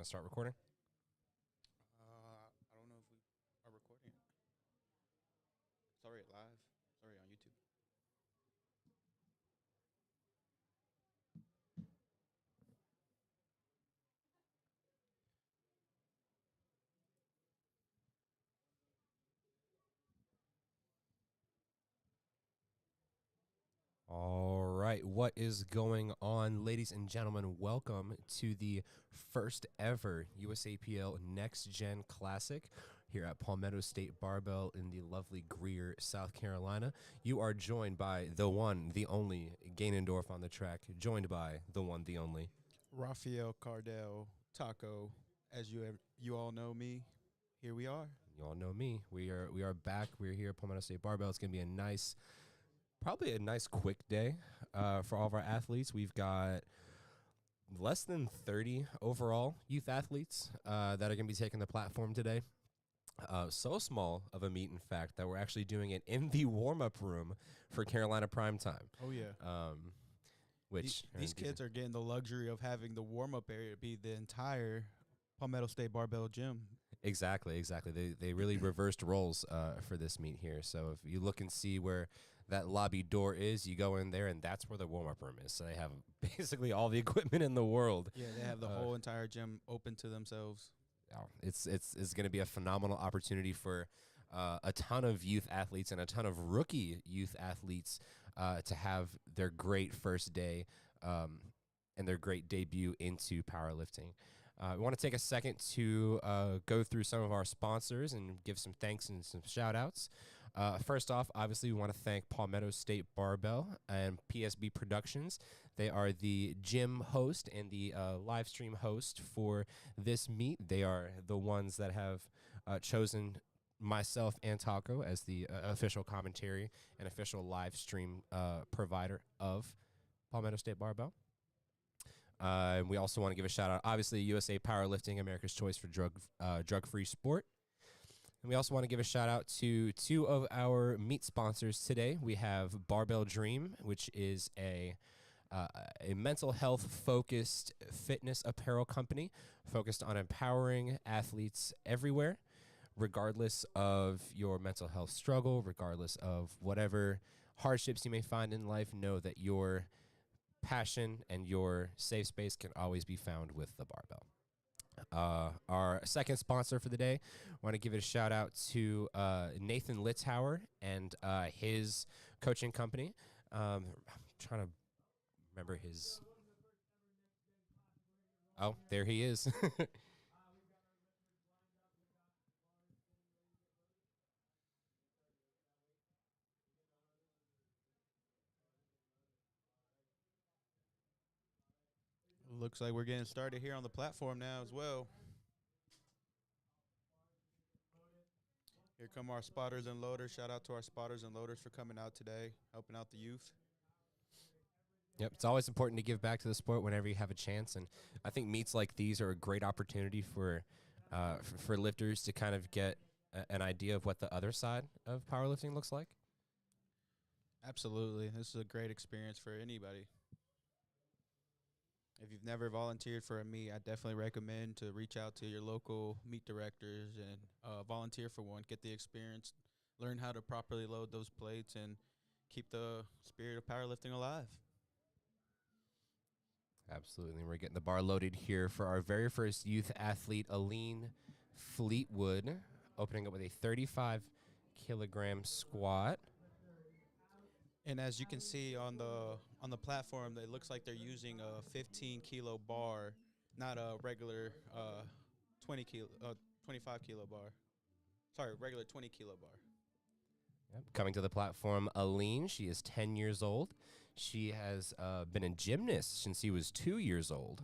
start recording? I don't know if we are recording it. Sorry, live. Sorry, on YouTube. All right. What is going on, ladies and gentlemen? Welcome to the first ever USAPL Next Gen Classic here at Palmetto State Barbell in the lovely Greer, South Carolina. You are joined by the one, the only Gainendorf on the track, joined by the one, the only Rafael Cardell, Taco. As you all know me, here we are. You all know me. We are back. We're here at Palmetto State Barbell. It's gonna be probably a nice quick day for all of our athletes. We've got less than 30 overall youth athletes that are gonna be taking the platform today. So small of a meet, in fact, that we're actually doing it in the warm-up room for Carolina Prime Time. Oh yeah. Which these kids are getting the luxury of having the warm-up area be the entire Palmetto State Barbell Gym. Exactly. They really reversed roles for this meet here. So if you look and see where that lobby door is, you go in there, and that's where the warm-up room is. So they have basically all the equipment in the world. Yeah, they have the whole entire gym open to themselves. It's going to be a phenomenal opportunity for a ton of youth athletes and a ton of rookie youth athletes to have their great first day and their great debut into powerlifting. We want to take a second to go through some of our sponsors and give some thanks and some shout outs. First off, obviously, we want to thank Palmetto State Barbell and PSB Productions. They are the gym host and the live stream host for this meet. They are the ones that have chosen myself and Taco as the official commentary and official live stream provider of Palmetto State Barbell. We also want to give a shout out, obviously, USA Powerlifting, America's choice for drug-free sport. And we also want to give a shout out to two of our meet sponsors today. We have Barbell Dream, which is a mental health focused fitness apparel company focused on empowering athletes everywhere, regardless of your mental health struggle, regardless of whatever hardships you may find in life. Know that your passion and your safe space can always be found with the barbell. Our second sponsor for the day, want to give it a shout out to Nathan Litzhauer and his coaching company. I'm trying to remember his. Oh, there he is. Looks like we're getting started here on the platform now as well. Here come our spotters and loaders. Shout out to our spotters and loaders for coming out today, helping out the youth. Yep, it's always important to give back to the sport whenever you have a chance, and I think meets like these are a great opportunity for lifters to kind of get an idea of what the other side of powerlifting looks like. Absolutely. This is a great experience for anybody. If you've never volunteered for a meet, I definitely recommend to reach out to your local meet directors and volunteer for one. Get the experience, learn how to properly load those plates, and keep the spirit of powerlifting alive. Absolutely. We're getting the bar loaded here for our very first youth athlete, Aline Fleetwood, opening up with a 35-kilogram squat. And as you can see on the platform, it looks like they're using a 15-kilo bar, not a regular 25-kilo bar. Sorry, regular 20-kilo bar. Yep. Coming to the platform, Aline. She is 10 years old. She has been a gymnast since she was 2 years old.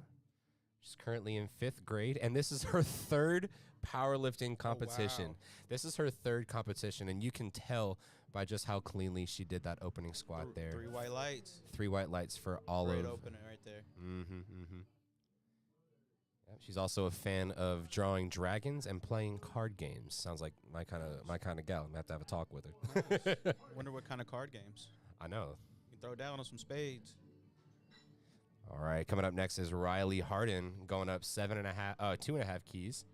She's currently in 5th grade, and this is her third powerlifting competition. Oh, wow. This is her third competition, and you can tell by just how cleanly she did that opening squat there. 3 white lights. 3 white lights for all Great of. opening right there. Yep, she's also a fan of drawing dragons and playing card games. Sounds like my kind of gal. I'm gonna have to have a talk with her. Wonder what kind of card games. I know. You can throw down on some spades. All right, coming up next is Riley Harden going up 2.5 keys.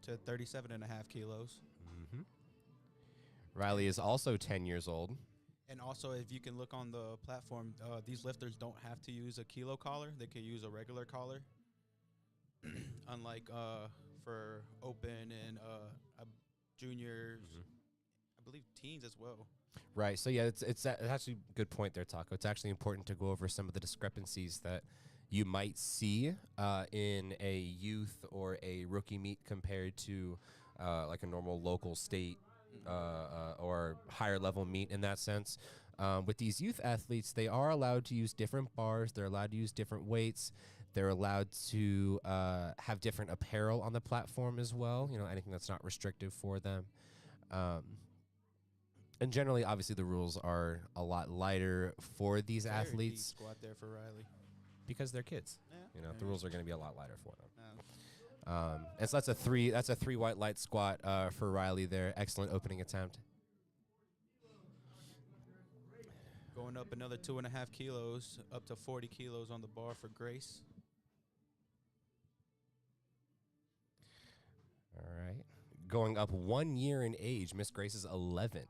To 37.5 kilos. Mm-hmm. Riley is also 10 years old. And also, if you can look on the platform, these lifters don't have to use a kilo collar. They can use a regular collar. Unlike for open and juniors, I believe teens as well. Right. So yeah, it's actually a good point there, Taco. It's actually important to go over some of the discrepancies that you might see in a youth or a rookie meet compared to like a normal local state or higher level meet in that sense. With these youth athletes, they are allowed to use different bars. They're allowed to use different weights. They're allowed to have different apparel on the platform as well. You know, anything that's not restrictive for them. And generally, obviously, the rules are a lot lighter for these Very deep athletes squat there for Riley. because they're kids. Yeah. You know, the rules are going to be a lot lighter for them. Yeah. And so that's a three white light squat for Riley there. Excellent opening attempt. Going up another 2.5 kilos, up to 40 kilos on the bar for Grace. All right. Going up 1 year in age, Miss Grace is 11.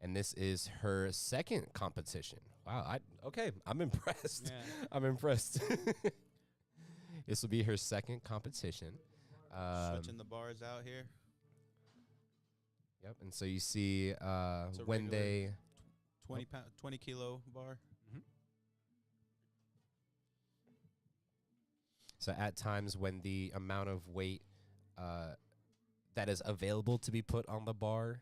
And this is her second competition. Wow. I'm impressed. Yeah. I'm impressed. This will be her second competition. Switching the bars out here. Yep. And so you see It's a when regular they 20 kilo bar. So at times when the amount of weight that is available to be put on the bar,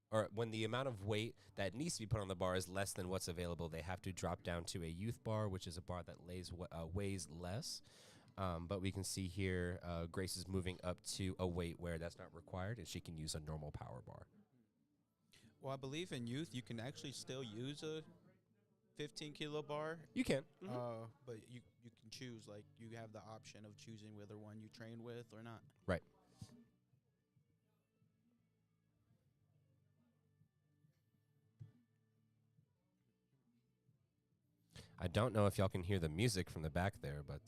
or when the amount of weight that needs to be put on the bar is less than what's available, they have to drop down to a youth bar, which is a bar that weighs less. But we can see here Grace is moving up to a weight where that's not required, and she can use a normal power bar. Well, I believe in youth you can actually still use a 15 kilo bar. You can. But you can choose, like, you have the option of choosing whether one you train with or not. Right. I don't know if y'all can hear the music from the back there, but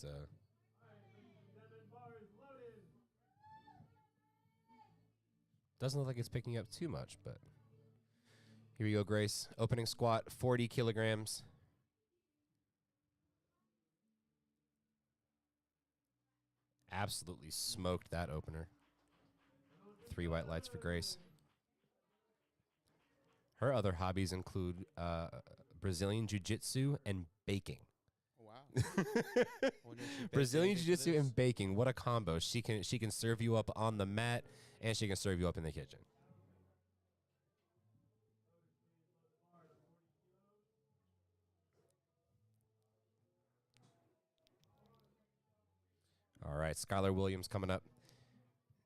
doesn't look like it's picking up too much, but here we go, Grace. Opening squat, 40 kilograms. Absolutely smoked that opener. 3 white lights for Grace. Her other hobbies include Brazilian Jiu-Jitsu and baking. Wow. Brazilian Jiu-Jitsu and baking. What a combo. She can serve you up on the mat, and she can serve you up in the kitchen. All right, Skylar Williams coming up.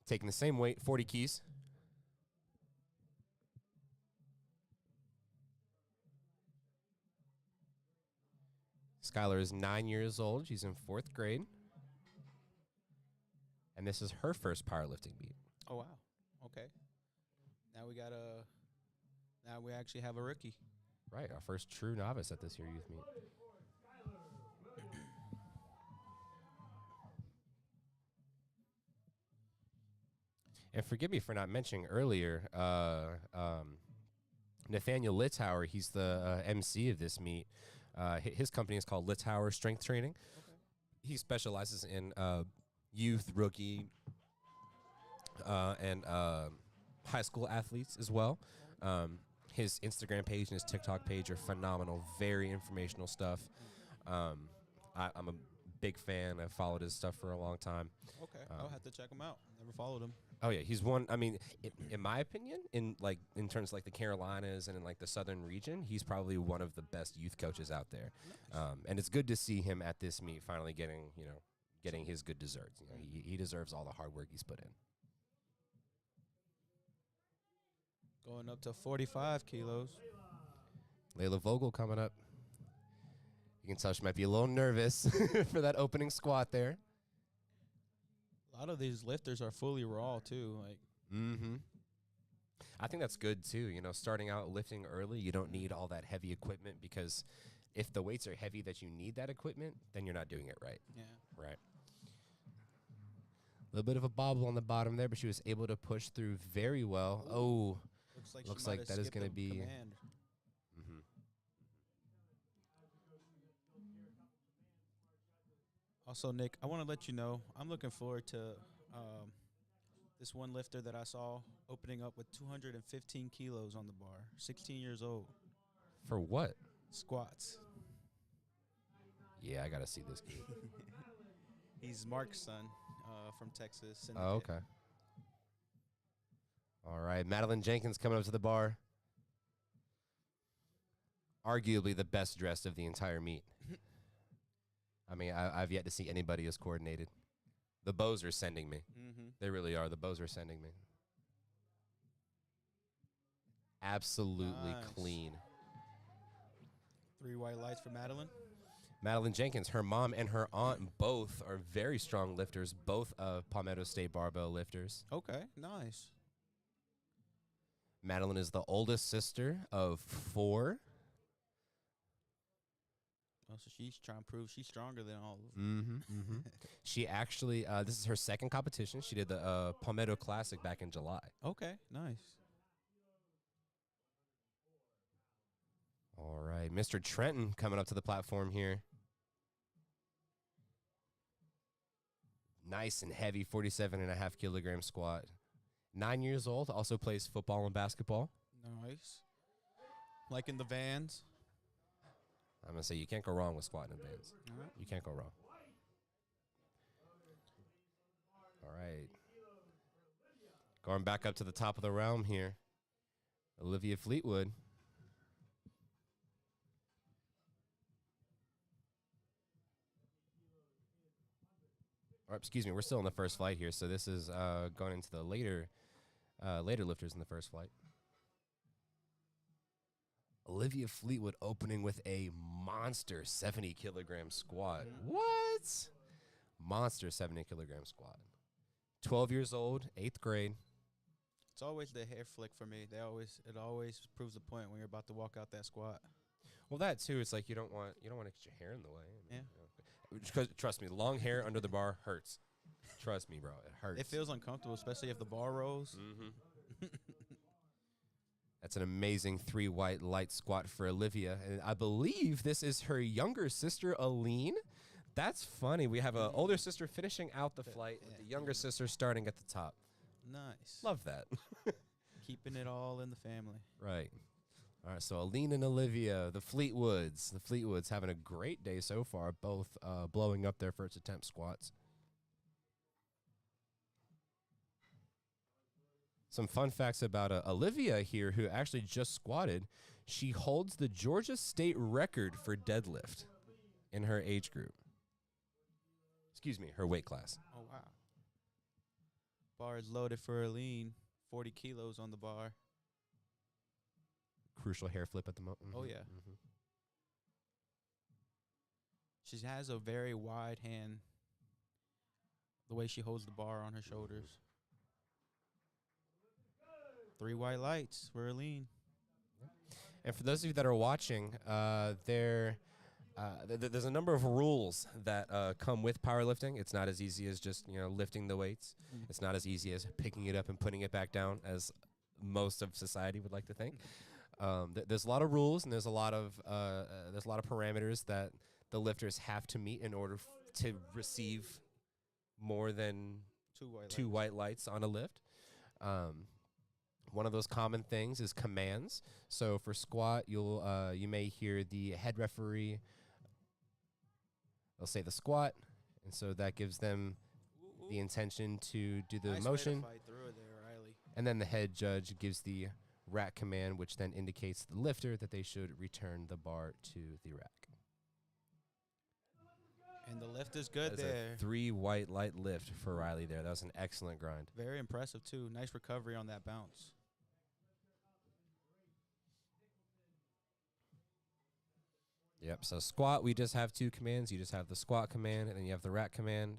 Taking the same weight, 40 keys. Skylar is 9 years old. She's in 4th grade. And this is her first powerlifting meet. Oh, wow. Okay. Now we actually have a rookie. Right, our first true novice at this year youth meet. And forgive me for not mentioning earlier, Nathaniel Littauer, he's the MC of this meet. His company is called Littauer Strength Training. Okay. He specializes in youth, rookie, and high school athletes as well. His Instagram page and his TikTok page are phenomenal, very informational stuff. I'm a big fan. I've followed his stuff for a long time. Okay. I'll have to check him out. Never followed him. Oh yeah, he's one. I mean, in my opinion, in terms of like the Carolinas and in like the southern region, he's probably one of the best youth coaches out there. Nice. And it's good to see him at this meet finally getting his good desserts. You know, he deserves all the hard work he's put in. Going up to 45 kilos. Layla Vogel coming up. You can tell she might be a little nervous for that opening squat there. A lot of these lifters are fully raw too. Like, I think that's good too. You know, starting out lifting early, you don't need all that heavy equipment because if the weights are heavy that you need that equipment, then you're not doing it right. Yeah. Right. A little bit of a bobble on the bottom there, but she was able to push through very well. Ooh. Oh, Looks looks like that is going to be. command. Mhm. Also, Nick, I want to let you know I'm looking forward to this one lifter that I saw opening up with 215 kilos on the bar, 16 years old, For what? squats. Yeah, I got to see this kid. He's Mark's son from Texas. Oh, Syndicate. okay. All right. Madeline Jenkins coming up to the bar. Arguably the best dressed of the entire meet. I mean, I've yet to see anybody as coordinated. The bows are sending me. Mm-hmm. They really are. The bows are sending me. Absolutely Nice. clean. 3 white lights for Madeline. Madeline Jenkins, her mom and her aunt both are very strong lifters, both Palmetto State barbell lifters. Okay, nice. Madeline is the oldest sister of 4. Oh, so she's trying to prove she's stronger than all of them. Mm-hmm, mm-hmm. She actually, this is her second competition. She did the Palmetto Classic back in July. Okay, nice. All right, Mr. Trenton coming up to the platform here. Nice and heavy, 47.5 kilogram squat. 9 years old, also plays football and basketball. Nice. Like in the Vans. I'm going to say you can't go wrong with squatting in bands. All right. You can't go wrong. All right. Going back up to the top of the realm here. Olivia Fleetwood. Or, excuse me, we're still in the first flight here, so this is going into the later lifters in the first flight. Olivia Fleetwood opening with a monster 70 kilogram squat. What? Monster 70 kilogram squat. 12 years old, 8th grade. It's always the hair flick for me. It always proves the point when you're about to walk out that squat. Well, that too. It's like you don't want to get your hair in the way. Yeah. You know. 'Cause trust me, long hair under the bar hurts. Trust me, bro, it hurts. It feels uncomfortable, especially if the bar rolls. Mm-hmm. That's an amazing 3 white light squat for Olivia, and I believe this is her younger sister, Aline. That's funny. We have an older sister finishing out the flight, with the younger sister starting at the top. Nice. Love that. Keeping it all in the family. Right. All right, so Aline and Olivia, the Fleetwoods. The Fleetwoods having a great day so far, both blowing up their first attempt squats. Some fun facts about Olivia here, who actually just squatted. She holds the Georgia state record for deadlift in her age group. Excuse me, her weight class. Oh, wow. Bar is loaded for Aline. 40 kilos on the bar. Crucial hair flip at the moment. Oh, yeah. She has a very wide hand. The way she holds the bar on her shoulders. 3 white lights for Aline. And for those of you that are watching, there's a number of rules that come with powerlifting. It's not as easy as just lifting the weights. It's not as easy as picking it up and putting it back down, as most of society would like to think. There's a lot of rules, and there's a lot of parameters that the lifters have to meet in order to receive more than 2 white lights on a lift. One of those common things is commands. So for squat, you may hear the head referee. They'll say the squat, and so that gives them the intention to do the nice motion. Way to fight through it there, Riley. And then the head judge gives the rack command, which then indicates to the lifter that they should return the bar to the rack. And the lift is good there. A 3 white light lift for Riley there. That was an excellent grind. Very impressive, too. Nice recovery on that bounce. Yep, so squat, we just have 2 commands. You just have the squat command, and then you have the rack command.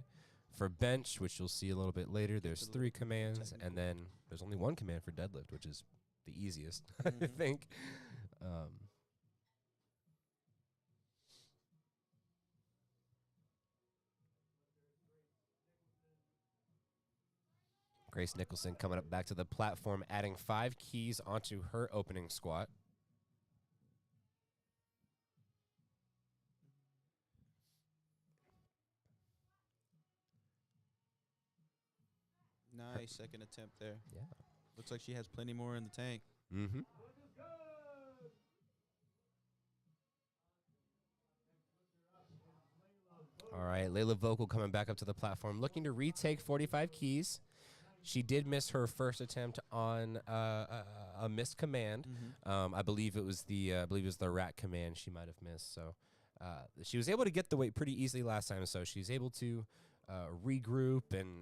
For bench, which you'll see a little bit later, there's 3 commands, and then there's only 1 command for deadlift, which is the easiest, I think. Grace Nicholson coming up back to the platform, adding 5 keys onto her opening squat. Nice second attempt there. Yeah. Looks like she has plenty more in the tank. Mm-hmm. All right, Layla Vogel coming back up to the platform, looking to retake 45 keys. She did miss her first attempt on a missed command. I believe it was the rack command she might have missed. So she was able to get the weight pretty easily last time. So she's able to regroup and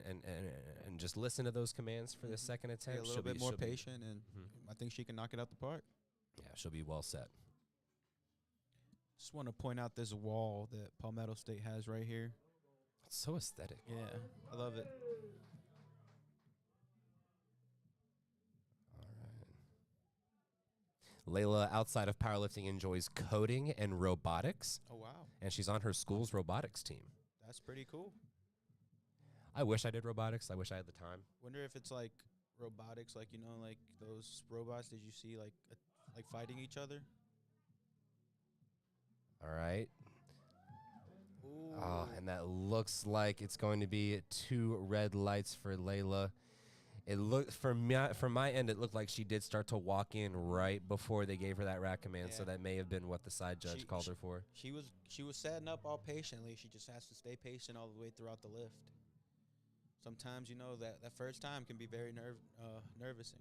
just listen to those commands for the second Be attempt. a little bit more patient, and I think she can knock it out the park. Yeah, she'll be well set. Just want to point out this wall that Palmetto State has right here. It's so aesthetic. Yeah, I love it. Layla, outside of powerlifting, enjoys coding and robotics, Oh, wow. and she's on her school's robotics team. That's pretty cool. I wish I did robotics. I wish I had the time. Wonder if it's like robotics, like, like those robots that you see like fighting each other. All right. Ooh. Oh, and that looks like it's going to be 2 red lights for Layla. It looked from my end, it looked like she did start to walk in right before they gave her that rack command, so Yeah. that may have been what the side judge called her for. She was setting up all patiently. She just has to stay patient all the way throughout the lift. Sometimes that first time can be very nervousing.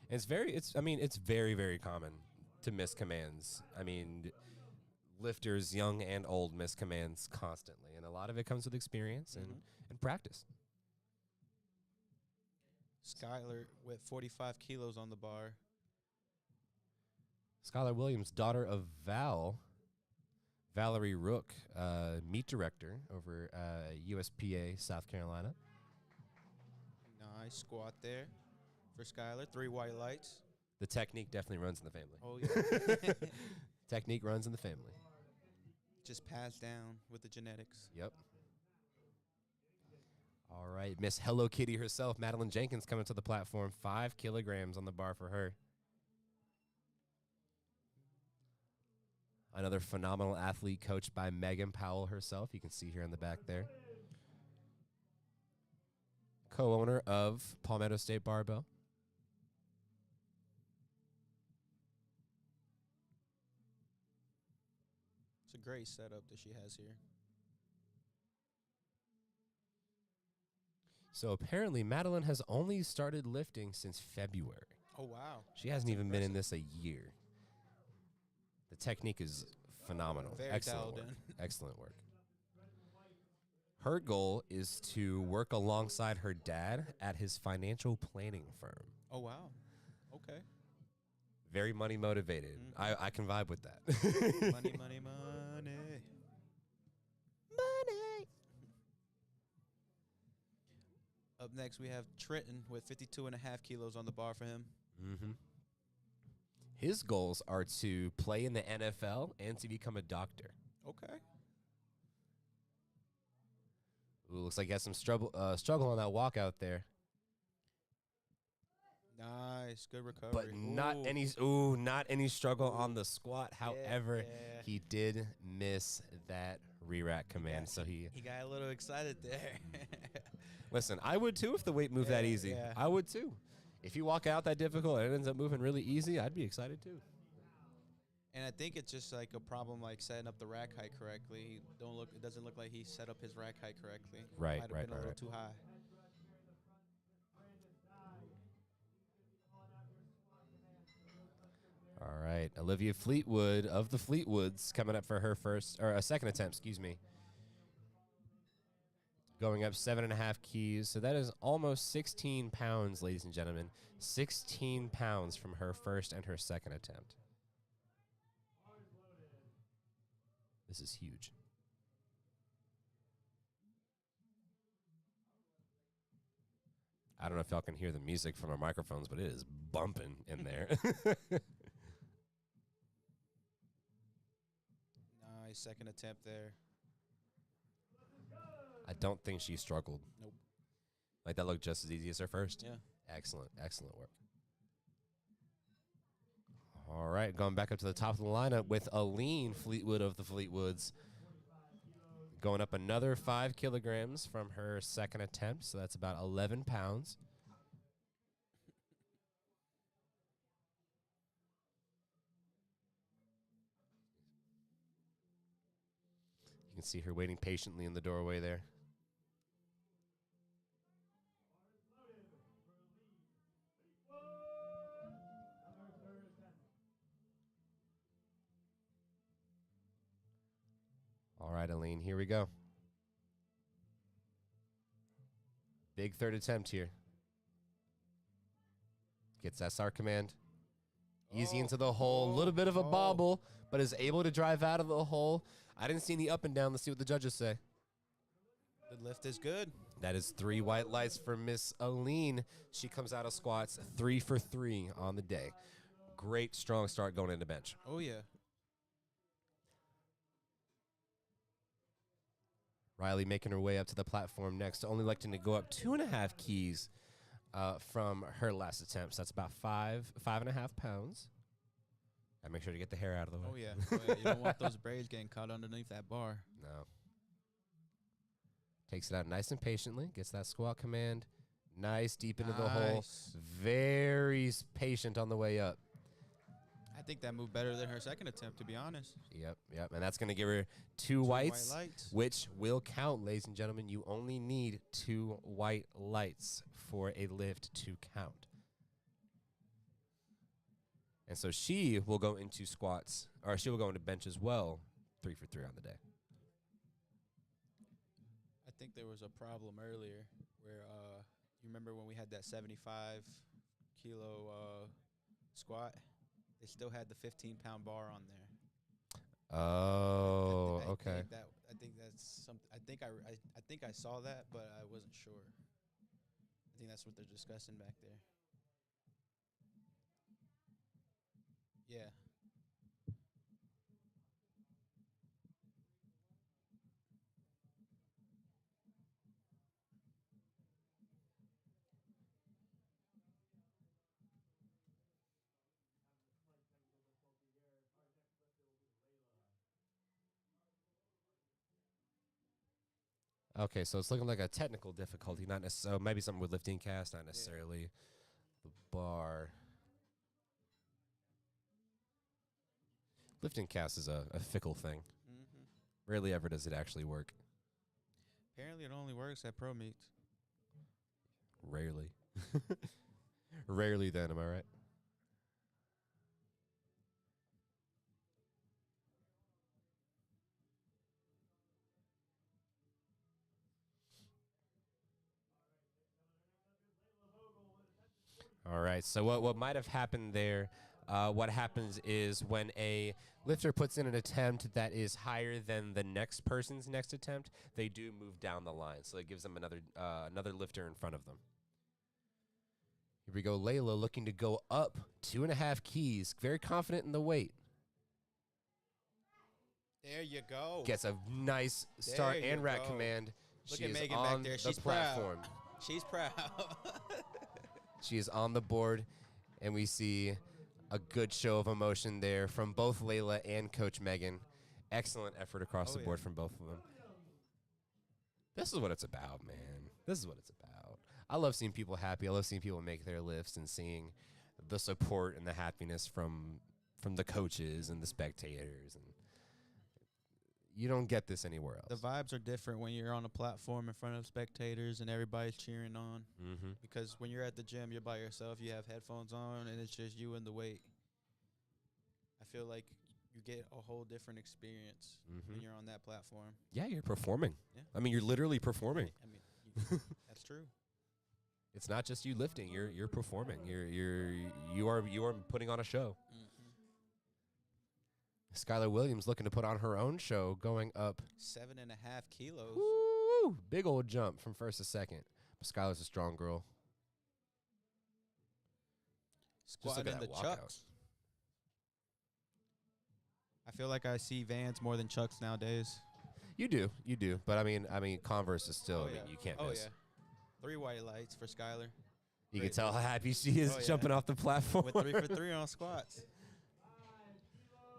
It's very, very common to miss commands. I mean, lifters, young and old, miss commands constantly, and a lot of it comes with experience and practice. Skylar with 45 kilos on the bar. Skylar Williams, daughter of Valerie Rook, meet director over USPA, South Carolina. Nice squat there for Skylar. 3 white lights. The technique definitely runs in the family. Oh, yeah. Technique runs in the family. Just passed down with the genetics. Yep. All right, Miss Hello Kitty herself, Madeline Jenkins, coming to the platform. 5 kilograms on the bar for her. Another phenomenal athlete coached by Megan Powell herself. You can see here in the back there. Co-owner of Palmetto State Barbell. It's a great setup that she has here. So apparently Madeline has only started lifting since February. Oh, wow. She hasn't even been in this a year. The technique is phenomenal. Very Excellent dialed work. in. Excellent work. Her goal is to work alongside her dad at his financial planning firm. Oh, wow. Okay. Very money motivated. I can vibe with that. Money, money, money. Money. Up next, we have Trenton with 52.5 kilos on the bar for him. Mm-hmm. His goals are to play in the NFL and to become a doctor. Okay. Ooh, looks like he has some struggle on that walkout there. Nice. Good recovery. But not any struggle on the squat. However, he did miss that re-rack command. So he got a little excited there. Listen, I would too if the weight moved that easy. Yeah. I would too. If you walk out that difficult and it ends up moving really easy, I'd be excited too. And I think it's just like a problem like setting up the rack height correctly. It doesn't look like he set up his rack height correctly. Right, Might have right, been a little right. too high. All right, Olivia Fleetwood of the Fleetwoods coming up for her second attempt, excuse me. Going up 7.5 keys. So that is almost 16 pounds, ladies and gentlemen. 16 pounds from her first and her second attempt. This is huge. I don't know if y'all can hear the music from our microphones, but it is bumping in there. Nice second attempt there. I don't think she struggled. Nope. Like, that looked just as easy as her first. Yeah. Excellent, excellent work. All right, going back up to the top of the lineup with Aline Fleetwood of the Fleetwoods. Going up another 5 kilograms from her second attempt, so that's about 11 pounds. You can see her waiting patiently in the doorway there. All right, Aline, here we go. Big third attempt here. Gets SR command. Easy into the hole. A little bit of a bobble, but is able to drive out of the hole. I didn't see any up and down. Let's see what the judges say. The lift is good. That is 3 white lights for Miss Aline. She comes out of squats 3 for 3 on the day. Great, strong start going into bench. Oh, yeah. Riley making her way up to the platform next, only electing to go up 2.5 keys from her last attempt. So that's about 5.5 pounds. I make sure to get the hair out of the way. Oh, yeah. Oh, yeah. You don't want those braids getting caught underneath that bar. No. Takes it out nice and patiently. Gets that squat command. Nice, deep into the hole. Very patient on the way up. I think that moved better than her second attempt, to be honest. Yep. And that's going to give her 2 whites, white lights, which will count, ladies and gentlemen. You only need 2 white lights for a lift to count. And so she will go into squats, or she will go into bench as well, 3 for 3 on the day. I think there was a problem earlier where you remember when we had that 75 kilo squat? They still had the 15-pound bar on there. Oh, okay. I think that's something. I think I saw that, but I wasn't sure. I think that's what they're discussing back there. Yeah. Okay, so it's looking like a technical difficulty, not necessarily, maybe something with lifting cast, not necessarily the bar. Lifting cast is a fickle thing. Mm-hmm. Rarely ever does it actually work. Apparently, it only works at pro meets. Rarely. Rarely then, am I right? All right, so what might have happened there, what happens is when a lifter puts in an attempt that is higher than the next person's next attempt, they do move down the line. So it gives them another lifter in front of them. Here we go, Layla looking to go up 2.5 keys. Very confident in the weight. There you go. Gets a nice start and rack command. Look She at is Megan on back there. the She's platform. proud. She's proud. She is on the board, and we see a good show of emotion there from both Layla and Coach Megan. Excellent effort across the board from both of them. This is what it's about, man. This is what it's about. I love seeing people happy. I love seeing people make their lifts and seeing the support and the happiness from the coaches and the spectators. And you don't get this anywhere else. The vibes are different when you're on a platform in front of spectators and everybody's cheering on. Mm-hmm. Because when you're at the gym, you're by yourself. You have headphones on, and it's just you and the weight. I feel like you get a whole different experience when you're on that platform. Yeah, you're performing. Yeah. I mean, you're literally performing. I mean, that's true. It's not just you lifting. You're performing. You are putting on a show. Mm-hmm. Skylar Williams looking to put on her own show, going up 7.5 kilos. Woo! Big old jump from first to second. But Skylar's a strong girl. Squatting in the chucks. I feel like I see Vans more than Chucks nowadays. You do. But I mean, Converse is still. Oh, I mean, yeah. you can't Oh, miss. yeah. 3 white lights for Skylar. You can Great. tell how happy she is Oh, yeah. jumping off the platform. With 3 for 3 on squats.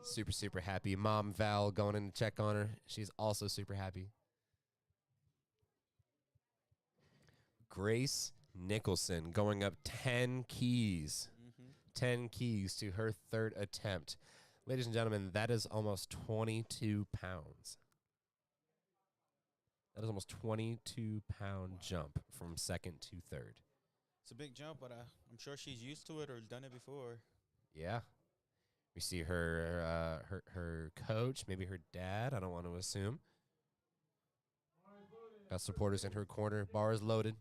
Super, super happy. Mom Val going in to check on her. She's also super happy. Grace Nicholson going up 10 keys. 10 keys to her third attempt. Ladies and gentlemen, that is almost 22 pounds. That is almost 22-pound jump from second to third. It's a big jump, but I'm sure she's used to it or done it before. Yeah. We see her her coach, maybe her dad. I don't want to assume. Got supporters in her corner. Bar is loaded.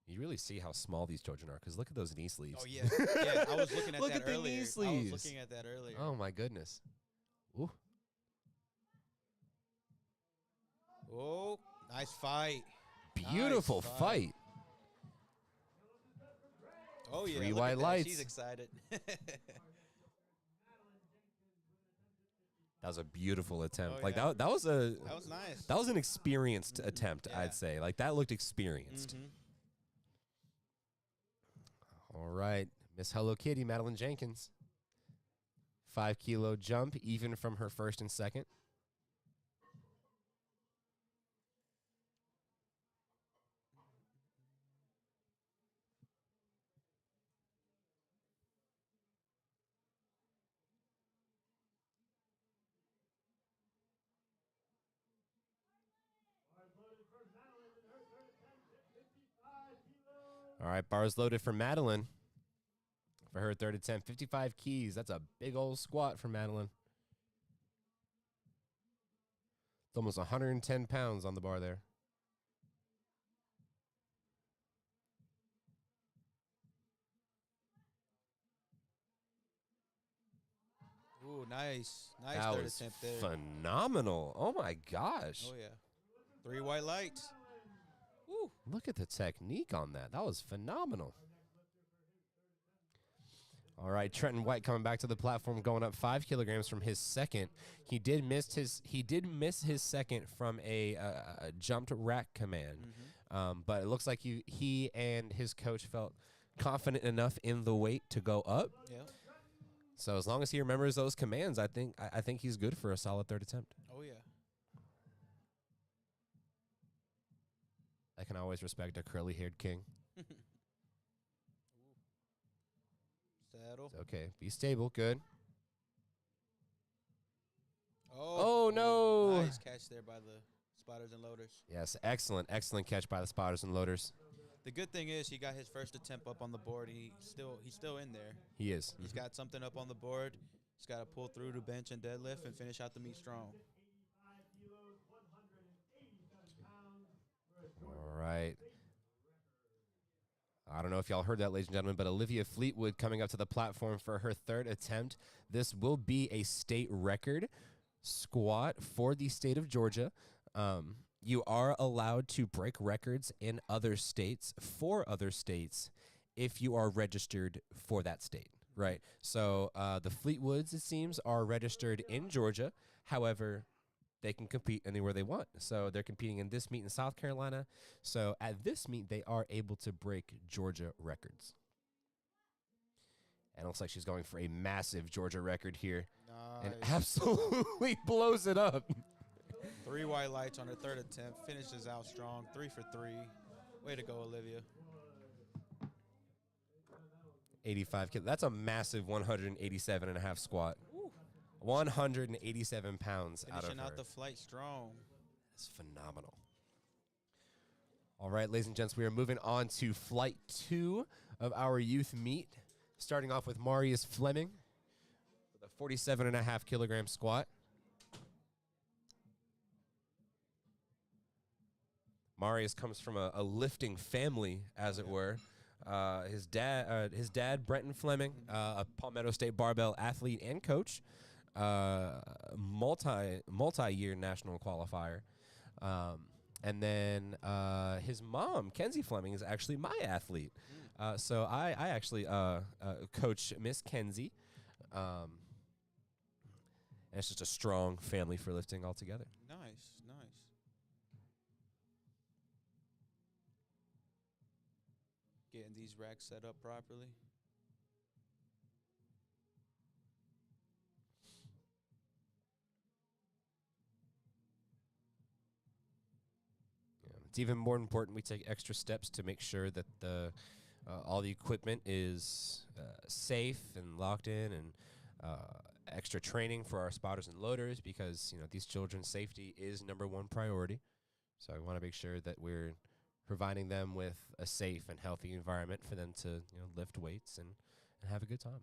You really see how small these children are because look at those knee sleeves. Oh, yeah. Yeah, I was looking at Look that at the earlier. knee sleeves. I was looking at that earlier. Oh, my goodness. Ooh. Oh, nice fight. Beautiful Nice fight. Oh, yeah. 3 look white at that. lights. She's excited. That was a beautiful attempt. Oh, Like yeah. that was That was nice. that was an experienced attempt, Yeah. I'd say. Like that looked experienced. All right. Miss Hello Kitty, Madeline Jenkins. 5-kilo jump, even from her first and second. All right, bars loaded for Madeline for her third attempt. 55 keys. That's a big old squat for Madeline. It's almost 110 pounds on the bar there. Ooh, nice. Nice That third was attempt there. phenomenal. Oh, my gosh. Oh, yeah. 3 white lights. Woo. Look at the technique on that. That was phenomenal. All right, Trenton White coming back to the platform, going up 5 kilograms from his second. He did miss his second from a jumped rack command, but it looks like he and his coach felt confident enough in the weight to go up. Yeah. So as long as he remembers those commands, I think he's good for a solid third attempt. Oh, yeah. I can always respect a curly-haired king. Saddle. It's okay, be stable, good. Oh, no! Nice catch there by the spotters and loaders. Yes, excellent catch by the spotters and loaders. The good thing is he got his first attempt up on the board. He's still in there. He is. He's got something up on the board. He's got to pull through to bench and deadlift and finish out the meet strong. All right. I don't know if y'all heard that, ladies and gentlemen, but Olivia Fleetwood coming up to the platform for her third attempt. This will be a state record squat for the state of Georgia. You are allowed to break records in other states for other states if you are registered for that state, right? So the Fleetwoods, it seems, are registered in Georgia. However, they can compete anywhere they want. So they're competing in this meet in South Carolina. So at this meet, they are able to break Georgia records. And it looks like she's going for a massive Georgia record here. Nice. And absolutely blows it up. 3 white lights on her third attempt. Finishes out strong. 3 for 3. Way to go, Olivia. 85 kilos. That's a massive 187 and a half squat. Woo. 187 pounds out of her. Finishing out the flight strong. That's phenomenal. All right, ladies and gents, we are moving on to flight 2 of our youth meet. Starting off with Marius Fleming with a 47 and a half kilogram squat. Marius comes from a lifting family, as it were. His dad, Brenton Fleming, a Palmetto State barbell athlete and coach, multi-year national qualifier, and then his mom, Kenzie Fleming, is actually my athlete. So I actually coach Miss Kenzie, and it's just a strong family for lifting altogether. Nice, nice. getting these racks set up properly. Yeah. It's even more important we take extra steps to make sure that all the equipment is safe and locked in, and extra training for our spotters and loaders, because these children's safety is number one priority. So I want to make sure that we're providing them with a safe and healthy environment for them to lift weights and have a good time.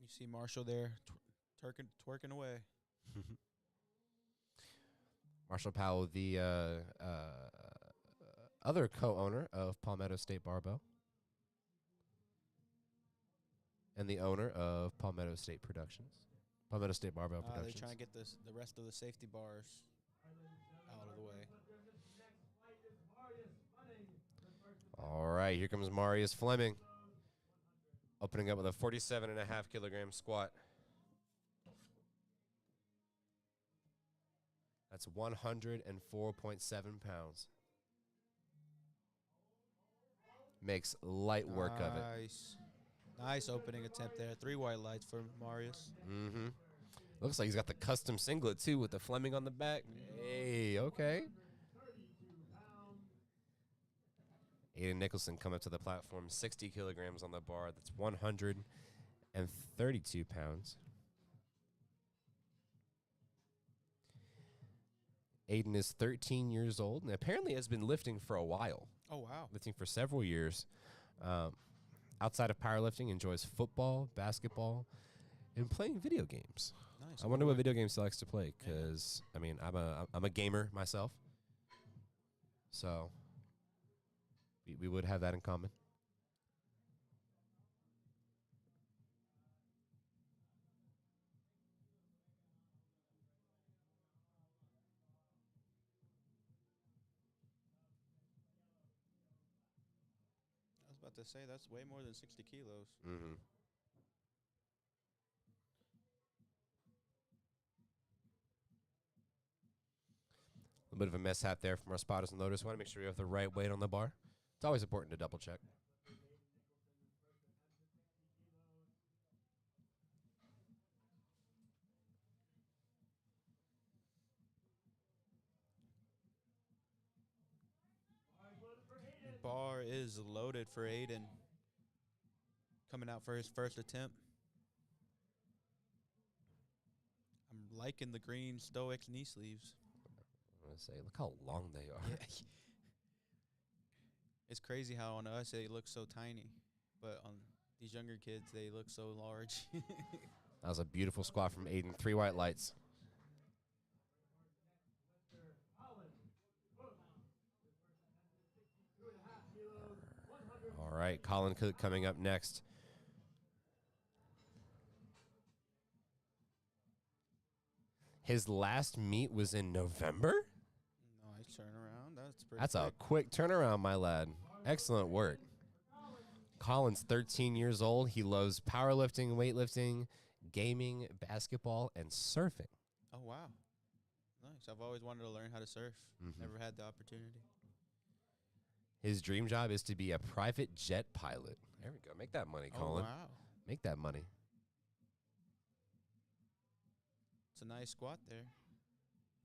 You see Marshall there twerking away. Marshall Powell, the other co-owner of Palmetto State Barbell and the owner of Palmetto State Productions, Palmetto State Barbell They're Productions. trying to get the rest of the safety bars out of the way. All right, here comes Marius Fleming, opening up with a 47.5 kilogram squat. That's 104.7 pounds. Makes light work of it. Nice opening attempt there. 3 white lights for Marius. Mm-hmm. Looks like he's got the custom singlet, too, with the Fleming on the back. Hey, okay. Aiden Nicholson come up to the platform, 60 kilograms on the bar. That's 132 pounds. Aiden is 13 years old and apparently has been lifting for a while. Oh, wow. Lifting for several years. Outside of powerlifting, enjoys football, basketball, and playing video games. Nice. I wonder what video games he likes to play, because, I mean, I'm a gamer myself. So we would have that in common. I was about to say, that's way more than 60 kilos. Mm-hmm. A bit of a mishap there from our spotters and loaders. Want to make sure we have the right weight on the bar. It's always important to double check. Bar is loaded for Aiden. Coming out for his first attempt. I'm liking the green Stoics knee sleeves. I'm going to say, look how long they are. Yeah. It's crazy how on us they look so tiny, but on these younger kids they look so large. That was a beautiful squat from Aiden. 3 white lights. All right, Colin Cook coming up next. His last meet was in November? Nice turnaround. That's quick. a quick turnaround, my lad. Excellent work. Colin's 13 years old. He loves powerlifting, weightlifting, gaming, basketball, and surfing. Oh, wow. Nice. I've always wanted to learn how to surf. Mm-hmm. Never had the opportunity. His dream job is to be a private jet pilot. There we go. Make that money, Colin. Oh, wow. Make that money. It's a nice squat there.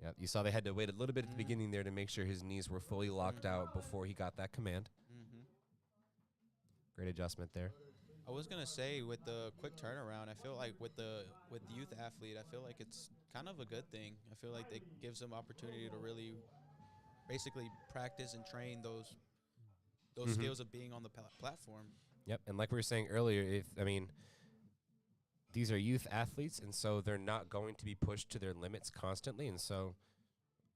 Yep. You saw they had to wait a little bit at the beginning there to make sure his knees were fully locked out before he got that command. Mm-hmm. Great adjustment there. I was gonna say, with the quick turnaround, I feel like with the youth athlete, I feel like it's kind of a good thing. I feel like it gives them opportunity to really, basically practice and train those skills of being on the platform. Yep. And like we were saying earlier, these are youth athletes, and so they're not going to be pushed to their limits constantly, and so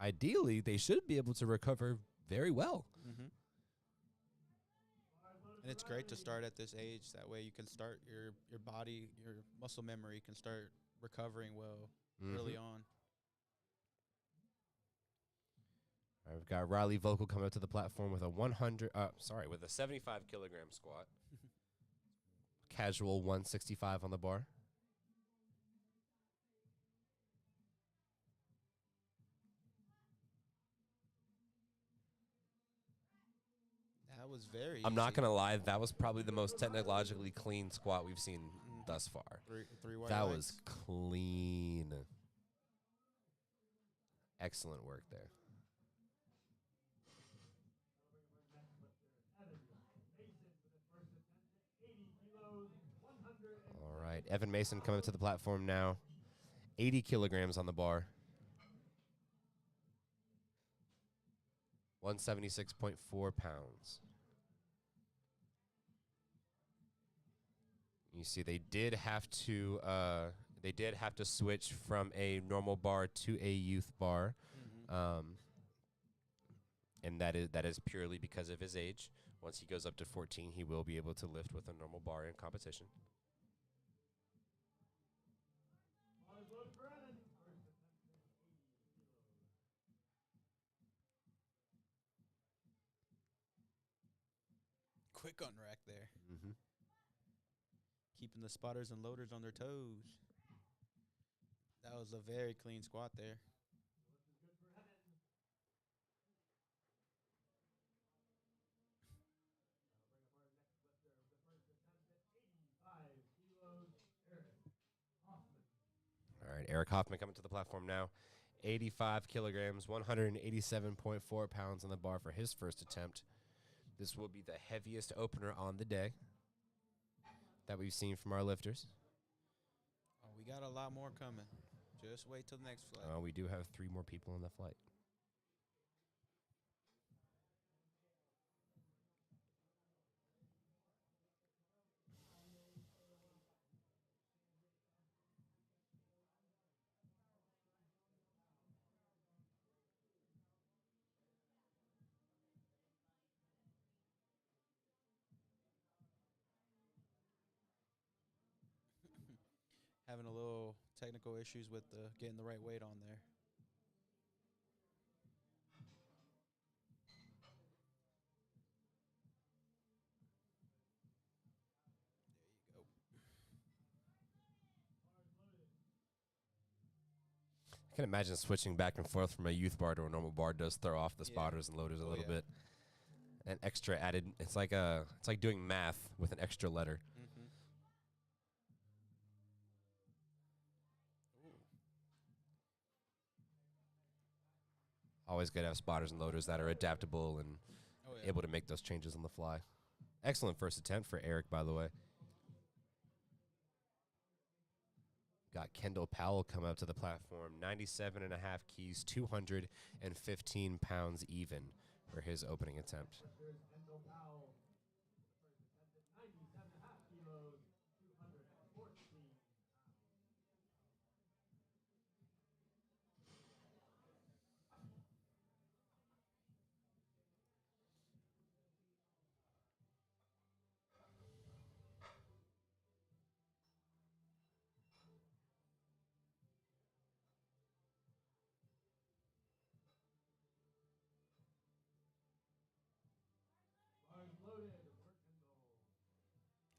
ideally they should be able to recover very well. Mm-hmm. And it's great to start at this age. That way you can start your body, your muscle memory can start recovering well early on. All right, we've got Riley Vocal coming up to the platform with a 75 kilogram squat. casual 165 on the bar. That was very I'm not easy. going to lie. That was probably the most technologically clean squat we've seen thus far. Three white That lights. was clean. Excellent work there. All right. Evan Mason coming up to the platform now. 80 kilograms on the bar. 176.4 pounds. You see, they did have to switch from a normal bar to a youth bar, and that is purely because of his age. Once he goes up to 14, he will be able to lift with a normal bar in competition. Quick on rack there. Mm-hmm. Keeping the spotters and loaders on their toes. That was a very clean squat there. All right, Eric Hoffman coming to the platform now. 85 kilograms, 187.4 pounds on the bar for his first attempt. This will be the heaviest opener on the day that we've seen from our lifters. Oh, we got a lot more coming. Just wait till the next flight. We do have 3 more people on the flight. Having a little technical issues with getting the right weight on there. There you go. I can imagine switching back and forth from a youth bar to a normal bar does throw off the spotters and loaders a little bit. An extra added. It's like doing math with an extra letter. Mm-hmm. Always good to have spotters and loaders that are adaptable and able to make those changes on the fly. Excellent first attempt for Eric, by the way. Got Kendall Powell come up to the platform. 97 and a half keys, 215 pounds even for his opening attempt.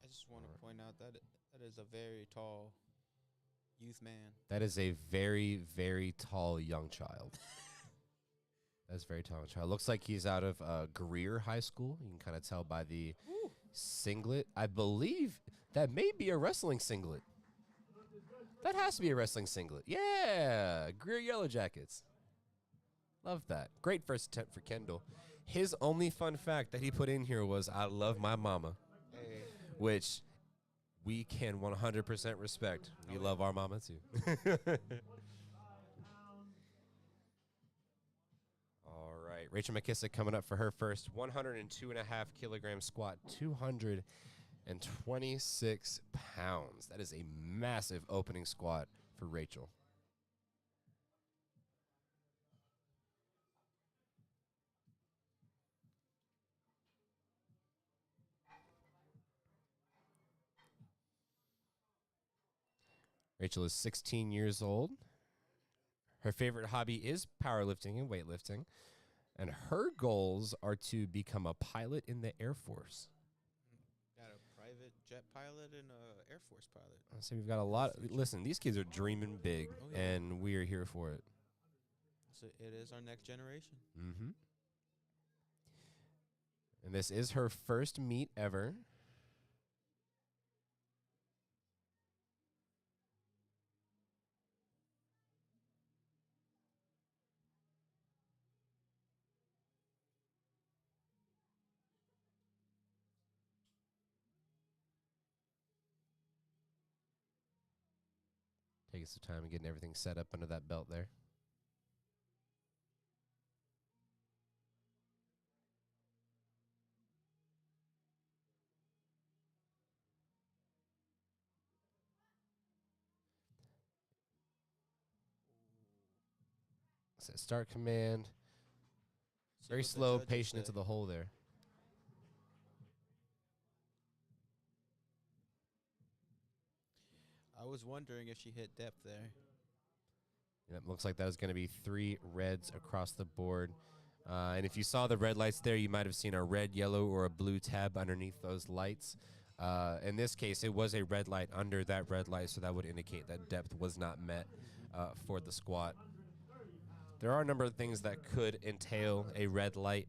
I just want to point out that that is a very tall youth man. That is a very, very tall young child. That's very tall child. Looks like he's out of Greer High School. You can kind of tell by the singlet. I believe that may be a wrestling singlet. That has to be a wrestling singlet. Yeah, Greer Yellow Jackets. Love that. Great first attempt for Kendall. His only fun fact that he put in here was, I love my mama, which we can 100% respect. We love our mama, too. All right. Rachel McKissick coming up for her first 102.5 kilogram squat, 226 pounds. That is a massive opening squat for Rachel. Rachel is 16 years old. Her favorite hobby is powerlifting and weightlifting. And her goals are to become a pilot in the Air Force. Got a private jet jet pilot and a Air Force pilot. So we've got a in the lot. future. Listen, these kids are dreaming big, Oh, yeah. and we are here for it. So it is our next generation. Mm-hmm. And this is her first meet ever. Taking some time and getting everything set up under that belt there. So start command. See Very what the slow, judges patient say. into the hole there. I was wondering if she hit depth there. It looks like that is going to be 3 reds across the board. And if you saw the red lights there, you might have seen a red, yellow, or a blue tab underneath those lights. In this case, it was a red light under that red light, so that would indicate that depth was not met for the squat. There are a number of things that could entail a red light,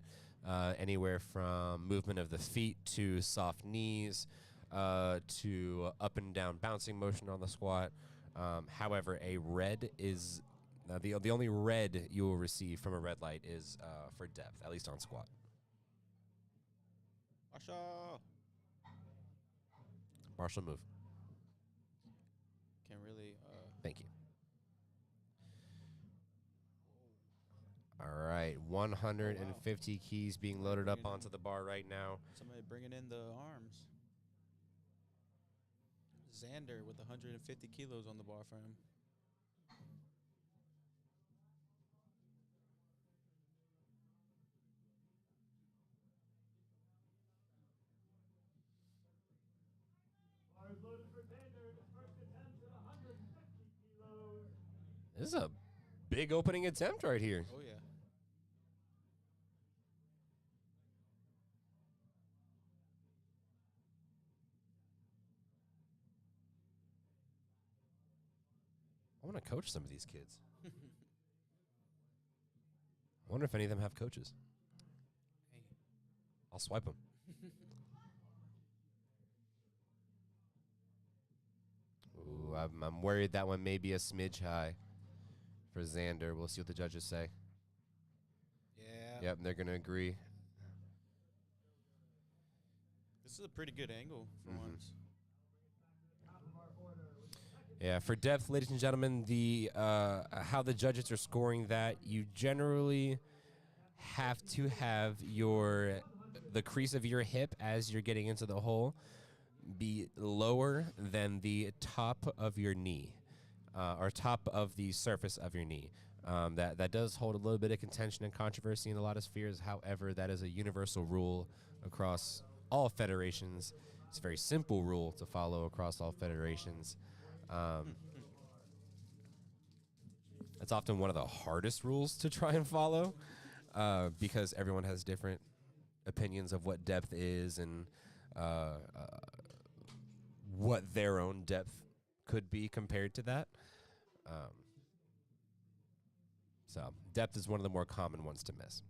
anywhere from movement of the feet to soft knees to up and down bouncing motion on the squat. However, a red is the only red you will receive from a red light is for depth, at least on squat. Asha Marshall move. can really. Thank you. All right, 150 keys being Somebody loaded up bringing onto in- the bar right now. Somebody bringing in the arms. Xander with 150 kilos on the bar for him. This is a big opening attempt right here. Oh, yeah. I want to coach some of these kids. I wonder if any of them have coaches. Hey. I'll swipe them. Ooh, I'm worried that one may be a smidge high for Xander. We'll see what the judges say. Yeah. Yep, they're going to agree. This is a pretty good angle for Mhm. once. Yeah, for depth, ladies and gentlemen, the how the judges are scoring that, you generally have to have the crease of your hip as you're getting into the hole be lower than the top of your knee, or top of the surface of your knee. That does hold a little bit of contention and controversy in a lot of spheres. However, that is a universal rule across all federations. It's a very simple rule to follow across all federations. It's often one of the hardest rules to try and follow because everyone has different opinions of what depth is and what their own depth could be compared to that. So depth is one of the more common ones to miss.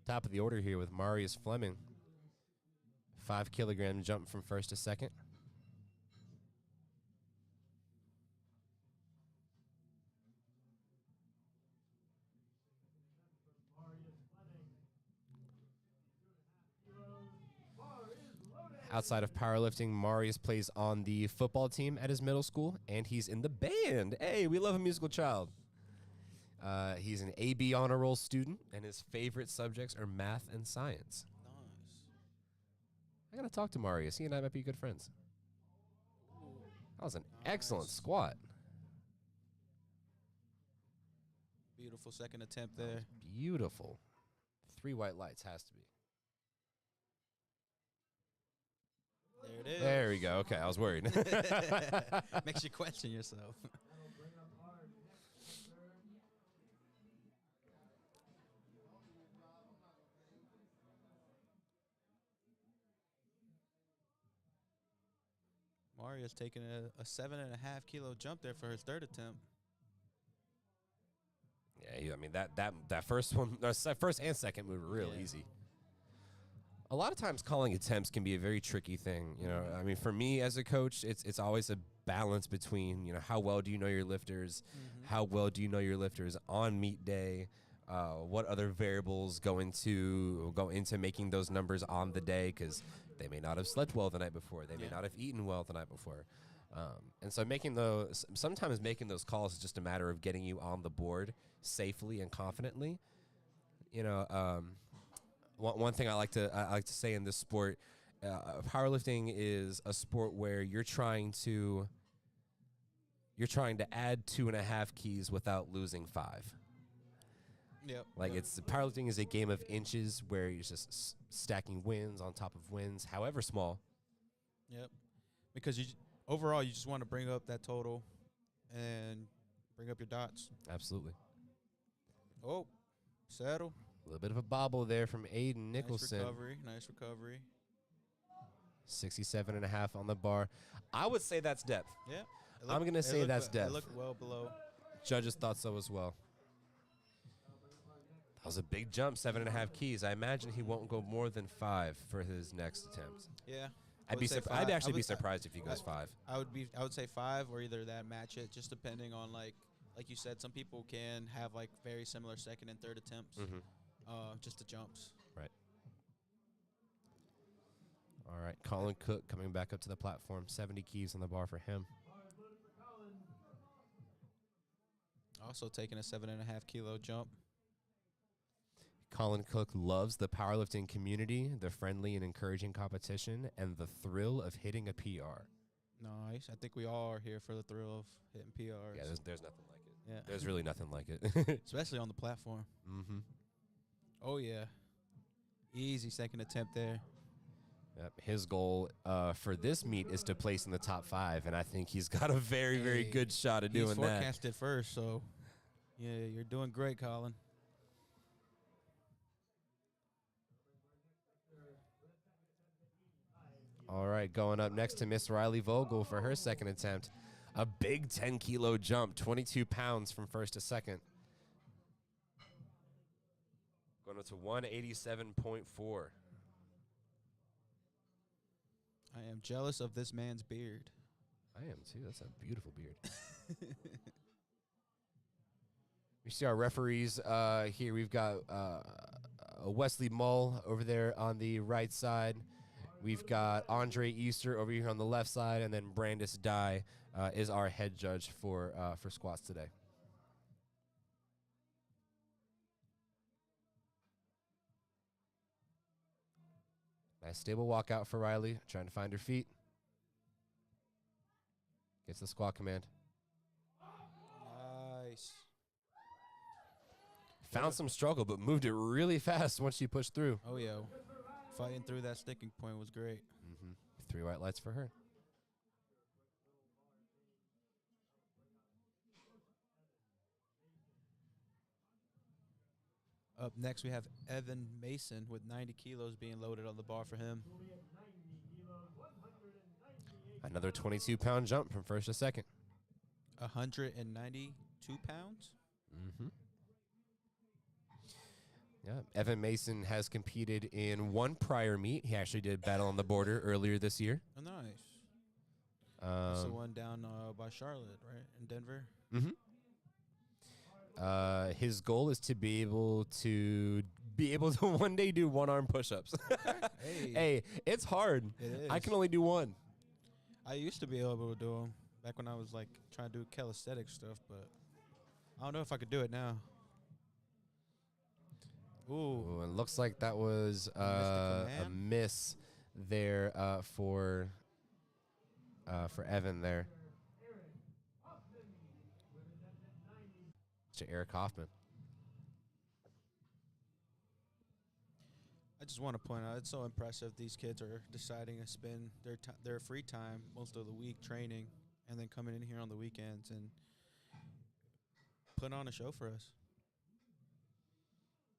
Top of the order here with Marius Fleming. 5 kilogram jump from first to second. Outside of powerlifting, Marius plays on the football team at his middle school, and he's in the band. Hey, we love a musical child. He's an AB honor roll student, and his favorite subjects are math and science. Nice. I gotta talk to Marius. He and I might be good friends. That was an excellent Nice. squat. Beautiful second attempt there. Beautiful. 3 white lights has to be. There it is. There we go. Okay, I was worried. Makes you question yourself. Maria's taking a 7.5 kilo jump there for his third attempt. Yeah, I mean that first one, first and second move were real Yeah. easy. A lot of times calling attempts can be a very tricky thing. I mean, for me as a coach, it's always a balance between, how well do you know your lifters, how well do you know your lifters on meet day, what other variables go into making those numbers on the day, because they may not have slept well the night before, they may Yeah. not have eaten well the night before, and so sometimes making those calls is just a matter of getting you on the board safely and confidently. You know. One thing I like to say in this sport, powerlifting is a sport where you're trying to add 2.5 keys without losing 5. Yep. Like yep. powerlifting is a game of inches where you're just stacking wins on top of wins, however small. Yep. Because overall you just want to bring up that total and bring up your dots. Absolutely. Oh, settle. A little bit of a bobble there from Aiden Nicholson. Nice recovery. 67.5 on the bar. I would say that's depth. Yeah. I'm going to say that's depth. It looked well below. Judges thought so as well. That was a big jump, 7.5 keys. I imagine he won't go more than 5 for his next attempt. Yeah. I'd actually be surprised if he goes 5. I would say 5 or either that match it, just depending on like you said, some people can have like very similar second and third attempts. Just the jumps. Right. All right. Colin Cook coming back up to the platform. 70 keys on the bar for him. Also taking a 7.5 kilo jump. Colin Cook loves the powerlifting community, the friendly and encouraging competition, and the thrill of hitting a PR. Nice. I think we all are here for the thrill of hitting PRs. Yeah, there's nothing like it. Yeah. There's really nothing like it. Especially on the platform. Mm-hmm. Oh, yeah. Easy second attempt there. Yep. His goal for this meet is to place in the top 5, and I think he's got a very, very good shot at doing that. He's forecasted first, so yeah, you're doing great, Colin. All right, going up next to Miss Riley Vogel for her second attempt. A big 10-kilo jump, 22 pounds from first to second. Going up to 187.4. I am jealous of this man's beard. I am too. That's a beautiful beard. We see our referees here. We've got Wesley Mull over there on the right side. We've got Andre Easter over here on the left side, and then Brandis Dye is our head judge for squats today. Nice stable walkout for Riley, trying to find her feet. Gets the squat command. Nice. Found some struggle, but moved it really fast once she pushed through. Oh, yeah. Fighting through that sticking point was great. 3 white lights for her. Up next, we have Evan Mason with 90 kilos being loaded on the bar for him. Another 22-pound jump from first to second. 192 pounds? Mm-hmm. Yeah, Evan Mason has competed in one prior meet. He actually did Battle on the Border earlier this year. Oh, nice. That's the one down by Charlotte, right, in Denver? Mm-hmm. His goal is to be able to one day do one-arm push-ups. Hey, it's hard. It is. I can only do one. I used to be able to do them back when I was, like, trying to do calisthenics stuff, but I don't know if I could do it now. Ooh. It looks like that was a miss there for Evan there. To Eric Hoffman. I just want to point out, it's so impressive these kids are deciding to spend their free time most of the week training and then coming in here on the weekends and putting on a show for us.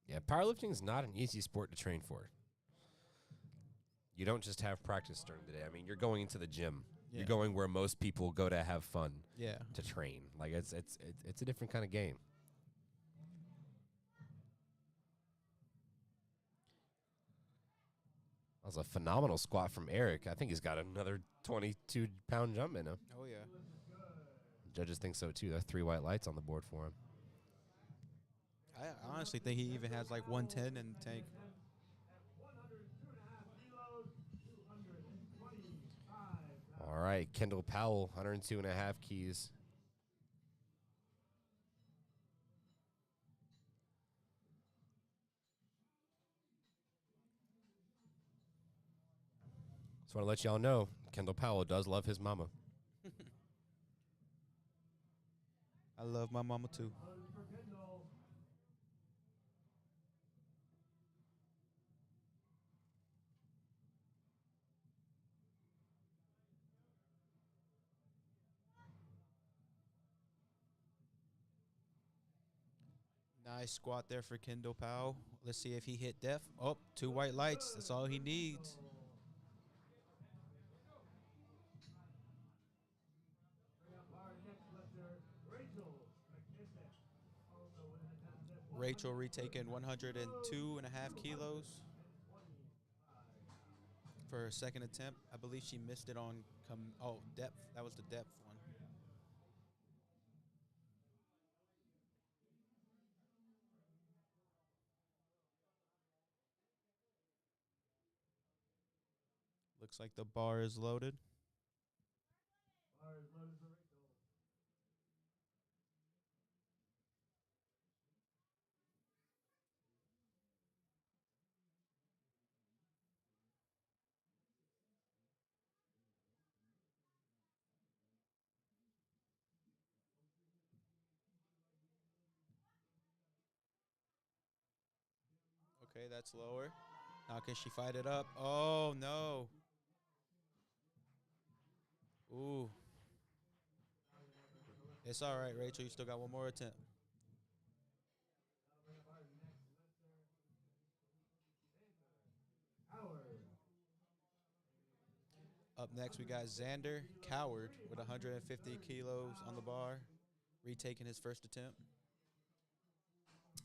Yeah, powerlifting is not an easy sport to train for. You don't just have practice during the day. I mean, you're going into the gym You're Yeah. going where most people go to have fun, Yeah. to train. Like it's a different kind of game. That was a phenomenal squat from Eric. I think he's got another 22-pound jump in him. Oh yeah. Judges think so too. There are 3 white lights on the board for him. I honestly think he even has like 110 in the tank. All right, Kendall Powell, 102 and a half keys. Just want to let y'all know, Kendall Powell does love his mama. I love my mama too. Nice squat there for Kendall Powell. Let's see if he hit def. Oh, 2 white lights. That's all he needs. Rachel retaking 102 and a half kilos for her second attempt. I believe she missed it on depth. That was the depth one. Looks like the bar is loaded. Okay, that's lower. Now can she fight it up? Oh, no. Ooh. It's all right, Rachel. You still got one more attempt. Up next, we got Xander Coward with 150 kilos on the bar, retaking his first attempt.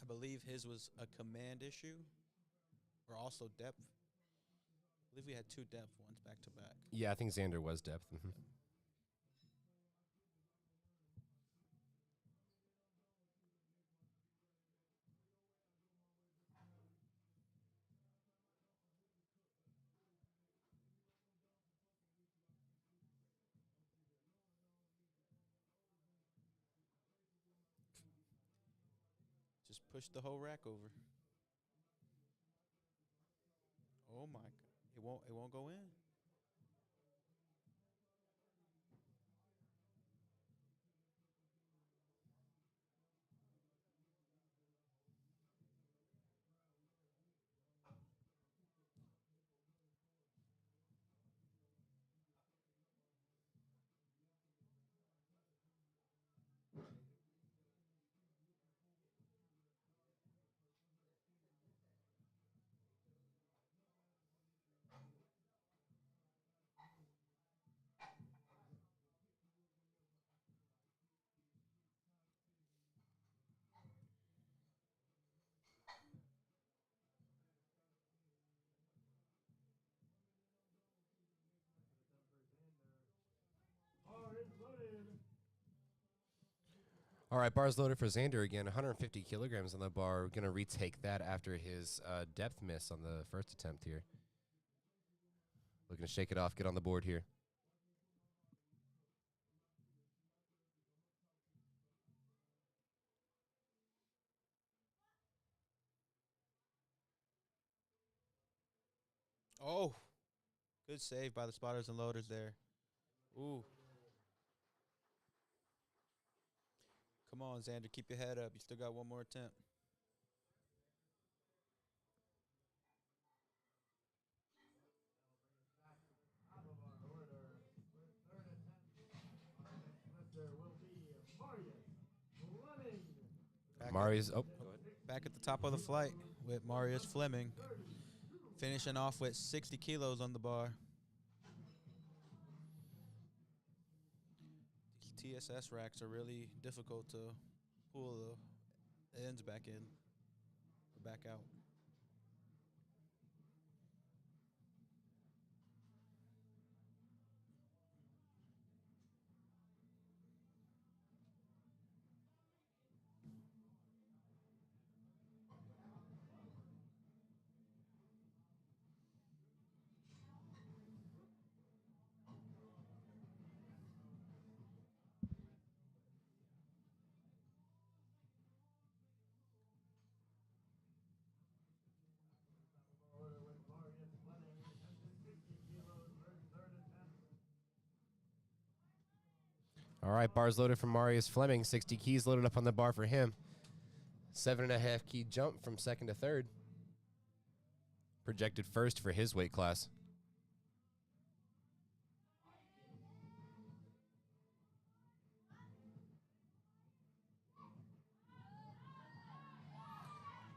I believe his was a command issue or also depth. I believe we had 2 depth ones back to back. Yeah, I think Xander was depth. Mm-hmm. Just push the whole rack over. Oh my god. It won't go in. All right, bars loaded for Xander again. 150 kilograms on the bar. We're gonna retake that after his depth miss on the first attempt here. Looking to shake it off, get on the board here. Oh, good save by the spotters and loaders there. Ooh. Come on, Xander. Keep your head up. You still got one more attempt. Back Marius, at, back at the top of the flight with Marius Fleming, finishing off with 60 kilos on the bar. TSS racks are really difficult to pull the ends back in or back out. All right, bars loaded for Marius Fleming. 60 keys loaded up on the bar for him. 7.5 key jump from second to third. Projected first for his weight class.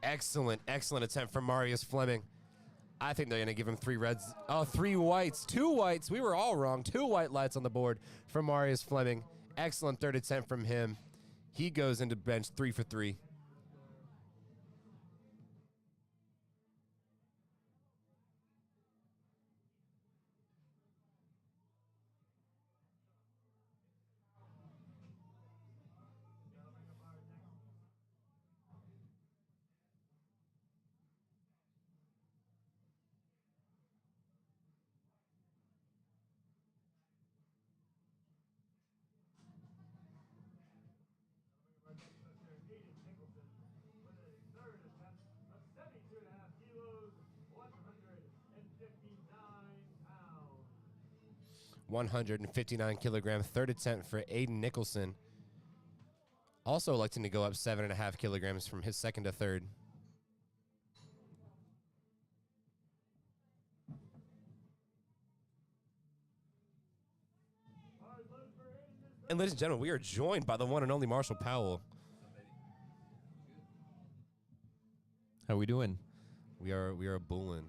Excellent, excellent attempt from Marius Fleming. I think they're going to give him 3 reds. Oh, 3 whites. 2 whites. We were all wrong. 2 white lights on the board from Marius Fleming. Excellent third attempt from him. He goes into bench 3 for 3. Third attempt of 72.5 kilos, 159 pounds. 159 kilogram third attempt for Aiden Nicholson. Also electing to go up 7.5 kilograms from his second to third. And ladies and gentlemen, we are joined by the one and only Marshall Powell. How we doing? We are bulling.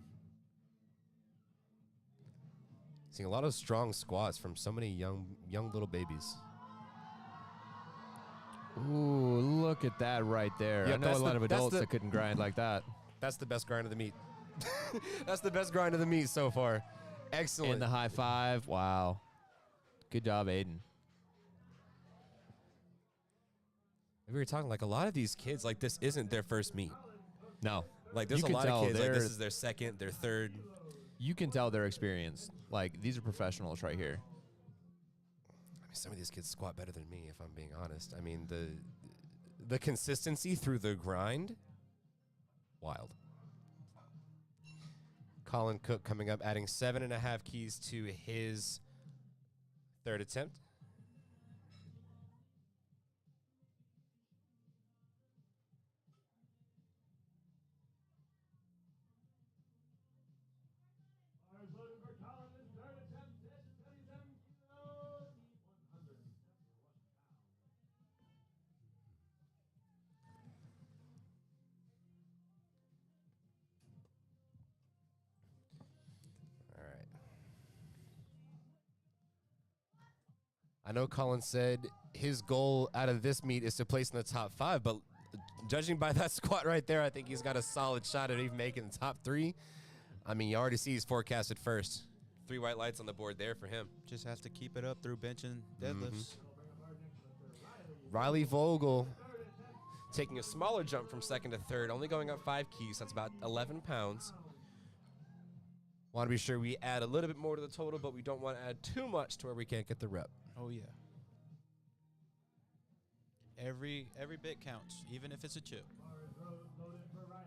Seeing a lot of strong squats from so many young little babies. Ooh, look at that right there. Yeah, I know that's a lot the- of that's adults the- that couldn't grind like that. That's the best grind of the meat. That's the best grind of the meat so far. Excellent. And the high five. Wow. Good job, Aiden. We were talking like a lot of these kids, like this isn't their first meet. No. Like there's You a can lot of tell kids like they're- this is their second, their third. You can tell they're experienced. Like, these are professionals right here. I mean, some of these kids squat better than me, if I'm being honest. I mean, the consistency through the grind, wild. Colin Cook coming up, adding 7.5 keys to his third attempt. Bars loaded for Collins, third attempt, 77 kilos, 171 pounds. All right. I know Colin said his goal out of this meet is to place in the top 5, but judging by that squat right there, I think he's got a solid shot at even making the top 3. I mean, you already see he's forecasted first. 3 white lights on the board there for him. Just has to keep it up through bench and deadlifts. Riley Vogel taking a smaller jump from second to third, only going up 5 keys. That's about 11 pounds. Want to be sure we add a little bit more to the total, but we don't want to add too much to where we can't get the rep. Oh yeah. Every bit counts, even if it's a chip. Bars loaded for Riley.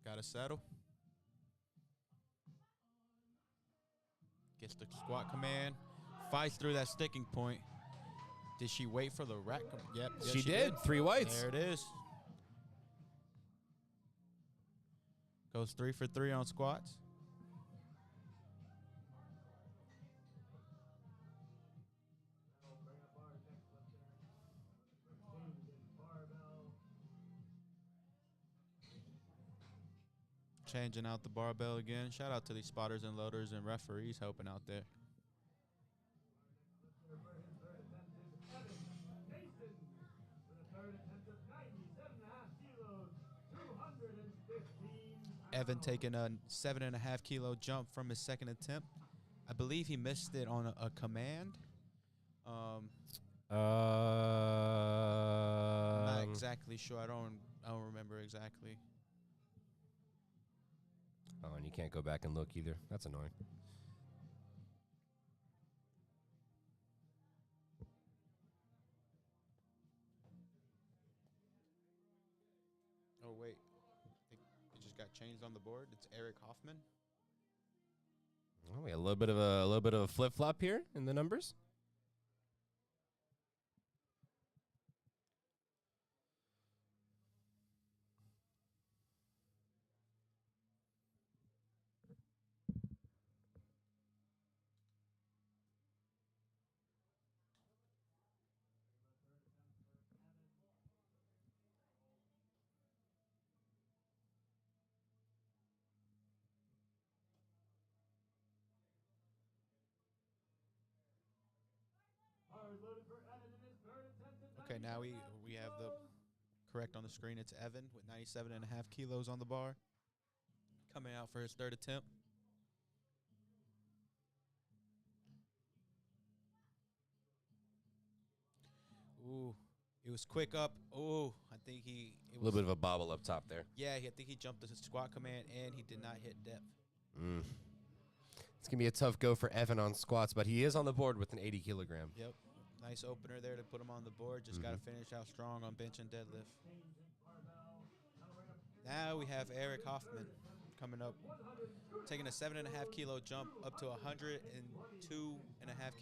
Got to settle. Gets the squat command. Fights through that sticking point. Did she wait for the rack? Yep. Yes, She did. 3 whites. There it is. Goes 3 for 3 on squats. Changing out the barbell again. Shout out to these spotters and loaders and referees helping out there. For his third attempt is Evan Jason with a third attempt of 97.5 kilos, 215 pounds. Evan taking a 7.5 kilo jump from his second attempt. I believe he missed it on a command. I'm not exactly sure. I don't remember exactly. Oh, and you can't go back and look either. That's annoying. Oh wait, it just got changed on the board. It's Eric Hoffman. Oh, we got a little bit of a flip flop here in the numbers. Bars loaded for Evan in his third attempt at Okay, now we 97.5 have the kilos. correct on the screen. It's Evan with 97.5 kilos on the bar. Coming out for his third attempt. Ooh, it was quick up. Ooh, I think A little bit of a bobble up top there. Yeah, I think he jumped the squat command and he did not hit depth. It's going to be a tough go for Evan on squats, but he is on the board with an 80 kilogram. Yep. Nice opener there to put him on the board. Just got to finish out strong on bench and deadlift. Now we have Eric Hoffman coming up, taking a 7.5 kilo jump up to 102.5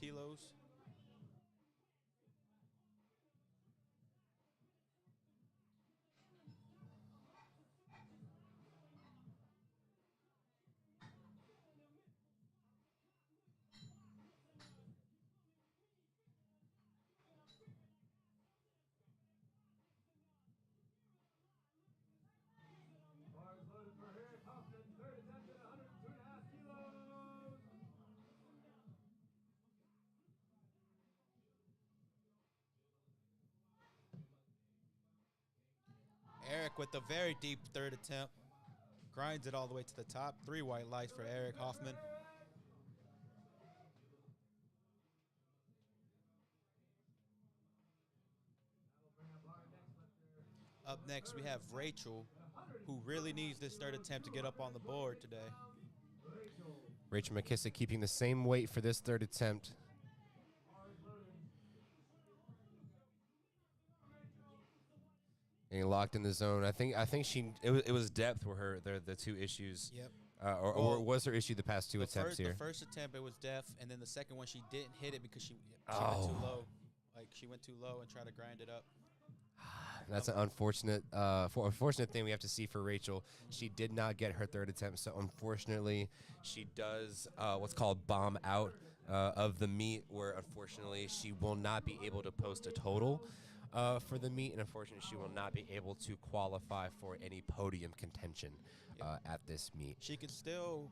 kilos. Bars loaded for Eric Hoffman, third attempt at 102.5 kilos. Eric with a very deep third attempt. Grinds it all the way to the top. 3 white lights for Eric Hoffman. Up next, we have Rachel, who really needs this third attempt to get up on the board today. Rachel McKissick keeping the same weight for this third attempt. Getting locked in the zone. I think it was depth were the two issues. Yep. Or was her issue the past two attempts here? The first attempt, it was def, and then the second one, she didn't hit it because she went too low. Like, she went too low and tried to grind it up. That's an unfortunate thing we have to see for Rachel. She did not get her third attempt, so unfortunately, she does what's called bomb out of the meet, where unfortunately she will not be able to post a total for the meet, and unfortunately she will not be able to qualify for any podium contention at this meet. She can still,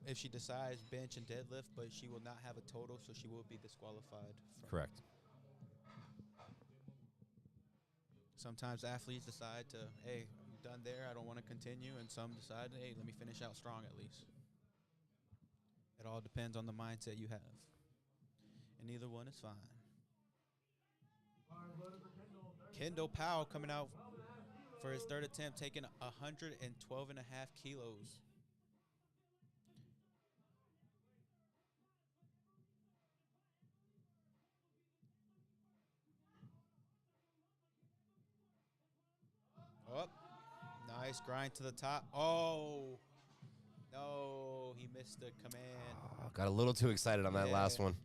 if she decides, bench and deadlift, but she will not have a total, so she will be disqualified. Correct. Sometimes athletes decide to, hey, I'm done there, I don't want to continue, and some decide, hey, let me finish out strong at least. It all depends on the mindset you have, and either one is fine. Kendall Powell coming out for his third attempt, taking 112.5 kilos. Oh, nice grind to the top. Oh, no, he missed the command. Got a little too excited on that last one.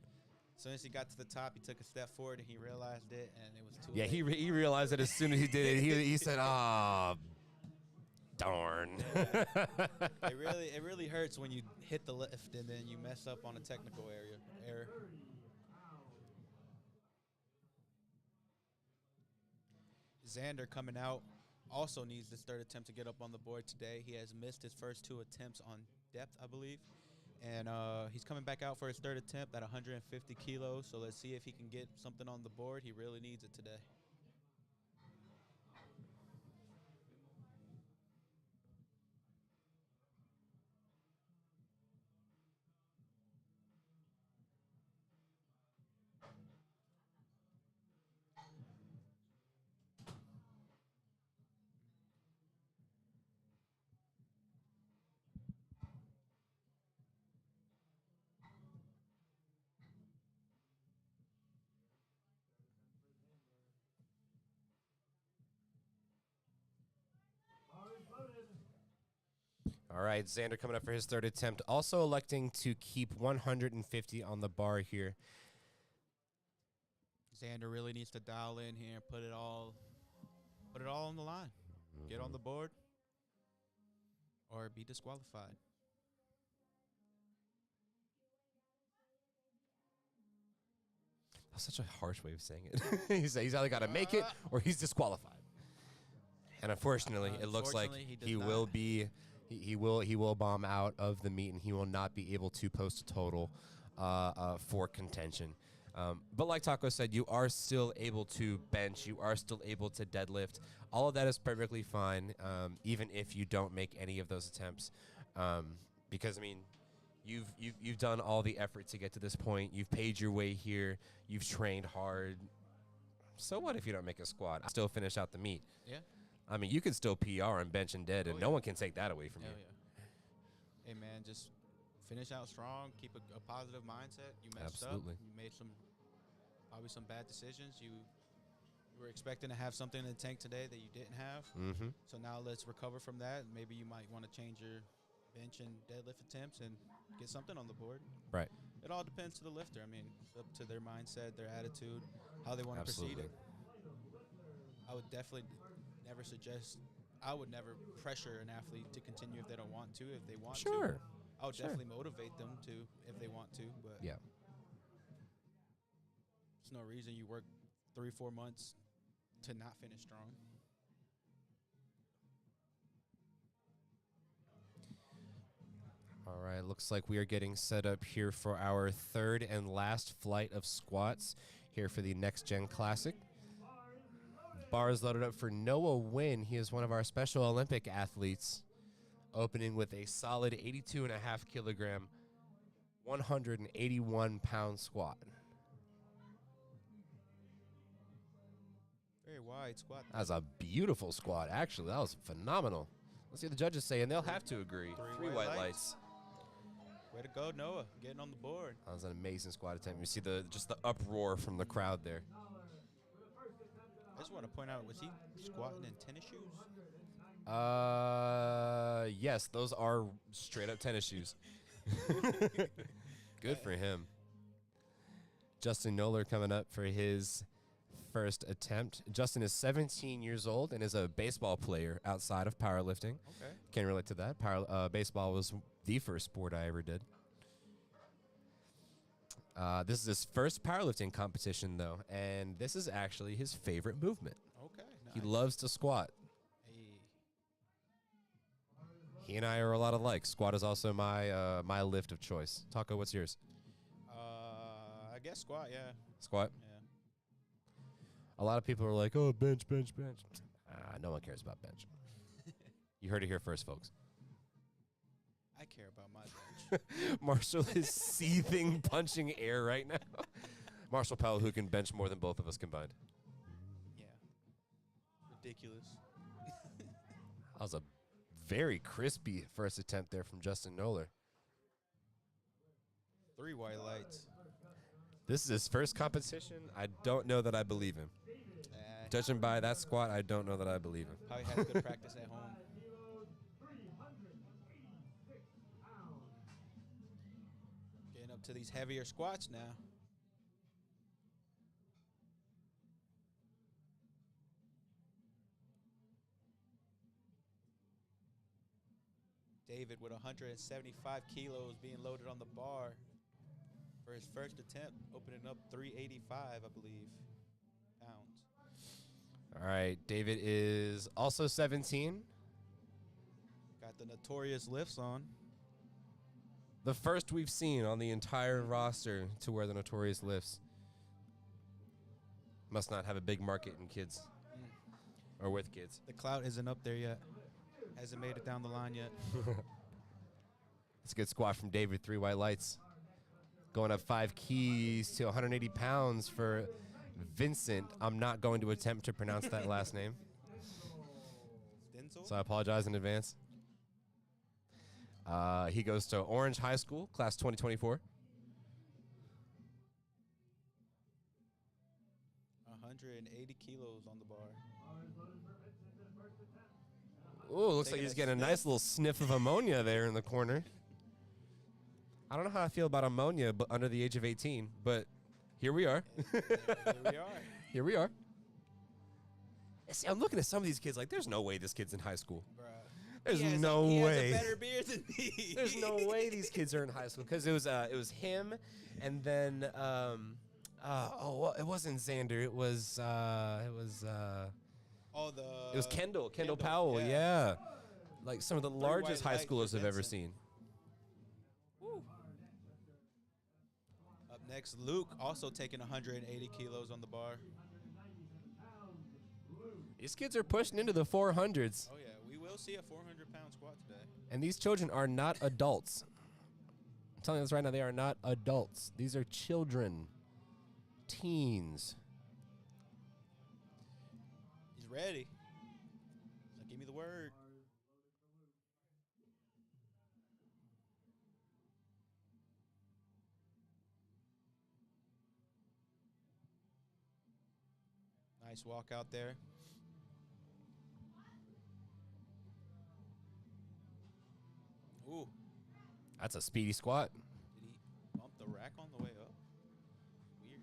As soon as he got to the top, he took a step forward and he realized it, and it was too Yeah, late. he realized it as soon as he did it. He said, "Ah, darn." It really hurts when you hit the lift and then you mess up on a technical error. Xander coming out also needs this third attempt to get up on the board today. He has missed his first 2 attempts on depth, I believe. And he's coming back out for his third attempt at 150 kilos. So let's see if he can get something on the board. He really needs it today. Bar is loaded. All right, Xander coming up for his third attempt, also electing to keep 150 on the bar here. Xander really needs to dial in here, put it all on the line. Get on the board or be disqualified. That's such a harsh way of saying it. he's either got to make it or he's disqualified. And unfortunately, it looks like Unfortunately, he does he not. will be he will bomb out of the meet and he will not be able to post a total for contention. But like Taco said, you are still able to bench. You are still able to deadlift. All of that is perfectly fine, even if you don't make any of those attempts. Because I mean, you've done all the effort to get to this point. You've paid your way here. You've trained hard. So what if you don't make a squat? I still finish out the meet. Yeah. I mean, you can still PR and bench and dead, and Oh, no yeah. one can take that away from Hell you. yeah. Hey, man, just finish out strong. Keep a positive mindset. You messed Absolutely. up. You made probably some bad decisions. You were expecting to have something in the tank today that you didn't have. Mm-hmm. So now let's recover from that. Maybe you might want to change your bench and deadlift attempts and get something on the board. Right. It all depends to the lifter. I mean, it's up to their mindset, their attitude, how they want to proceed Absolutely. it. I would definitely I would never pressure an athlete to continue if they don't want to. If they want to, Sure. I would Sure. definitely motivate them to if they want to. But Yeah. there's no reason you work 3-4 months to not finish strong. All right. Looks like we are getting set up here for our third and last flight of squats here for the Next Gen Classic. Bar is loaded up for Noah Wynn. He is one of our Special Olympic athletes, opening with a solid 82.5 kilogram, 181-pound squat. Very wide squat. That was a beautiful squat, actually. That was phenomenal. Let's see what the judges say, and they'll have to agree. Three Three white white lights. lights. Way to go, Noah, getting on the board. That was an amazing squat attempt. You see just the uproar from the crowd there. I just want to point out, was he squatting in tennis shoes? Yes, those are straight up tennis shoes. Good for him. Justin Noller coming up for his first attempt. Justin is 17 years old and is a baseball player outside of powerlifting. Okay. Can relate to that. Baseball was the first sport I ever did. This is his first powerlifting competition, though, and this is actually his favorite movement. Okay. He Nice. loves to squat. Hey. He and I are a lot alike. Squat is also my lift of choice. Taco, what's yours? I guess squat, yeah. Squat? Yeah. A lot of people are like, oh, bench, bench, bench. No one cares about bench. You heard it here first, folks. I care about my bench. Marshall is seething, punching air right now. Marshall Powell, who can bench more than both of us combined. Yeah. Ridiculous. That was a very crispy first attempt there from Justin Noller. 3 white lights. This is his first competition. I don't know that I believe him. Judging by that squat, I don't know that I believe him. Probably had good practice at home. Getting up to these heavier squats now. David with 175 kilos being loaded on the bar for his first attempt, opening up 385, I believe, pounds. All right, David is also 17. Got the notorious lifts on. The first we've seen on the entire roster to wear the notorious lifts. Must not have a big market in kids or with kids. The clout isn't up there yet. Hasn't made it down the line yet. It's a good squat from David, 3 white lights. Going up 5 keys to 180 pounds for Vincent. I'm not going to attempt to pronounce that last name, Denzel? so I apologize in advance. He goes to Orange High School, class 2024. 180 kilos on the bar. Ooh, looks like Taking he's a getting a sniff. nice little sniff of ammonia there in the corner. I don't know how I feel about ammonia but under the age of 18, but here we are. Here we are. Here we are. See, I'm looking at some of these kids like, there's no way this kid's in high school. Bruh. There's He has no he way. has a better beard than me. There's no way these kids are in high school because it was him, and then it wasn't Xander. It was Oh, it was Kendall Kendall, Powell. yeah. Yeah, like some of the largest white high lights schoolers for I've ever Vincent. seen. Woo. Up next, Luke also taking 180 kilos on the bar. These kids are pushing into the 400s, Oh yeah, we will see a 400-pound squat today. and these children are not adults. I'm telling you this right now, they are not adults. These are children, teens. He's ready. So give me the word. Nice walk out there. Ooh, That's a speedy squat. did he bump the rack on the way up? Weird.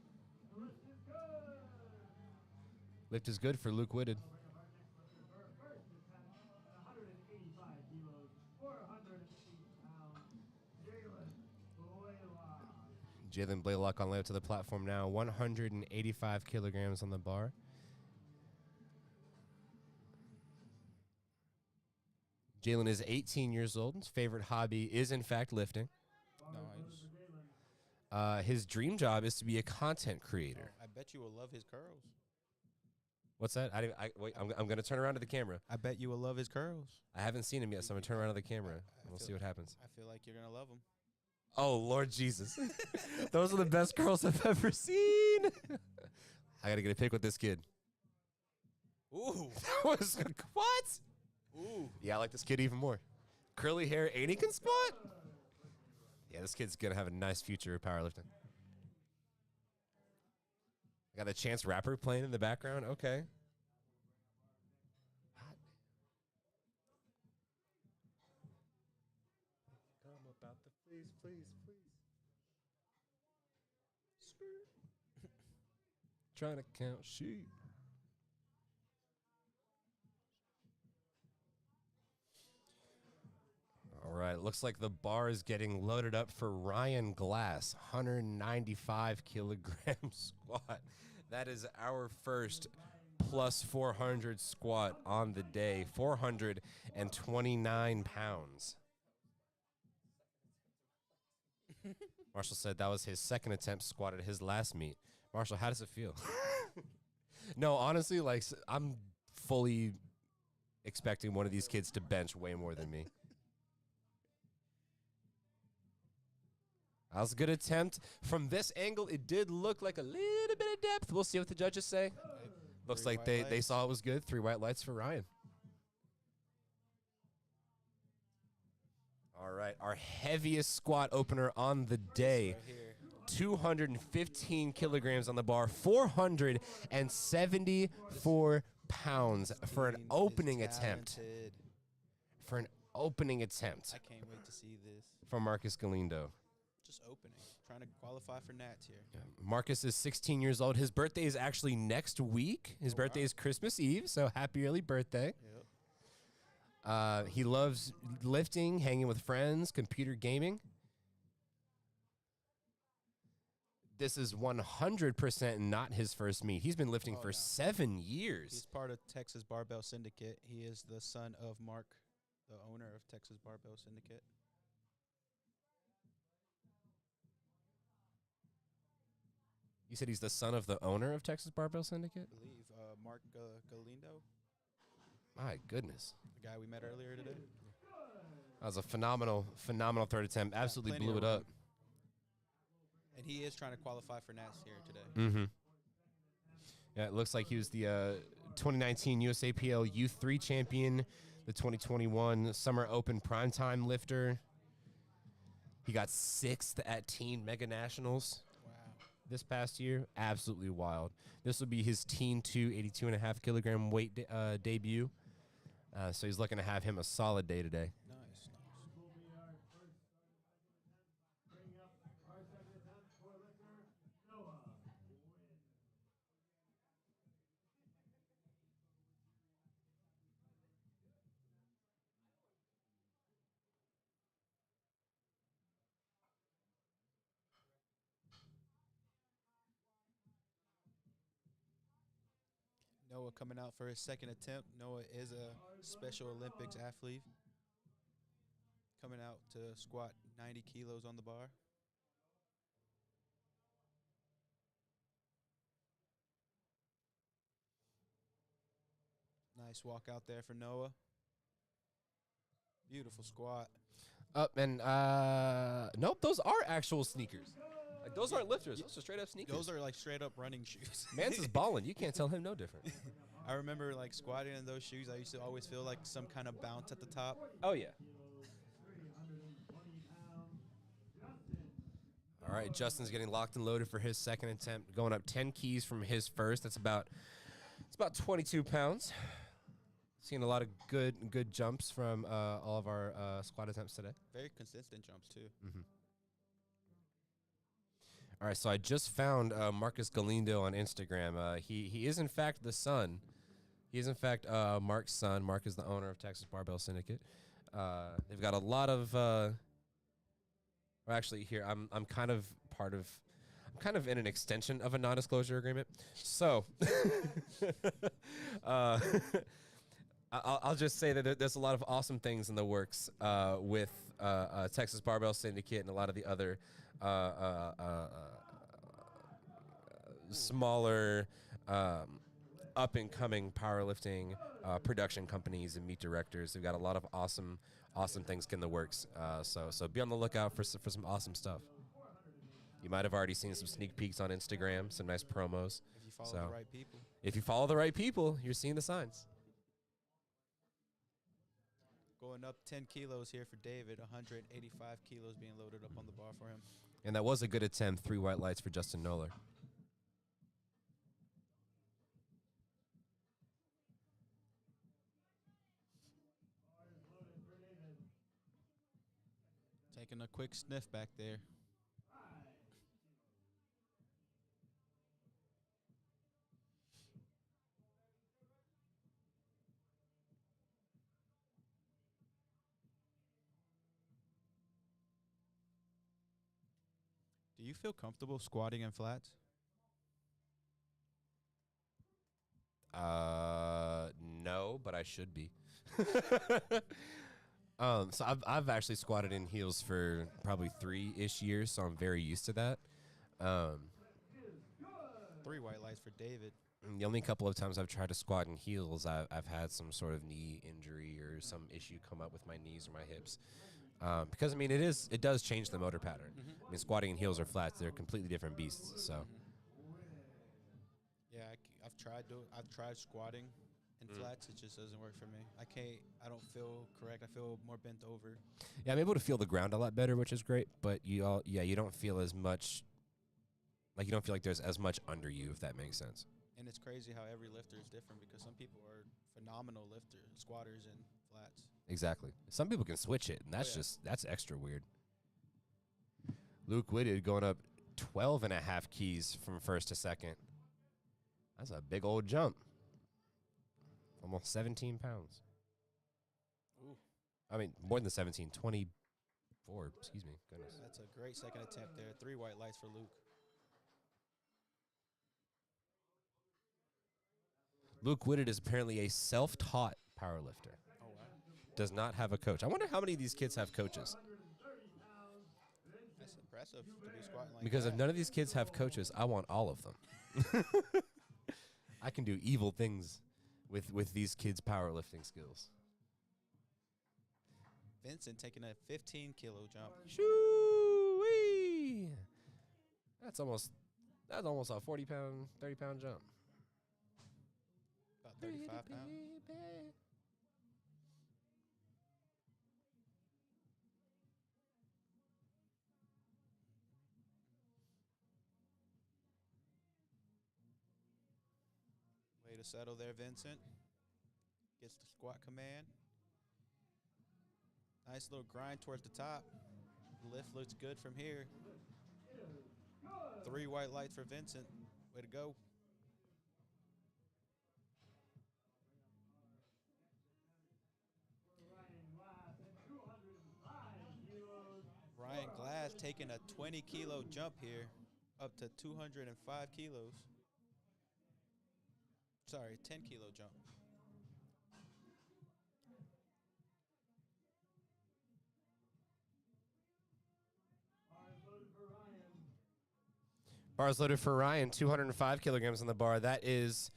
Lift is good for Luke Whitted. 185 kilos, 480 pounds, Jalen Blaylock. Jalen Blaylock on the way up to the platform now. 185 kilograms on the bar. Jalen is 18 years old. His favorite hobby is, in fact, lifting. Nice. His dream job is to be a content creator. I bet you will love his curls. What's that? Wait, I'm going to turn around to the camera. I bet you will love his curls. I haven't seen him yet, so I'm going to turn around to the camera. I We'll feel- see what happens. I feel like you're gonna love him. Oh, Lord Jesus. Those are the best curls I've ever seen. I got to get a pic with this kid. Ooh, That was, what? ooh. Yeah, I like this kid even more. Curly hair, and he can squat. Yeah, this kid's going to have a nice future of powerlifting. I got a Chance Rapper playing in the background. Okay. Come about the please, please, please. Trying to count sheep. All right, looks like the bar is getting loaded up for Ryan Glass, 195 kilogram squat. That is our first plus 400 squat on the day, 429 pounds. Marshall said that was his second attempt squat at his last meet. Marshall, how does it feel? No, honestly, like I'm fully expecting one of these kids to bench way more than me. That was a good attempt. From this angle, it did look like a little bit of depth. We'll see what the judges say. Looks Three like white they lights. saw it was good. 3 white lights for Ryan. All right, our heaviest squat opener on the day. Right here. 215 kilograms on the bar, 474 pounds for an Team is opening attempt. talented. For an opening attempt I can't wait to see this. from Marcus Galindo. Just opening. Trying to qualify for Nats here. Marcus is 16 years old. His birthday is actually next week. His birthday is Christmas Eve, so happy early birthday. Yep. He loves lifting, hanging with friends, computer gaming. this is 100% not his first meet. He's been lifting Oh, for no. 7 He's years. part of Texas Barbell Syndicate. He is the son of Mark, the owner of Texas Barbell Syndicate. You said he's the son of the owner of Texas Barbell Syndicate? I believe Mark Galindo, My goodness. the guy we met earlier today. That was a phenomenal third attempt. Absolutely plenty blew of it room. up. And he is trying to qualify for Nats here today. Mm-hmm. Yeah, it looks like he was the 2019 USAPL U3 champion, the 2021 Summer Open primetime lifter. He got 6th at Teen Mega Nationals Wow. this past year. Absolutely wild. This will be his Teen 2 82.5 kilogram weight debut. So he's looking to have him a solid day today. Nice. Will be our first attempt. Bringing up our second attempt for lifter Noah Wynn. Noah coming out for his second attempt. Noah is a Special Olympics athlete. Coming out to squat 90 kilos on the bar. Nice walk out there for Noah. Beautiful squat. And nope, those are actual sneakers. Like, those aren't lifters. Those are straight up sneakers. Those are like straight up running shoes. Mance is balling. You can't tell him no different. I remember like squatting in those shoes. I used to always feel like some kind of bounce at the top. Oh, yeah. 320 pounds. Justin. All right, Justin's getting locked and loaded for his second attempt, going up 10 keys from his first. It's about 22 pounds. Seeing a lot of good jumps from all of our squat attempts today. Very consistent jumps too. All right, so I just found Marcus Galindo on Instagram. He is in fact the son. He is in fact Mark's son. Mark is the owner of Texas Barbell Syndicate. They've got a lot of. Well, actually, here I'm kind of part of. I'm kind of in an extension of a non-disclosure agreement. So, I'll just say that there's a lot of awesome things in the works with Texas Barbell Syndicate and a lot of the other smaller up-and-coming powerlifting production companies and meet directors. They've got a lot of awesome things in the works. So be on the lookout for some awesome stuff. You might have already seen some sneak peeks on Instagram, some nice promos. If you follow So- the right people. If you follow the right people, you're seeing the signs. Going up 10 kilos here for David. 185 kilos being loaded up on the bar for him. And that was a good attempt. 3 white lights for Justin Noller. Taking a quick sniff back there. Do you feel comfortable squatting in flats? No, but I should be. So I've actually squatted in heels for probably 3-ish years, so I'm very used to that. 3 white lights for David. And the only couple of times I've tried to squat in heels, I've had some sort of knee injury or some issue come up with my knees or my hips. Because I mean, it does change the motor pattern. I mean, squatting in heels or flats, they're completely different beasts. So Yeah, I've tried squatting in flats. It just doesn't work for me. I don't feel correct. I feel more bent over. yeah, I'm able to feel the ground a lot better, which is great. But you don't feel as much. Like, you don't feel like there's as much under you, if that makes sense. And it's crazy how every lifter is different because some people are phenomenal squatters in flats. Exactly. Some people can switch it, and that's yeah. that's extra weird. Luke Whitted going up 12 and a half keys from first to second. That's a big old jump. Almost 17 pounds. Ooh. I mean, more than 17, 24. Excuse me. Goodness. That's a great second attempt there. 3 white lights for Luke. Luke Whitted is apparently a self-taught powerlifter. Oh wow, Does not have a coach. I wonder how many of these kids have coaches. 130 pounds, Vincent that's impressive to be squatting like Because that. if none of these kids have coaches, I want all of them. I can do evil things with these kids' powerlifting skills. Vincent taking a 15-kilo jump. Shoo-wee! That's almost a 40-pound, 30-pound jump. About 35 pounds. Way to settle there, Vincent. Gets the squat command. Nice little grind towards the top. Lift looks good from here. 3 white lights for Vincent. Way to go. Ryan Glass at 205 kilos. Ryan Glass taking a 20-kilo jump here, up to 205 kilos. Sorry, 10-kilo jump. Bars loaded for Ryan. Bars loaded for Ryan, 205 kilograms on the bar. That is,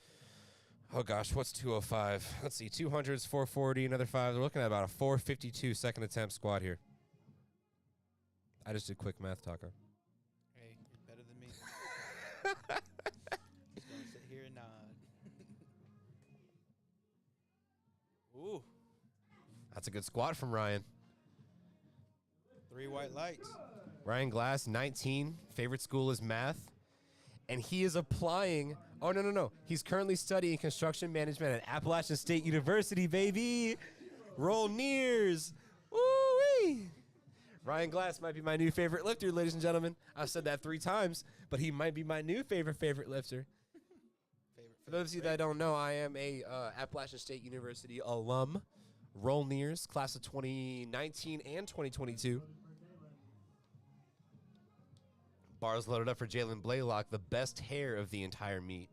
oh gosh, what's 205? Let's see, 200 is 440, another 5. They're looking at about a 452 second attempt squat here. I just did quick math, Taco. Hey, you're better than me. Just gonna sit here and nod. Ooh, That's a good squat from Ryan. 3 white lights. Ryan Glass, 19. Favorite school is math. And he is applying. Oh, no. He's currently studying construction management at Appalachian State University, baby. Roll Nears. Woo-wee. Ryan Glass might be my new favorite lifter, ladies and gentlemen. I've said that 3 times, but he might be my new favorite lifter. For those of you that don't know, I am a Appalachian State University alum. Roll Nears, class of 2019 and 2022. Bars loaded up for Jalen Blaylock, the best hair of the entire meet.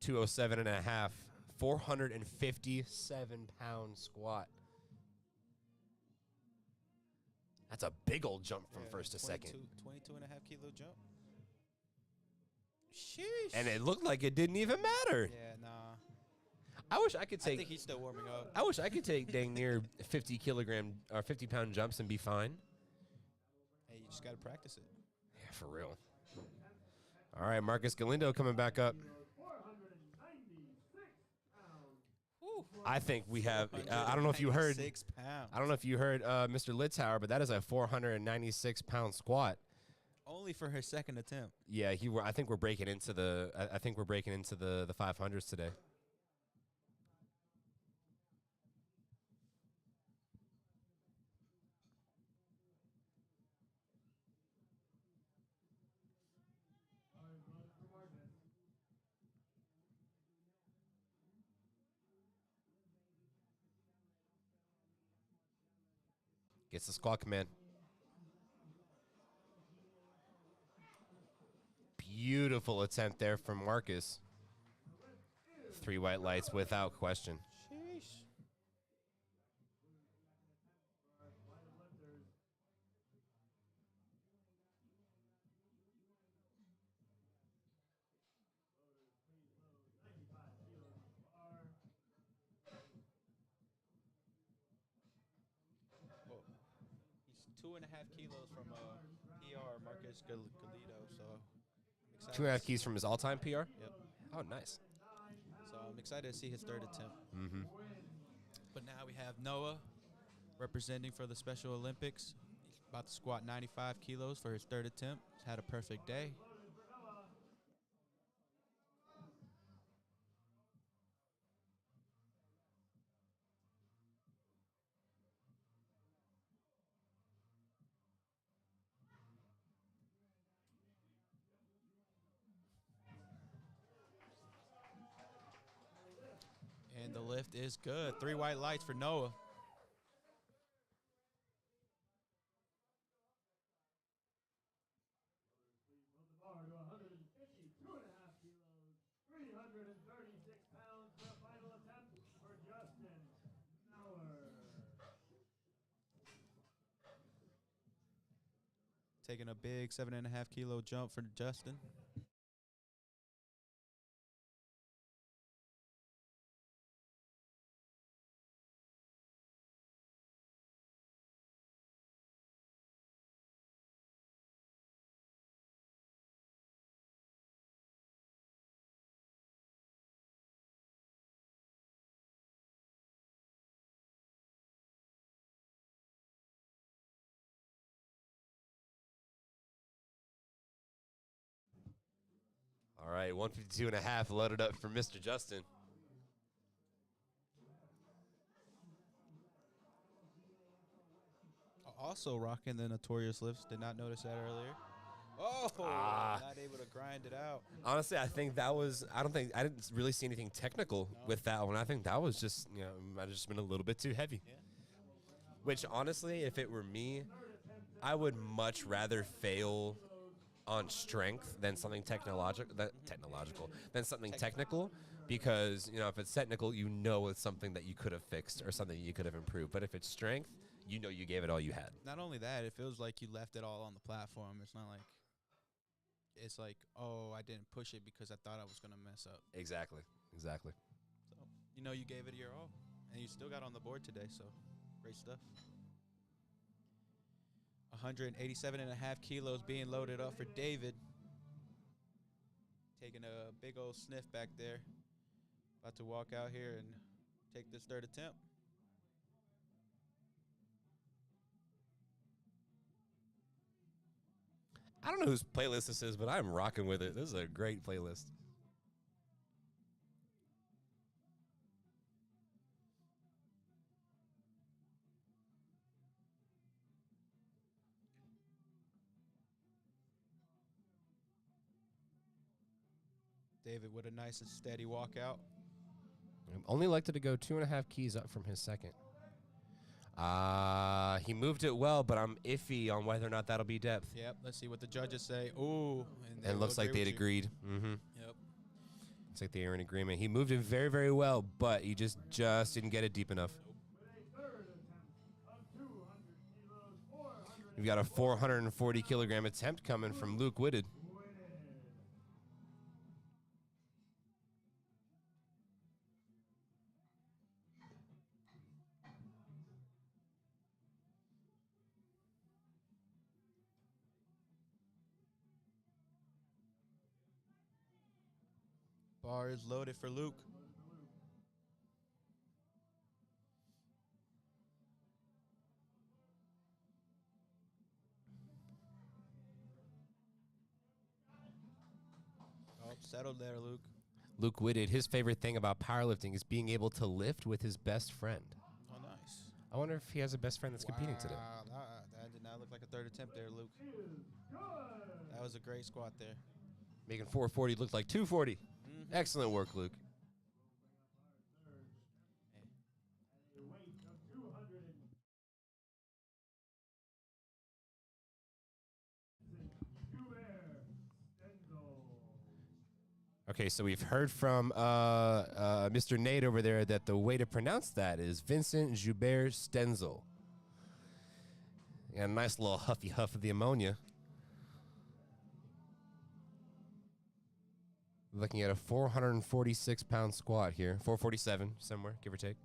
207 and a half, 457-pound squat. That's a big old jump from first to second. 22 and a half kilo jump. Sheesh. And it looked like it didn't even matter. Yeah, nah. I wish I could I take. think he's still warming up. I wish I could take dang near 50-kilogram or 50-pound jumps and be fine. Hey, you just gotta practice it. Yeah, for real. All right, Marcus Galindo coming back up. 496 pounds. I think we have. I don't know if you heard. 6 pounds. I don't know if you heard Mr. Litzauer, but that is a 496-pound squat. Only for her second attempt. Yeah, I think we're breaking into the. I think we're breaking into the 500s today. Bars loaded for Marcus. Gets the squat command. Beautiful attempt there from Marcus. 3 white lights without question. Sheesh. Well, he's 2.5 kilos from PR Marcus Galido, so I'm excited. 2.5 keys from his all-time PR. Yep. Oh, nice. So I'm excited to see his third attempt. Mm-hmm. But now we have Noah representing for the Special Olympics. He's about to squat 95 kilos for his third attempt. He's had a perfect day. And the lift is good. 3 white lights for Noah. Load the bar to 152.5 kilos. 236 pounds for the final attempt for Justin Mauer. Taking a big 7.5 kilo jump for Justin. All right, 152.5 loaded up for Mr. Justin. Also rocking the Notorious Lifts. Did not notice that earlier. Oh, not able to grind it out. Honestly, I think that was. I didn't really see anything technical with that one. I think that was just, might have just been a little bit too heavy. Yeah. Which honestly, if it were me, I would much rather fail on strength than something technological than something technical, because if it's technical, it's something that you could have fixed or something you could have improved. But if it's strength, you gave it all you had. Not only that, it feels like you left it all on the platform. It's not like it's like, oh, I didn't push it because I thought I was gonna mess up. Exactly. So you gave it your all, and you still got on the board today. So great stuff. 187.5 kilos being loaded up for David. Taking a big old sniff back there. About to walk out here and take this third attempt. I don't know whose playlist this is, but I'm rocking with it. This is a great playlist. David with a nice and steady walkout. Only elected to go 2.5 keys up from his second. He moved it well, but I'm iffy on whether or not that'll be depth. Yep, let's see what the judges say. Ooh. And it looks like they'd agreed. Mm-hmm. Yep. Looks like they were in agreement. He moved it very, very well, but he just didn't get it deep enough. With a third attempt of 200 kilos, 400. We've got a 440 kilogram attempt coming from Luke Whitted. Bar is loaded for Luke. Oh, settled there, Luke. Luke Whitted, his favorite thing about powerlifting is being able to lift with his best friend. Oh, nice. I wonder if he has a best friend that's competing today. That did not look like a third attempt there, Luke. That was a great squat there. Making 440 look like 240. Excellent work, Luke. A weight of 200 Okay, so we've heard from Mr. Nate over there that the way to pronounce that is Vincent Joubert Stenzel. And a nice little huffy huff of the ammonia. Looking at a 446-pound squat here. 447 somewhere, give or take.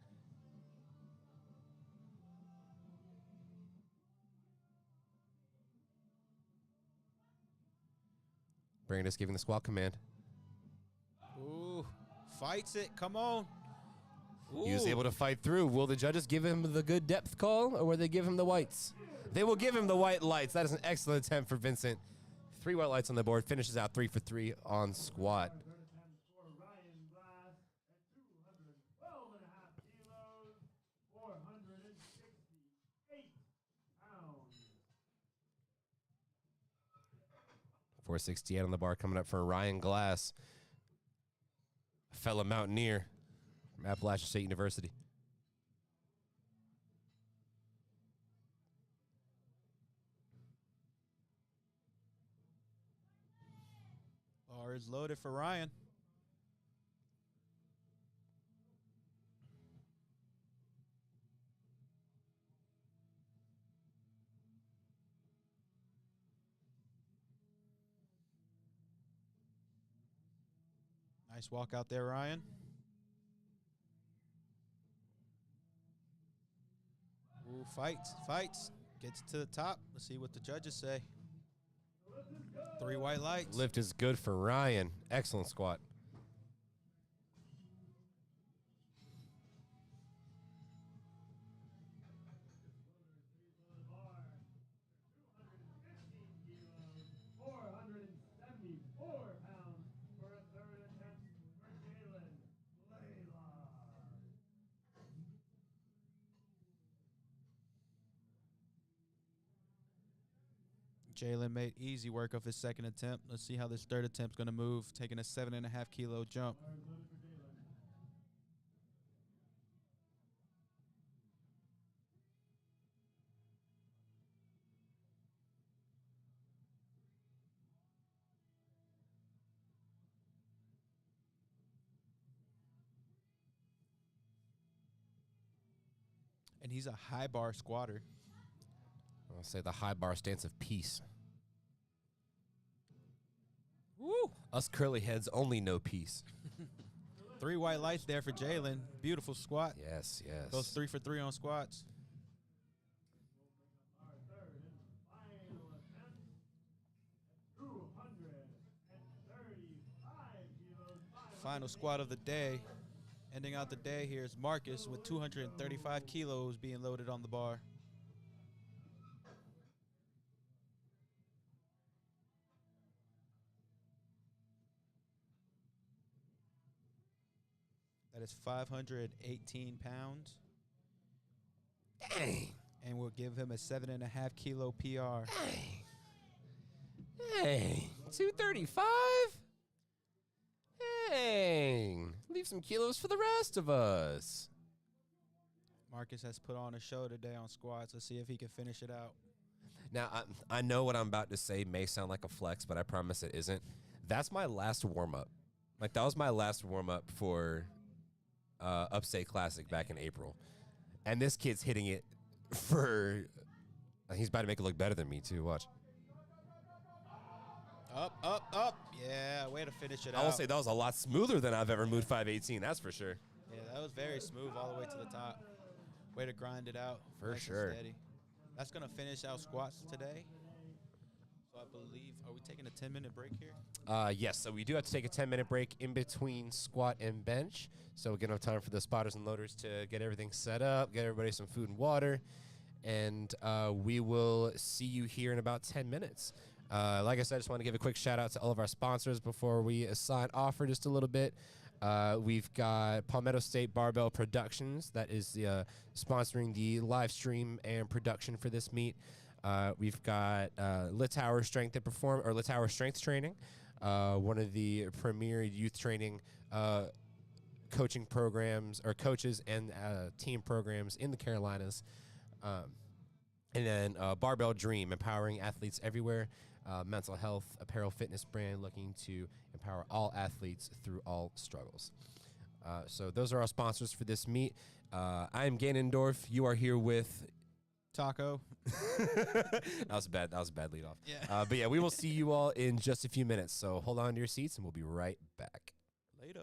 Brandis giving the squat command. Ooh, fights it. Come on. Ooh. He was able to fight through. Will the judges give him the good depth call, or will they give him the whites? They will give him the white lights. That is an excellent attempt for Vincent. 3 white lights on the board. Finishes out 3 for 3 on squat. for Ryan Glass at 212.5 kilos, 468 pounds. 468 on the bar coming up for Ryan Glass, a fellow mountaineer from Appalachian State University. Bar is loaded for Ryan. Nice walk out there, Ryan. Ooh, fights. Gets to the top. Let's see what the judges say. 3 white lights. Lift is good for Ryan. Excellent squat. Jalen made easy work of his second attempt. Let's see how this third attempt's going to move, taking a 7.5 kilo jump. And he's a high bar squatter. I'll say the high bar stance of peace. Woo! Us curly heads only know peace. 3 white lights there for Jalen. Beautiful squat. Yes, yes. Goes 3 for 3 on squats. Our third and final attempt at 235 kilos. Final squat of the day. Ending out the day here is Marcus with 235 kilos being loaded on the bar. That is 518 pounds. Dang. And we'll give him a 7.5 kilo PR. Dang. 235? Dang. Leave some kilos for the rest of us. Marcus has put on a show today on squats. Let's see if he can finish it out. Now, I know what I'm about to say may sound like a flex, but I promise it isn't. That's my last warm-up. Like, that was my last warm-up for Upstate Classic back in April. And this kid's hitting it for he's about to make it look better than me, too. Watch. Up. Yeah, way to finish it out. I will say that was a lot smoother than I've ever moved 518, that's for sure. Yeah, that was very smooth all the way to the top. Way to grind it out. For nice and sure. steady. That's going to finish our squats today. So I believe, are we taking a 10-minute break here? Yes, so we do have to take a 10-minute break in between squat and bench. So we're going to have time for the spotters and loaders to get everything set up, get everybody some food and water. And we will see you here in about 10 minutes. Like I said, I just want to give a quick shout out to all of our sponsors before we sign off for just a little bit. We've got Palmetto State Barbell Productions that is sponsoring the live stream and production for this meet. We've got Litauer Strength Training, one of the premier youth training coaching programs or coaches and team programs in the Carolinas. And then Barbell Dream, empowering athletes everywhere. Mental health, apparel, fitness brand looking to empower all athletes through all struggles. So those are our sponsors for this meet. I am Ganondorf. You are here with Taco. that was a bad lead off. Yeah. But yeah, we will see you all in just a few minutes. So hold on to your seats and we'll be right back. Later.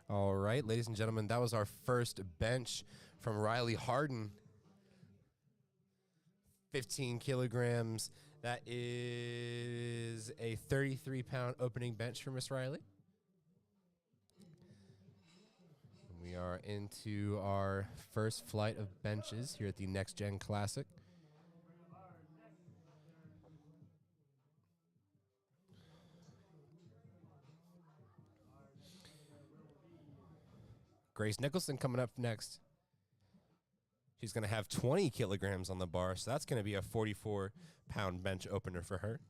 All right, ladies and gentlemen, that was our first bench from Riley Harden. 15 kilograms. That is a 33-pound opening bench for Miss Riley. We are into our first flight of benches here at the Next Gen Classic. Grace Nicholson coming up next. She's going to have 20 kilograms on the bar, so that's going to be a 44-pound bench opener for her.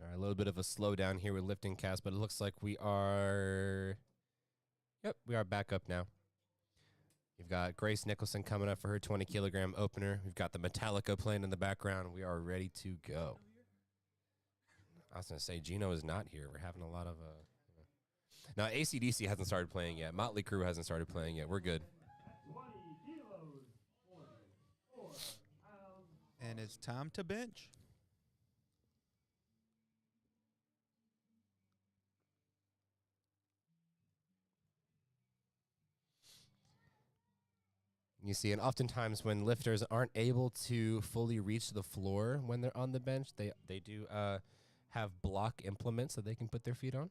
All right, a little bit of a slowdown here with lifting cast, but it looks like we are back up now. You've got Grace Nicholson coming up for her 20-kilogram opener. We've got the Metallica playing in the background. We are ready to go. I was going to say, Gino is not here. We're having a lot of... Now, AC/DC hasn't started playing yet. Motley Crue hasn't started playing yet. We're good. 20 kilos, 44 pounds. And it's time to bench. You see, and oftentimes when lifters aren't able to fully reach the floor when they're on the bench, they do have block implements that they can put their feet on.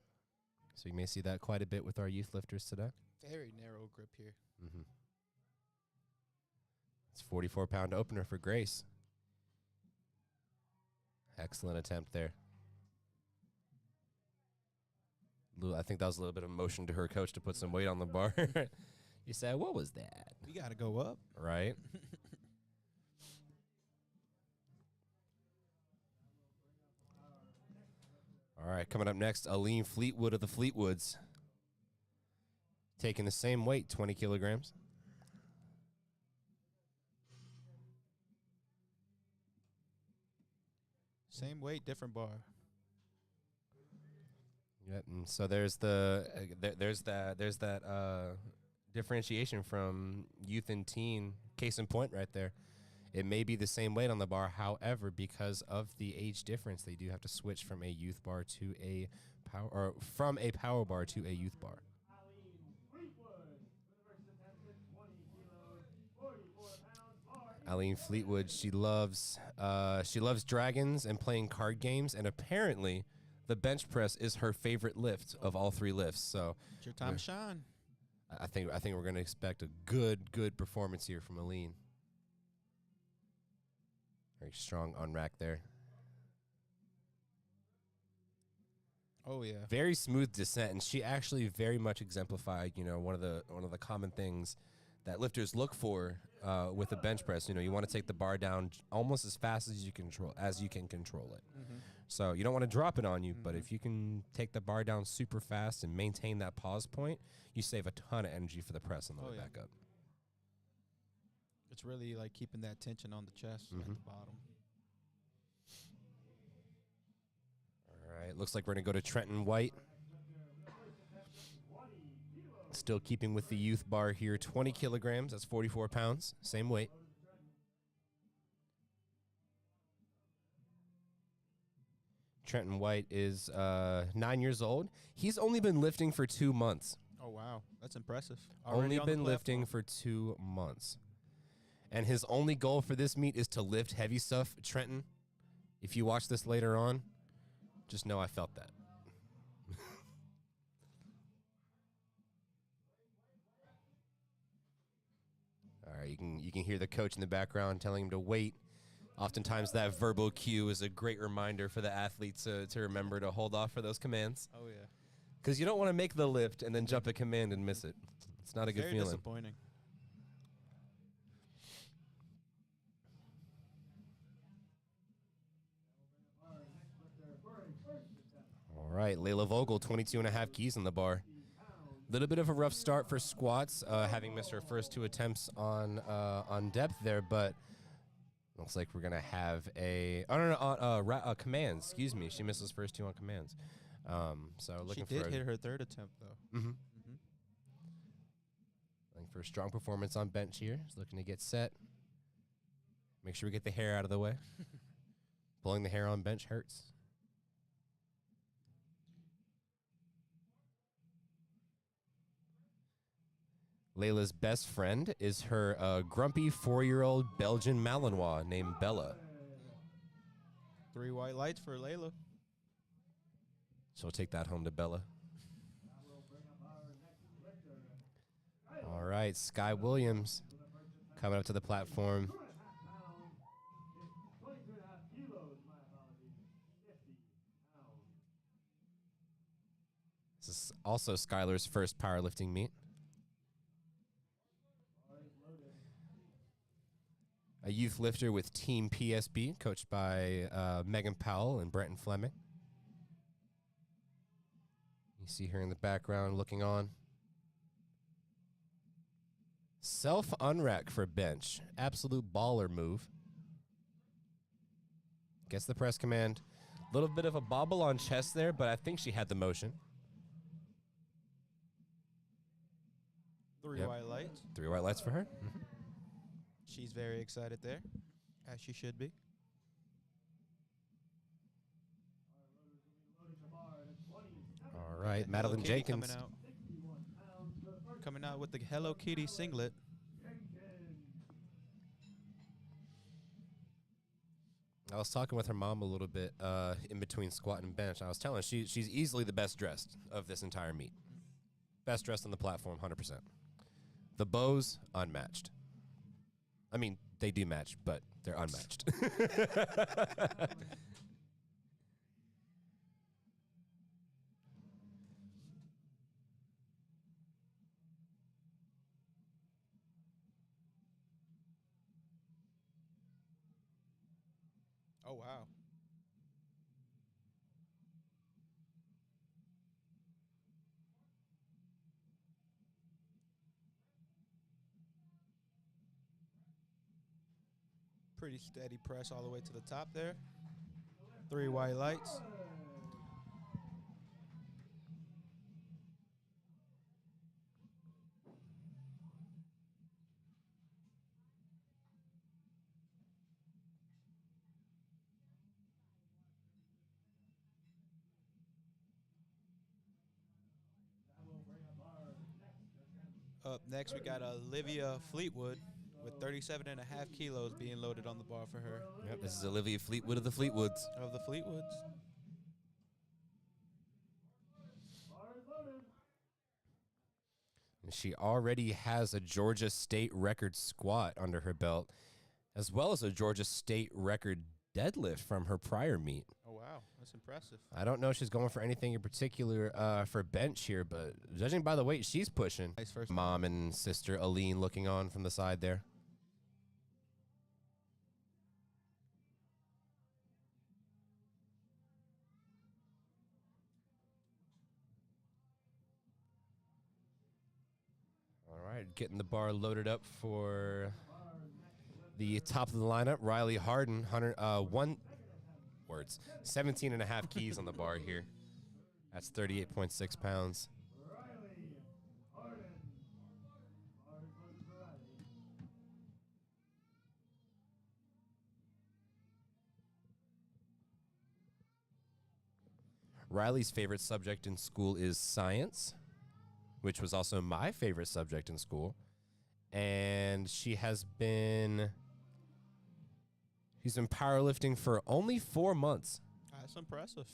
So you may see that quite a bit with our youth lifters today. Very narrow grip here. Mm-hmm. It's 44-pound opener for Grace. Excellent attempt there. I think that was a little bit of motion to her coach to put some weight on the bar. You said, what was that? We got to go up. Right? All right, coming up next, Aline Fleetwood of the Fleetwoods. Taking the same weight, 20 kilograms. Same weight, different bar. Yep. And so there's that differentiation from youth and teen. Case in point, right there. It may be the same weight on the bar, however, because of the age difference, they do have to switch from a youth bar to a power, or from a power bar to a youth bar. Aline Fleetwood for the first attempt at 20 kilos, 44 pounds, bar Aline Fleetwood, she loves dragons and playing card games, and apparently, the bench press is her favorite lift of all three lifts. So It's your time to shine. I think we're going to expect a good performance here from Aline. Very strong on rack there. Oh yeah. Very smooth descent, and she actually very much exemplified, one of the common things that lifters look for with a bench press. You want to take the bar down almost as fast as you can control it. Mm-hmm. So you don't want to drop it on you, but if you can take the bar down super fast and maintain that pause point, you save a ton of energy for the press on the way back up. It's really like keeping that tension on the chest at the bottom. All right, looks like we're going to go to Trenton White. Still keeping with the youth bar here, 20 kilograms, that's 44 pounds, same weight. Trenton White is 9 years old. He's only been lifting for 2 months. Oh wow, that's impressive. Only Already on the been lifting platform. for 2 months. And his only goal for this meet is to lift heavy stuff. Trenton, if you watch this later on, just know I felt that. All right, you can hear the coach in the background telling him to wait. Oftentimes that verbal cue is a great reminder for the athlete to remember to hold off for those commands. Oh yeah. Because you don't want to make the lift and then jump a command and miss it. It's not a good Very feeling. disappointing. All right, Layla Vogel, 22 and a half keys on the bar. Little bit of a rough start for squats, having missed her first 2 attempts on depth there, but looks like we're gonna have commands. Excuse me, she missed those first 2 on commands. So looking She for did hit her third attempt though. looking for a strong performance on bench here. Just looking to get set. Make sure we get the hair out of the way. Pulling the hair on bench hurts. Layla's best friend is her grumpy 4-year-old Belgian Malinois named Bella. 3 white lights for Layla. So we'll take that home to Bella. All right, Sky Williams coming up to the platform. 22 and a half kilos, my apologies, 50 pounds. This is also Skylar's first powerlifting meet. A youth lifter with Team PSB, coached by Megan Powell and Brenton Fleming. You see her in the background looking on. Self-unrack for bench. Absolute baller move. Gets the press command. A little bit of a bobble on chest there, but I think she had the motion. 3 Yep. white lights. 3 white lights for her. She's very excited there, as she should be. All right, Hello Madeline Kitty Jenkins. Coming out with the Hello Kitty singlet. I was talking with her mom a little bit in between squat and bench. I was telling her she's easily the best dressed of this entire meet. Best dressed on the platform, 100%. The bows, unmatched. I mean, they do match, but they're unmatched. Oh wow. Pretty steady press all the way to the top there. 3 white lights. Up next, we got Olivia Fleetwood with 37.5 kilos being loaded on the bar for her. Yep, this is Olivia Fleetwood of the Fleetwoods. Of the Fleetwoods. And she already has a Georgia State record squat under her belt, as well as a Georgia State record deadlift from her prior meet. Oh, wow. That's impressive. I don't know if she's going for anything in particular for bench here, but judging by the weight she's pushing, Nice first. mom and sister Aline looking on from the side there. All right, getting the bar loaded up for the top of the lineup. Riley Harden, 17 and a half keys on the bar here. That's 38.6 pounds. Riley's favorite subject in school is science, which was also my favorite subject in school. And she's been powerlifting for only 4 months. That's impressive.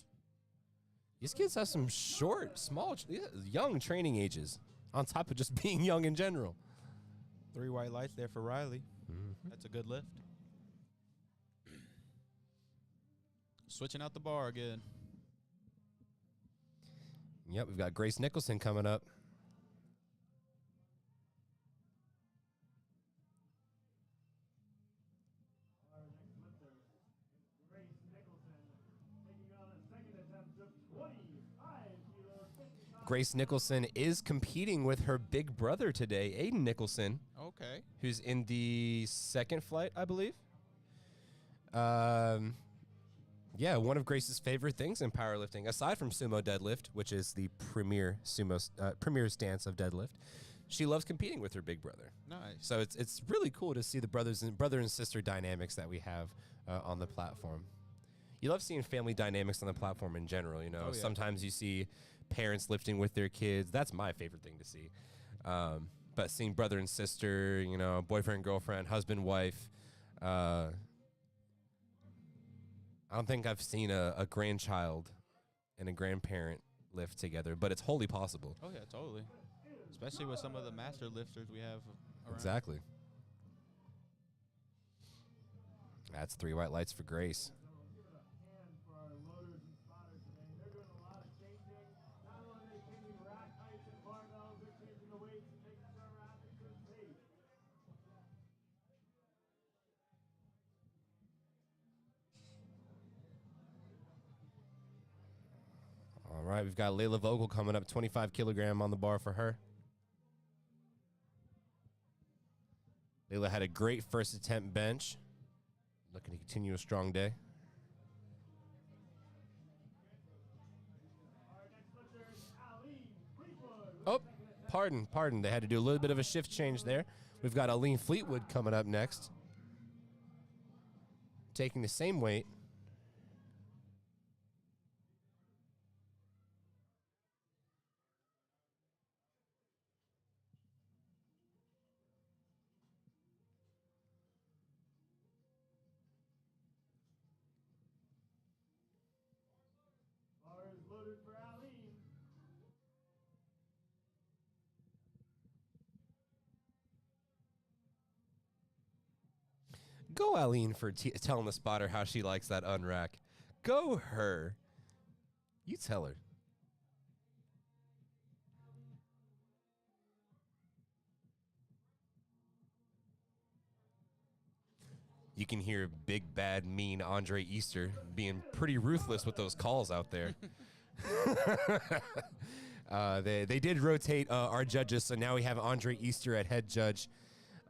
These kids have some short, young training ages, on top of just being young in general. 3 white lights there for Riley. That's a good lift. Switching out the bar again. Yep, we've got Grace Nicholson coming up. Our next lifter is Grace Nicholson, taking on a second attempt of 25 kilos. 55. Grace Nicholson is competing with her big brother today, Aiden Nicholson, Okay. who's in the second flight, I believe. Yeah, one of Grace's favorite things in powerlifting, aside from sumo deadlift, which is the premier stance of deadlift, she loves competing with her big brother. Nice. So it's really cool to see the brother and sister dynamics that we have on the platform. You love seeing family dynamics on the platform in general. You know, Oh, yeah. Sometimes you see parents lifting with their kids. That's my favorite thing to see. But seeing brother and sister, you know, boyfriend, girlfriend, husband, wife. I don't think I've seen a grandchild and a grandparent lift together, but it's wholly possible. Oh, yeah, totally. Especially with some of the master lifters we have around. Exactly. That's 3 white lights for Grace. Give it a hand for our loaders and spotters today. They're doing a lot of changing. Not only are they changing rack heights and barbells, they're changing the weights and making sure our athletes are safe. All right, we've got Layla Vogel coming up, 25 kilogram on the bar for her. Layla had a great first attempt bench. Looking to continue a strong day. Our next lifter is Aline Fleetwood. Oh, pardon. They had to do a little bit of a shift change there. We've got Aline Fleetwood coming up next. Taking the same weight. Bar is loaded for Aline. Go, Aline, for telling the spotter how she likes that unrack. Go her. You tell her. You can hear big, bad, mean Andre Easter being pretty ruthless with those calls out there. They did rotate our judges, so now we have Andre Easter at head judge.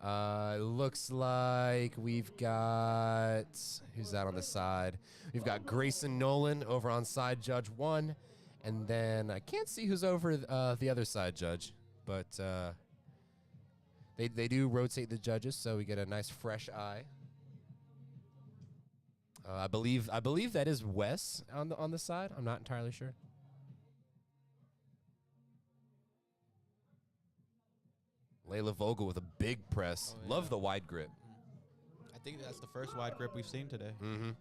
Looks like we've got, who's that on the side? We've got Grayson Nolan over on side judge 1. And then I can't see who's over the other side judge. But they do rotate the judges, so we get a nice fresh eye. I believe that is Wes on the side. I'm not entirely sure. Layla Vogel with a big press. Oh, yeah. Love the wide grip. I think that's the first wide grip we've seen today. Mm-hmm.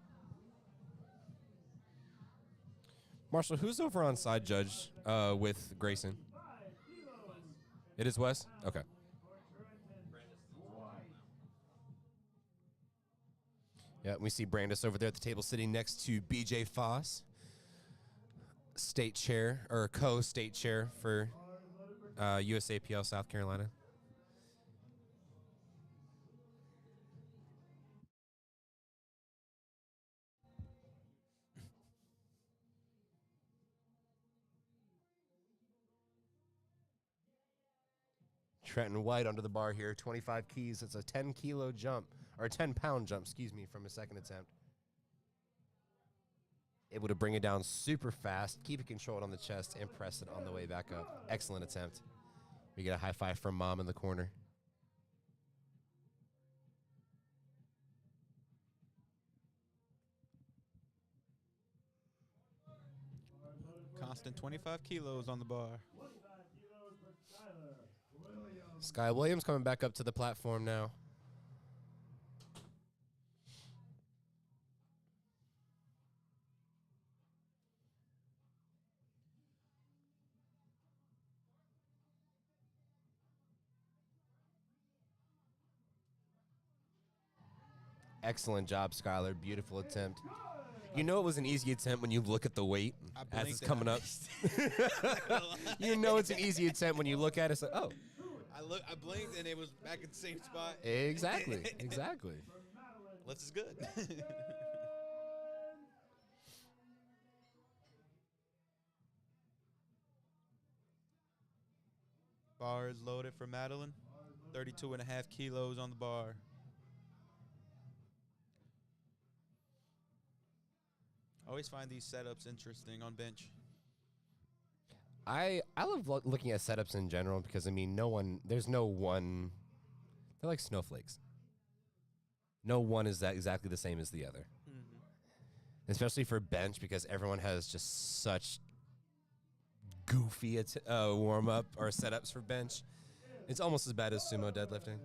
Marshall, who's over on side judge with Grayson? It is Wes? Okay. Yeah, we see Brandis over there at the table sitting next to BJ Foss, state chair, or co-state chair for USAPL South Carolina. Trenton White under the bar here, 25 keys. It's a 10-kilo jump, or a 10-pound jump, excuse me, from his second attempt. Able to bring it down super fast, keep it controlled on the chest, and press it on the way back up. Excellent attempt. We get a high five from Mom in the corner. Constant 25 kilos on the bar. Sky Williams coming back up to the platform now. Excellent job, Skylar. Beautiful attempt. You know it was an easy attempt when you look at the weight as it's coming up. You know it's an easy attempt when you look at it. It's like, oh. I blinked and it was back in the same spot. Exactly. Exactly. Less is good. Bar is loaded for Madeline. 32.5 kilos on the bar. I always find these setups interesting on bench. I love looking at setups in general because, I mean, there's no one. They're like snowflakes. No one is exactly the same as the other. Mm-hmm. Especially for bench because everyone has just such goofy warm-up or setups for bench. It's almost as bad as sumo deadlifting.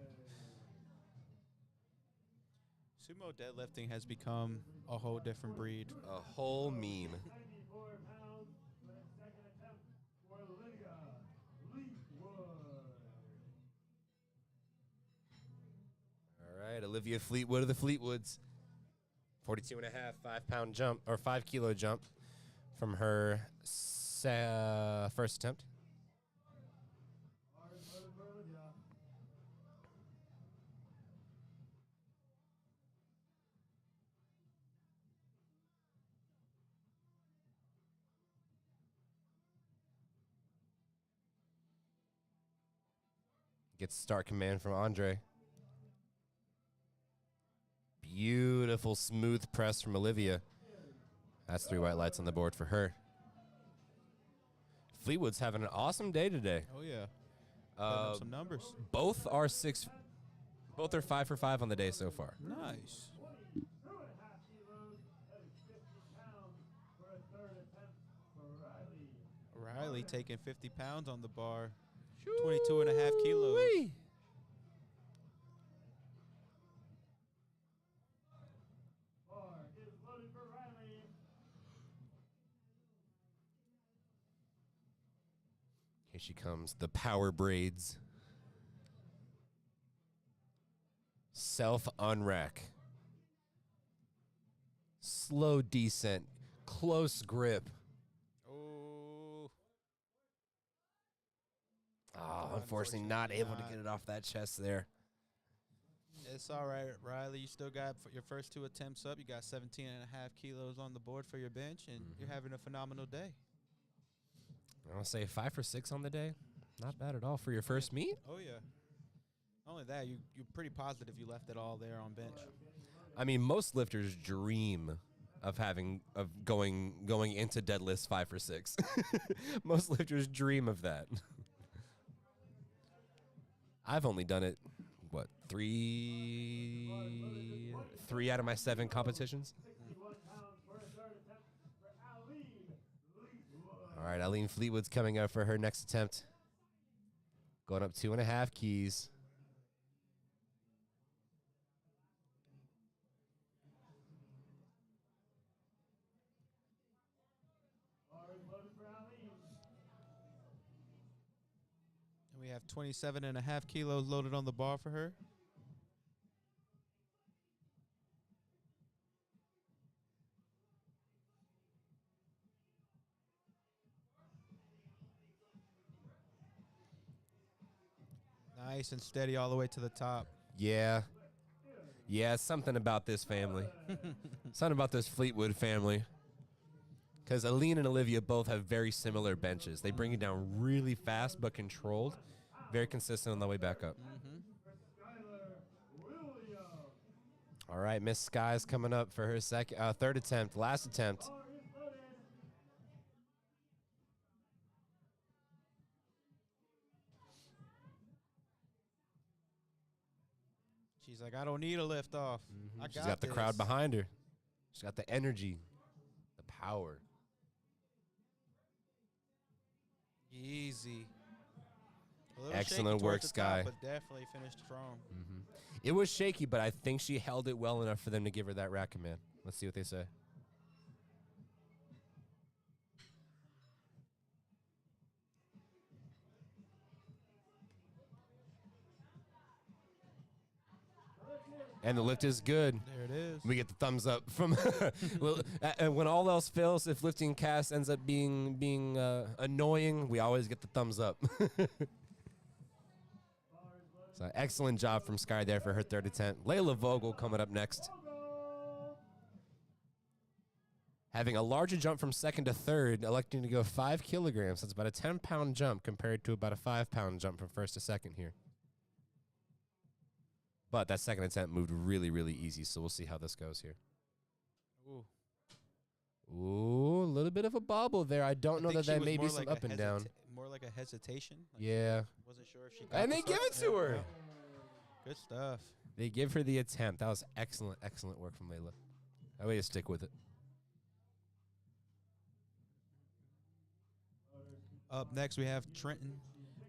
Sumo deadlifting has become a whole different breed. A whole meme. All right, Olivia Fleetwood of the Fleetwoods. 42 and a half, 5-pound jump, or 5-kilo jump from her first attempt. Gets start command from Andre. Beautiful smooth press from Olivia. That's 3 white lights on the board for her. Fleetwood's having an awesome day today. Oh yeah. Putting up some numbers. Both are 5 for 5 on the day so far. Nice. Riley taking 50 pounds on the bar. 22.5 kilos. Here she comes, the power braids. Self unrack. Slow descent. Close grip. Oh. Unfortunately not able to get it off that chest there. It's all right, Riley. You still got your first 2 attempts up. You got 17.5 kilos on the board for your bench, and you're having a phenomenal day. I want to say 5 for 6 on the day. Not bad at all for your first meet. Oh, yeah. Not only that, you're pretty positive you left it all there on bench. I mean, most lifters dream of going into deadlifts 5 for 6. Most lifters dream of that. I've only done it, what, three out of my 7 competitions. 61 pounds for a third attempt for Aline Fleetwood. All right, Aline Fleetwood's coming up for her next attempt. Going up 2.5 keys. Bars loaded for Aline. And we have 27.5 kilos loaded on the bar for her. Nice and steady all the way to the top. Yeah. Yeah, something about this family. Something about this Fleetwood family. Because Aline and Olivia both have very similar benches. They bring it down really fast but controlled. Very consistent on the way back up. For Skylar Williams. All right, Miss Sky's coming up for her third attempt, last attempt. Bar is loaded. She's like, I don't need a lift off. I She's got the crowd behind her. She's got the energy, the power. Easy. A little Excellent shaky work, towards the top, Sky. but definitely finished strong. It was shaky, but I think she held it well enough for them to give her that rack command. Let's see what they say. And the lift is good. There it is. We get the thumbs up from well, and when all else fails, if lifting cast ends up being annoying, we always get the thumbs up. So excellent job from Sky there for her third attempt. Layla Vogel coming up next. Having a larger jump from second to third, electing to go 5 kilograms. That's about a 10-pound jump compared to about a 5-pound jump from first to second here. But that second attempt moved really, really easy, so we'll see how this goes here. Ooh. Ooh, a little bit of a bobble there. I don't know think that she that was may be more some like a up and down. More like a hesitation. Like Yeah. Wasn't sure if she got And the they give start. it to her. Good stuff. They give her the attempt. That was excellent, excellent work from Layla. That way to stick with it. Up next, we have Trenton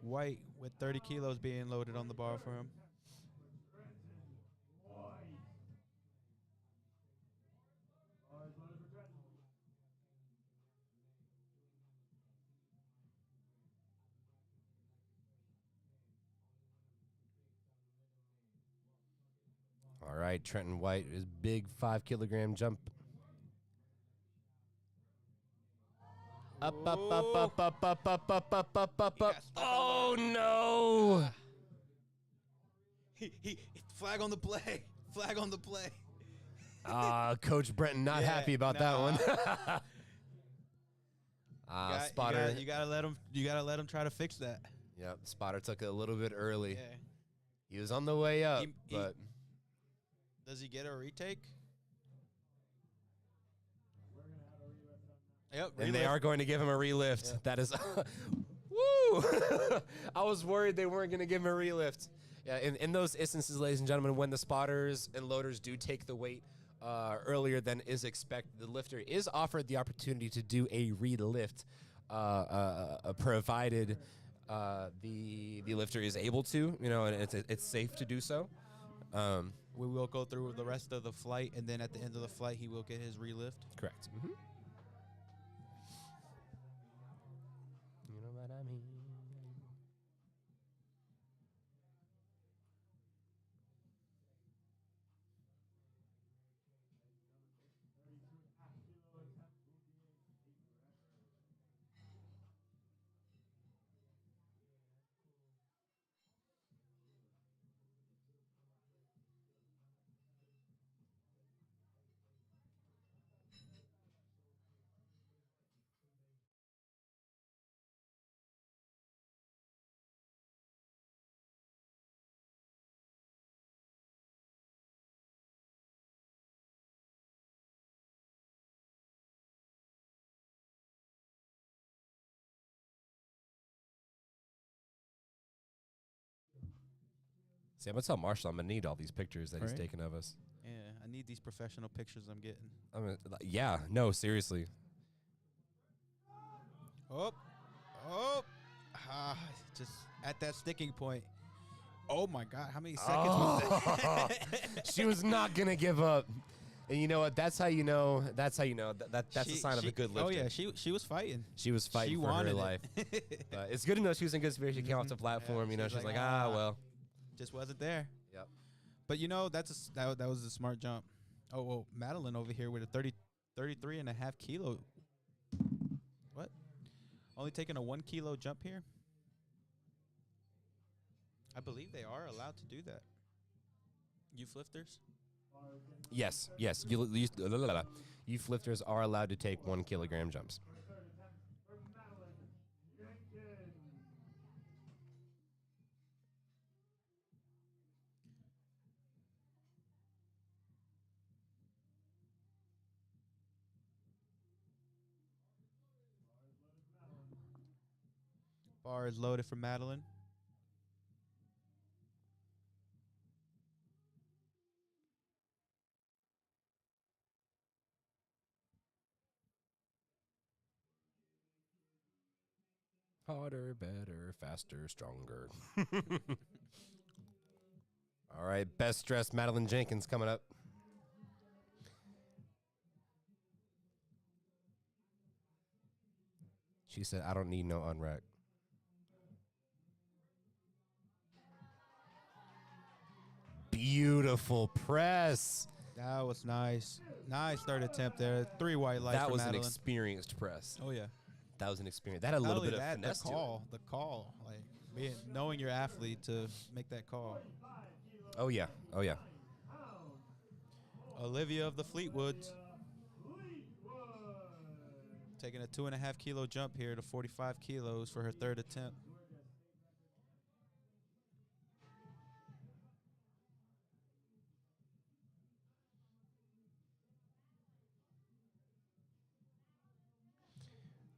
White with 30 kilos being loaded on the bar for him. Bars loaded for Trenton. All right, Trenton White, his big 5-kilogram jump. Up, up, up, up, up, up, up, up, up, up, up, up. Oh, no. He flag on the play. Flag on the play. Coach Brenton not Yeah, happy about that one. Spotter. You gotta let him. You gotta let him try to fix that. Yep, Spotter took it a little bit early. Yeah. He was on the way up, He- but Does he get a retake? Yep. and they relift. are going to give him a relift. Yeah. That is, woo! I was worried they weren't going to give him a relift. Yeah, in those instances, ladies and gentlemen, when the spotters and loaders do take the weight earlier than is expected, the lifter is offered the opportunity to do a relift, provided the lifter is able to, and it's safe to do so. We will go through the rest of the flight, and then at the end of the flight, he will get his relift. Correct. Mm-hmm. You know what I mean? See, I'm gonna tell Marshall I'm gonna need all these pictures that he's Right. taking of us. Yeah, I need these professional pictures I'm getting. Yeah, no, seriously. Oh, just at that sticking point. Oh my God, how many seconds was that? She was not gonna give up. And you know what? That's how you know. That's how you know that's a sign of a good lifter. Oh yeah, she was fighting. She was fighting She for her wanted life. it. But it's good to know she was in good spirits. She came off the platform. You know, she's like, well. Just wasn't there. Yep. But that was a smart jump. Oh well, Madeline over here with a 33.5 kilo. What? Only taking a 1 kilo jump here. I believe they are allowed to do that. Youth lifters. Yes. Youth lifters are allowed to take 1 kilogram jumps. Bar is loaded for Madeline. Harder, better, faster, stronger. All right, best dressed Madeline Jenkins coming up. She said, I don't need no unrack. Beautiful press. That was nice. Nice third attempt there. 3 white lights That for was an Madeline. experienced press. Oh yeah. That was an experience. That had a Not little only bit of that, finesse the call, like knowing your athlete to make that call. to it. Oh, yeah. Oh, yeah. Olivia of the Fleetwoods taking a 2.5 kilo jump here to 45 kilos for her third attempt.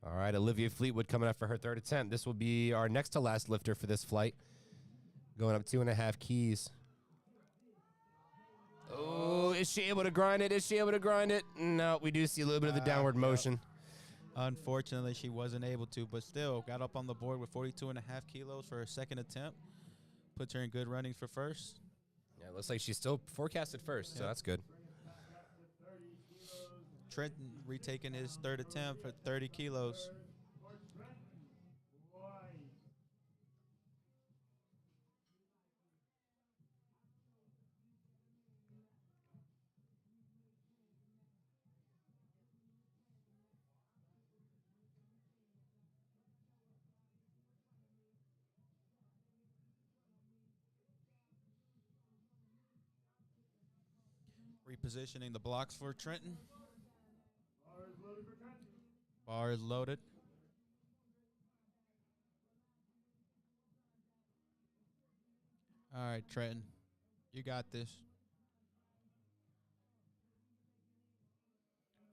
All right, Olivia Fleetwood coming up for her third attempt. This will be our next to last lifter for this flight. Going up 2.5 keys. Oh, is she able to grind it? Is she able to grind it? No, we do see a little bit of the downward motion. Unfortunately, she wasn't able to, but still got up on the board with 42.5 kilos for her second attempt. Puts her in good running for first. Yeah, it looks like she's still forecasted first, so Yep. that's good. Trenton retaking his third attempt for 30 kilos. Repositioning the blocks for Trenton. Bar is loaded. All right, Trenton. You got this.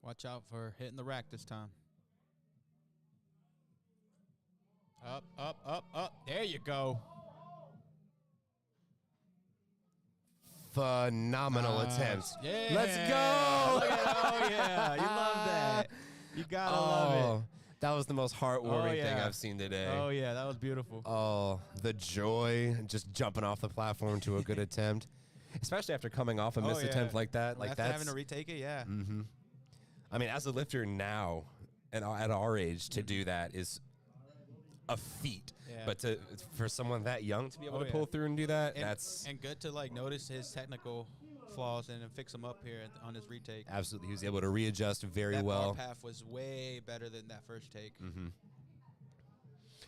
Watch out for hitting the rack this time. Up, up, up, up. There you go. Phenomenal attempt. Yeah. Let's go. Look at, oh, yeah. You love that. You got to love it. That was the most heartwarming thing yeah. I've seen today. Oh, yeah. That was beautiful. Oh, the joy, just jumping off the platform to a good attempt, especially after coming off a missed attempt like that. Like After that's having to retake it, yeah. Mm-hmm. I mean, as a lifter now, and at our age, to do that is a feat. Yeah. But for someone that young to be able Oh, to pull yeah. through and do that, And, that's and good to like notice his technical flaws and then fix them up here on his retake. absolutely. He was able to readjust very That well. bar path was way better than that first take. Mm-hmm.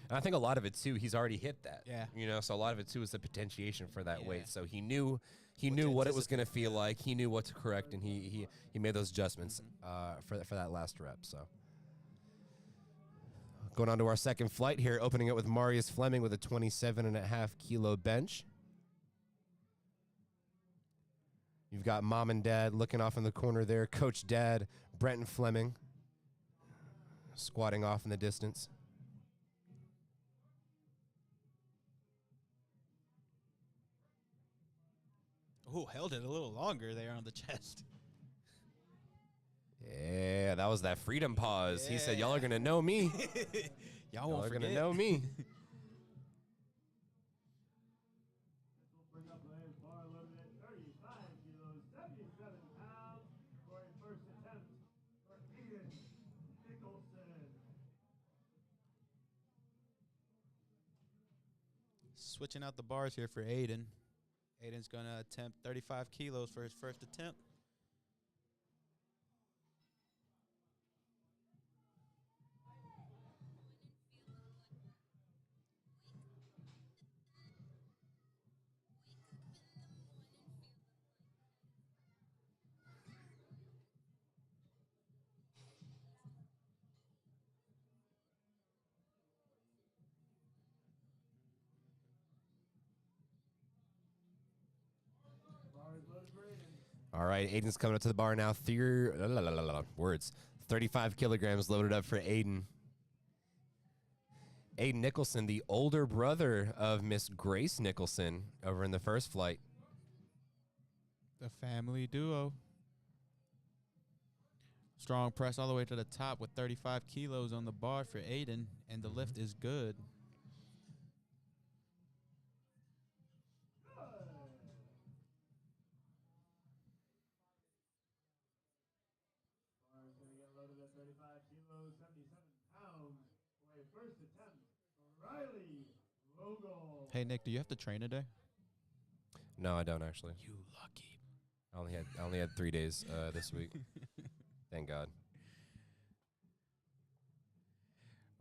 And I think a lot of it too, he's already hit that. Yeah. You know, so a lot of it too is the potentiation for that Yeah. weight. So he knew to what it was going to anticipate, feel like. He knew what to correct, and he made those adjustments for that last rep. So going on to our second flight here, opening it with Marius Fleming with a 27.5 kilo bench. You've got mom and dad looking off in the corner there. Coach Dad, Brenton Fleming, squatting off in the distance. Ooh, held it a little longer there on the chest. Yeah, that was that freedom pause. He said, "Y'all are Yeah. gonna know me. Y'all Y'all won't are forget. gonna know me." This will bring up the bar loaded at 35 kilos, 77 pounds for a first attempt for Aiden Nicholson. Switching out the bars here for Aiden. Aiden's going to attempt 35 kilos for his first attempt. Bar is loaded for Aiden. All right, Aiden's coming up to the bar now. Words. 35 kilograms loaded up for Aiden. Aiden Nicholson, the older brother of Miss Grace Nicholson, over in the first flight. The family duo. Strong press all the way to the top with 35 kilos on the bar for Aiden, and the lift is good. Bar is going to get loaded at 35 kilos, 77 pounds for a first attempt for Riley Vogel. Hey, Nick, do you have to train today? No, I don't actually. You lucky. I only had 3 days this week. Thank God.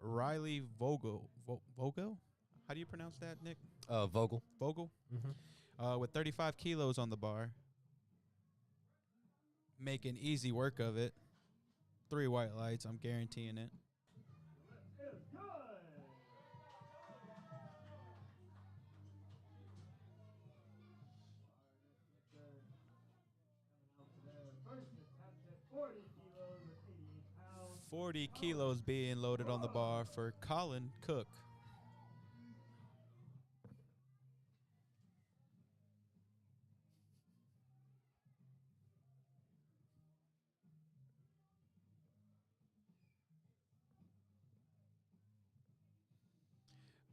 Riley Vogel. Vogel? How do you pronounce that, Nick? Vogel. Vogel? Mm-hmm. With 35 kilos on the bar. Making easy work of it. 3 white lights, I'm guaranteeing it. Is good. First attempt at 40 kilos or 88 pounds. 40 kilos being loaded on the bar for Colin Cook.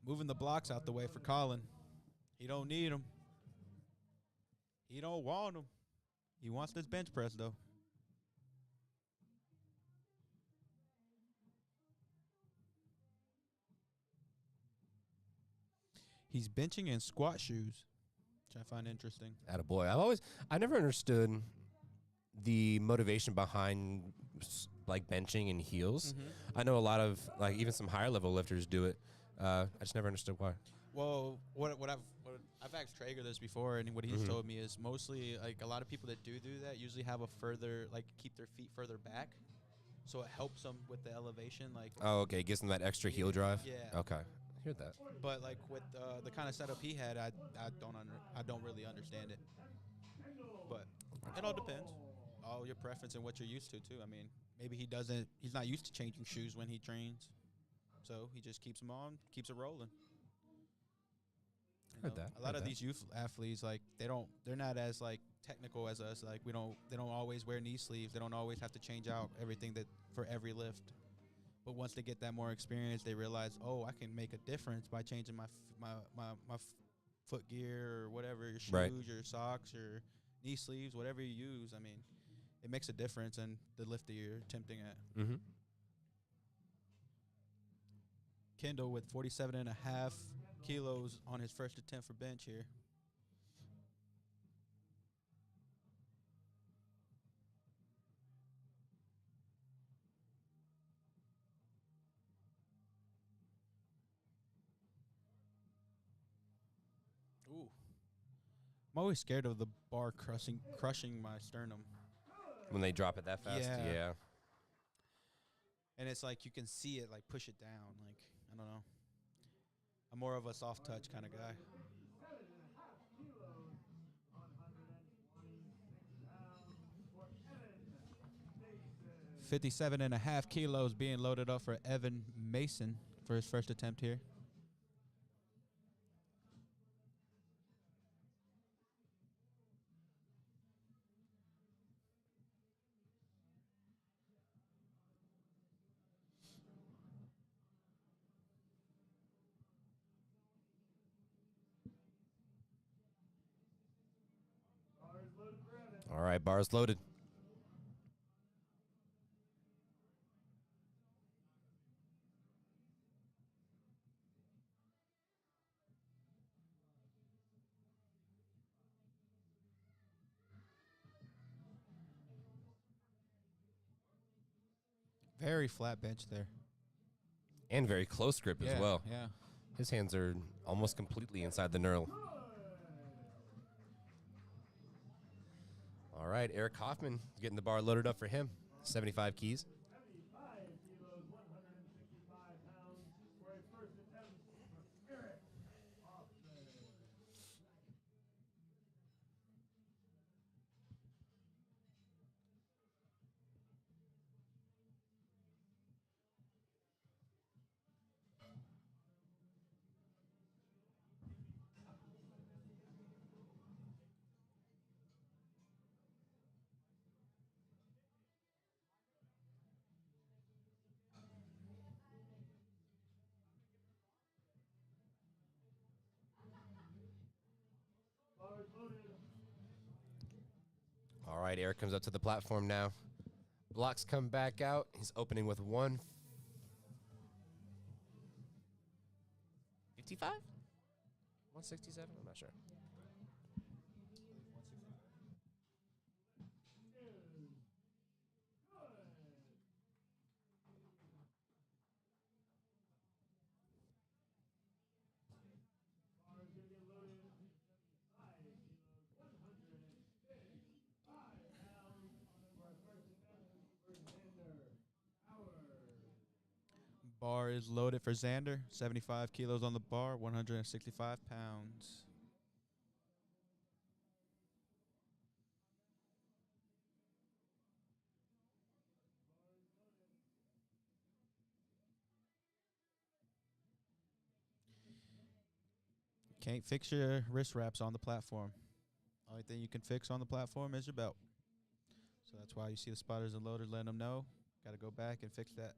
Moving the blocks out the way for Colin. He don't need them. He don't want them. He wants this bench press, though. He's benching in squat shoes, which I find interesting. Attaboy. I never understood the motivation behind like benching in heels. I know a lot of like even some higher level lifters do it. I just never understood why. Well, what I've asked Traeger this before, and what he's told me is mostly like a lot of people that do that usually have a further keep their feet further back, so it helps them with the elevation. Like, Oh, okay. Gives them that extra heel drive. Yeah. Okay. I hear that. but like with the kind of setup he had, I don't really understand it. But it all depends. All your preference and what you're used to too. I mean, maybe he's not used to changing shoes when he trains, so he just keeps them on, keeps it rolling. You Heard know, that, a lot heard of that. these youth athletes, like they're not as like technical as us. Like they don't always wear knee sleeves. They don't always have to change out everything that for every lift. But once they get that more experience, they realize, oh, I can make a difference by changing my foot gear or whatever, your shoes, Right. your socks, your knee sleeves, whatever you use. I mean, it makes a difference in the lift that you're attempting at. Mm-hmm. Kendall with 47.5 kilos on his first attempt for bench here. Ooh. I'm always scared of the bar crushing my sternum. When they drop it that fast. Yeah. Yeah. And it's like you can see it like push it down. Like, I don't know. I'm more of a soft touch kind of guy. 57.5 kilos being loaded up for Evan Mason for his first attempt here. All right, bars loaded. Very flat bench there. And very close grip as well. Yeah. His hands are almost completely inside the knurl. All right, Eric Hoffman getting the bar loaded up for him. 75 keys. 75 kilos, 165 pounds for a first attempt for Eric Hoffman. Bars loaded. All right, Eric comes up to the platform now. Blocks come back out. He's opening with 155? 167? I'm not sure. Bars gonna get loaded. 75 kilos, 155 pounds for a first attempt for Xander Howard. Bar is loaded for Xander. 75 kilos on the bar, 165 pounds. Can't fix your wrist wraps on the platform. Only thing you can fix on the platform is your belt. So that's why you see the spotters and loaders letting them know. Got to go back and fix that.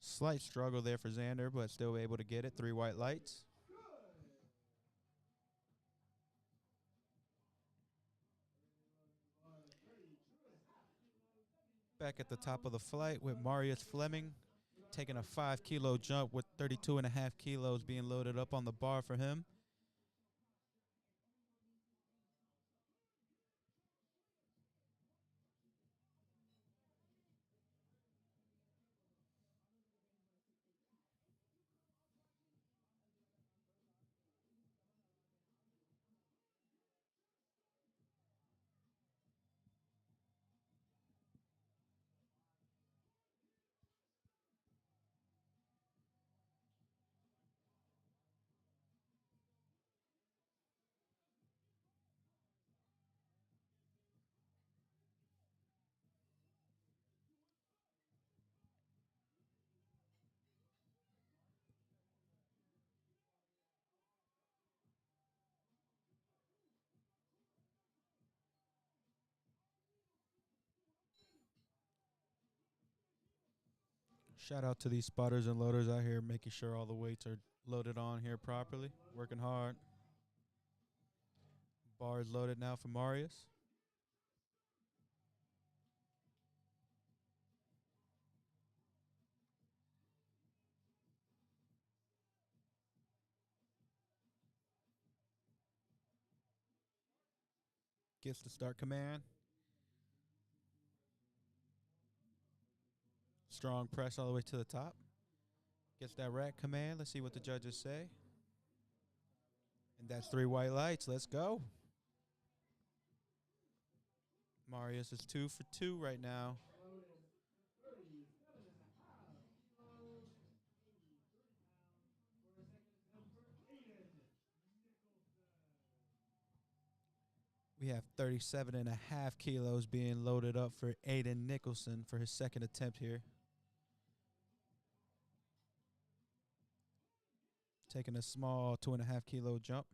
Slight struggle there for Xander, but still able to get it. 3 white lights. Back at the top of the flight with Marius Fleming taking a 5-kilo jump with 32.5 kilos being loaded up on the bar for him. Shout out to these spotters and loaders out here making sure all the weights are loaded on here properly. Working hard. Bar is loaded now for Marius. Gets the start command. Strong press all the way to the top. Gets that rack command. Let's see what the judges say. And that's 3 white lights. Let's go. Marius is 2 for 2 right now. Loaded. 37.5 kilos, 83 pounds for a second attempt for Aiden Nicholson. We have 37.5 kilos being loaded up for Aiden Nicholson for his second attempt here. taking a small 2.5 kilo jump.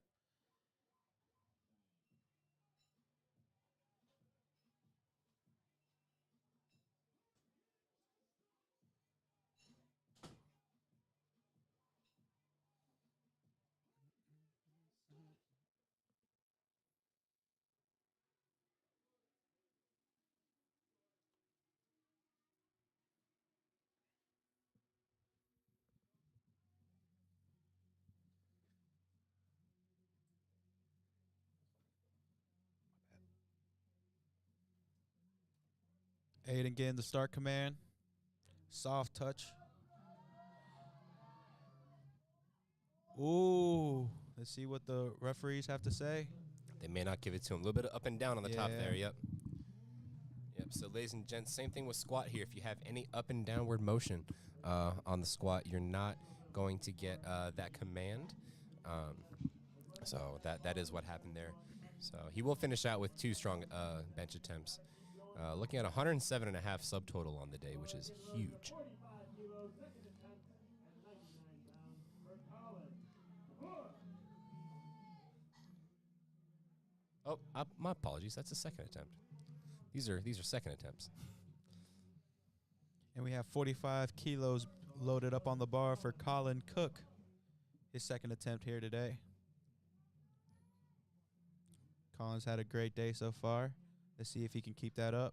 Aiden getting the start command. Soft touch. Ooh. Let's see what the referees have to say. They may not give it to him. A little bit of up and down on the top Yeah. there. Yep. Yep. So, ladies and gents, same thing with squat here. If you have any up and downward motion on the squat, you're not going to get that command. So that is what happened there. So he will finish out with 2 strong bench attempts. Looking at 107.5 subtotal on the day, which is huge. 45 kilos, second attempt at 99 pounds for Colin. Oh, my apologies. That's a second attempt. These are second attempts. And we have 45 kilos loaded up on the bar for Colin Cook. His second attempt here today. Colin's had a great day so far. Let's see if he can keep that up.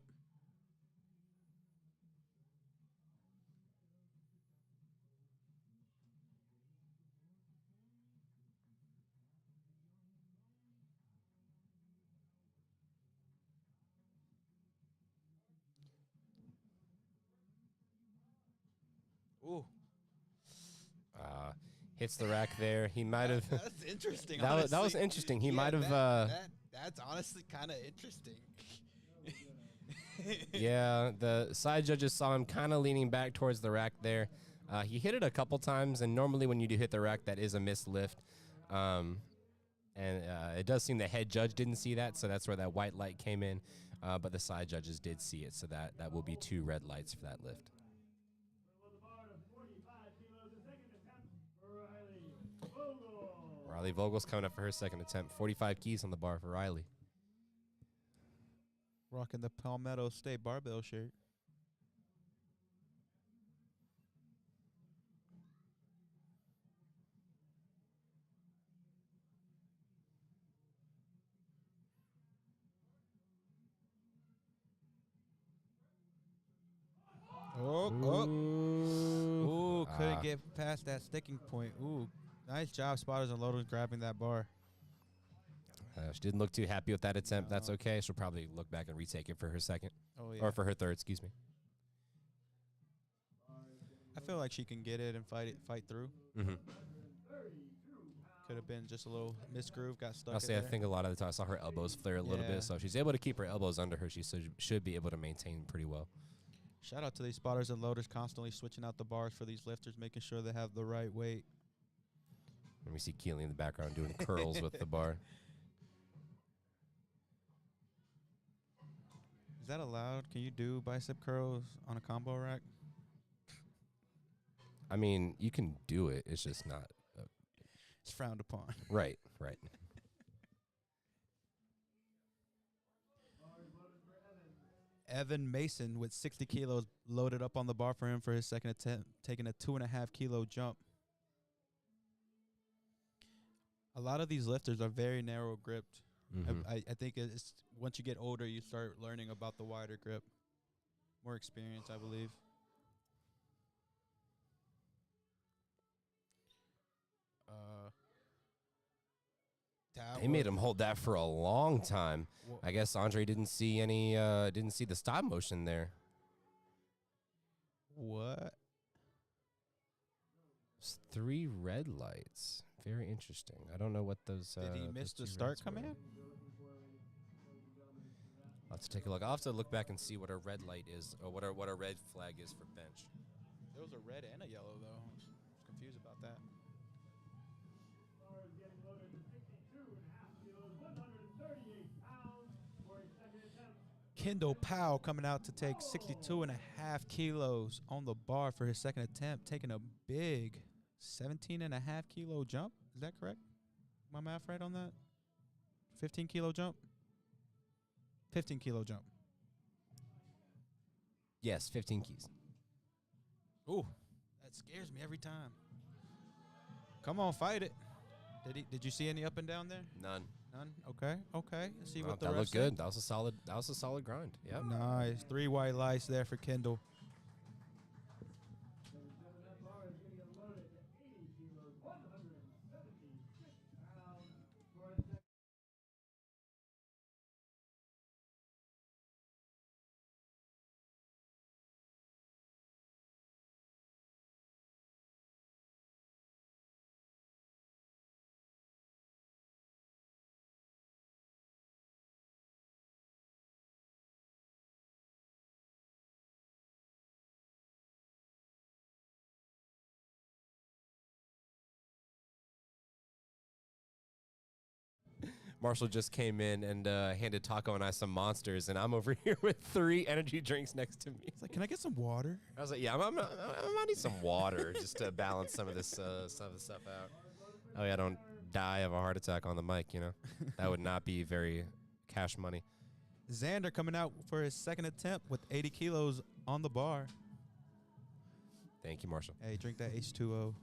Ooh. Hits the rack there. He might have. That's interesting. That was honestly. interesting. He Yeah, might have. That's honestly kind of interesting. Yeah, the side judges saw him kind of leaning back towards the rack there. He hit it a couple times, and normally when you do hit the rack, that is a missed lift. And it does seem the head judge didn't see that, so that's where that white light came in. But the side judges did see it, so that will be 2 red lights for that lift. On the bar to 45 kilos, the second attempt for Riley Vogel. Riley Vogel's coming up for her second attempt. 45 keys on the bar for Riley. Rocking the Palmetto State barbell shirt. Ooh, couldn't get past that sticking point. Ooh, nice job, spotters and loaders grabbing that bar. She didn't look too happy with that attempt. That's okay. She'll probably look back and retake it for her second. Oh, yeah. Or for her third, excuse me. I feel like she can get it and fight through. Mm-hmm. Could have been just a little misgroove, got stuck I'll in say I there. think a lot of the time I saw her elbows flare a little Yeah. bit, so if she's able to keep her elbows under her, she should be able to maintain pretty well. Shout out to these spotters and loaders constantly switching out the bars for these lifters, making sure they have the right weight. Let me see Keely in the background doing curls with the bar. Is that allowed? Can you do bicep curls on a combo rack? I mean, you can do it. It's just not It's frowned upon. right. Evan Mason with 60 kilos loaded up on the bar for him for his second attempt, taking a 2.5 kilo jump. A lot of these lifters are very narrow gripped. Mhm. I think it's once you get older, you start learning about the wider grip. More experience, I believe. They made him hold that for a long time. I guess Andre didn't see the stop motion there. What? It's 3 red lights. Very interesting. I don't know what those. Did he miss those 2 the start reds were. command? I'll have to take a look. I'll have to look back and see what a red light is, or what a red flag is for bench. There was a red and a yellow, though. I was confused about that. Bar is getting loaded to 62.5 kilos, 138 pounds for his second attempt. Kendall Powell coming out to take 62.5 kilos on the bar for his second attempt, taking a big 17.5 kilo jump. Is that correct? My math right on that? 15 kilo jump? 15 kilo jump. Yes, 15 keys. Ooh, that scares me every time. Come on, fight it. Did you see any up and down there? None. None? Okay. Let's see what the That refs looked say. good. That was a solid grind. Yep. Nice. 3 white lights there for Kendall. Ladies and gentlemen, that bar is going to get loaded to 80 kilos, 176 pounds for a second. Marshall just came in and handed Taco and I some monsters, and I'm over here with 3 energy drinks next to me. It's like, can I get some water? I was like, yeah, I might need some water just to balance some of this stuff out. Oh yeah, I don't die of a heart attack on the mic, you know. That would not be very cash money. Xander coming out for his second attempt with 80 kilos on the bar. Thank you, Marshall. Hey, drink that H2O.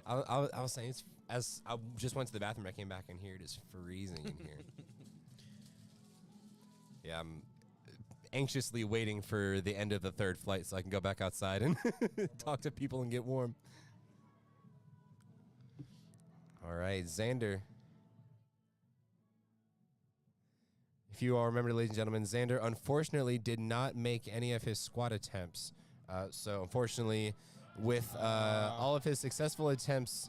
I was saying, as I just went to the bathroom, I came back in here. It is freezing in here. Yeah, I'm anxiously waiting for the end of the 3rd flight so I can go back outside and talk to people and get warm. All right, Xander. If you all remember, ladies and gentlemen, Xander unfortunately did not make any of his squat attempts. So unfortunately, with all of his successful attempts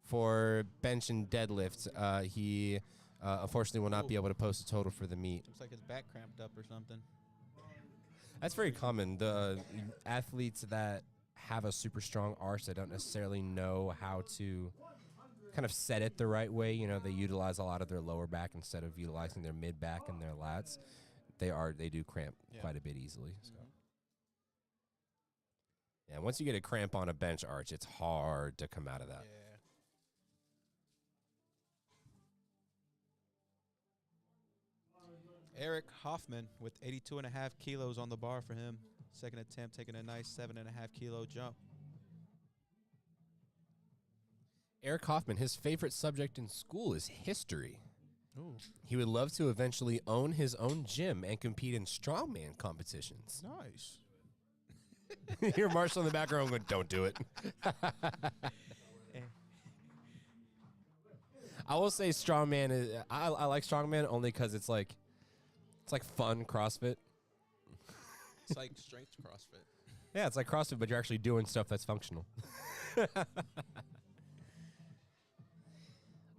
for bench and deadlift, he unfortunately will not be able to post a total for the meet. Looks like his back cramped up or something. That's very common. The athletes that have a super strong arch that don't necessarily know how to kind of set it the right way, you know, they utilize a lot of their lower back instead of utilizing their mid back and their lats. They do cramp quite a bit easily. So. Yeah, once you get a cramp on a bench arch, it's hard to come out of that. Yeah. Eric Hoffman with 82.5 kilos on the bar for him. Second attempt, taking a nice 7.5 kilo jump. Eric Hoffman, his favorite subject in school is history. Ooh, He would love to eventually own his own gym and compete in strongman competitions. nice. Hear Marshall in the background going, don't do it. I will say strongman is, I like strongman only because it's like fun CrossFit. It's like strength CrossFit. Yeah, it's like CrossFit, but you're actually doing stuff that's functional.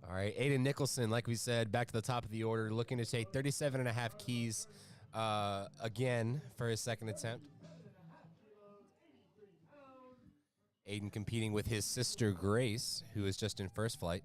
All right, Aiden Nicholson, like we said, back to the top of the order, looking to take 37.5 keys again for his second attempt. Aiden competing with his sister Grace, who is just in first flight.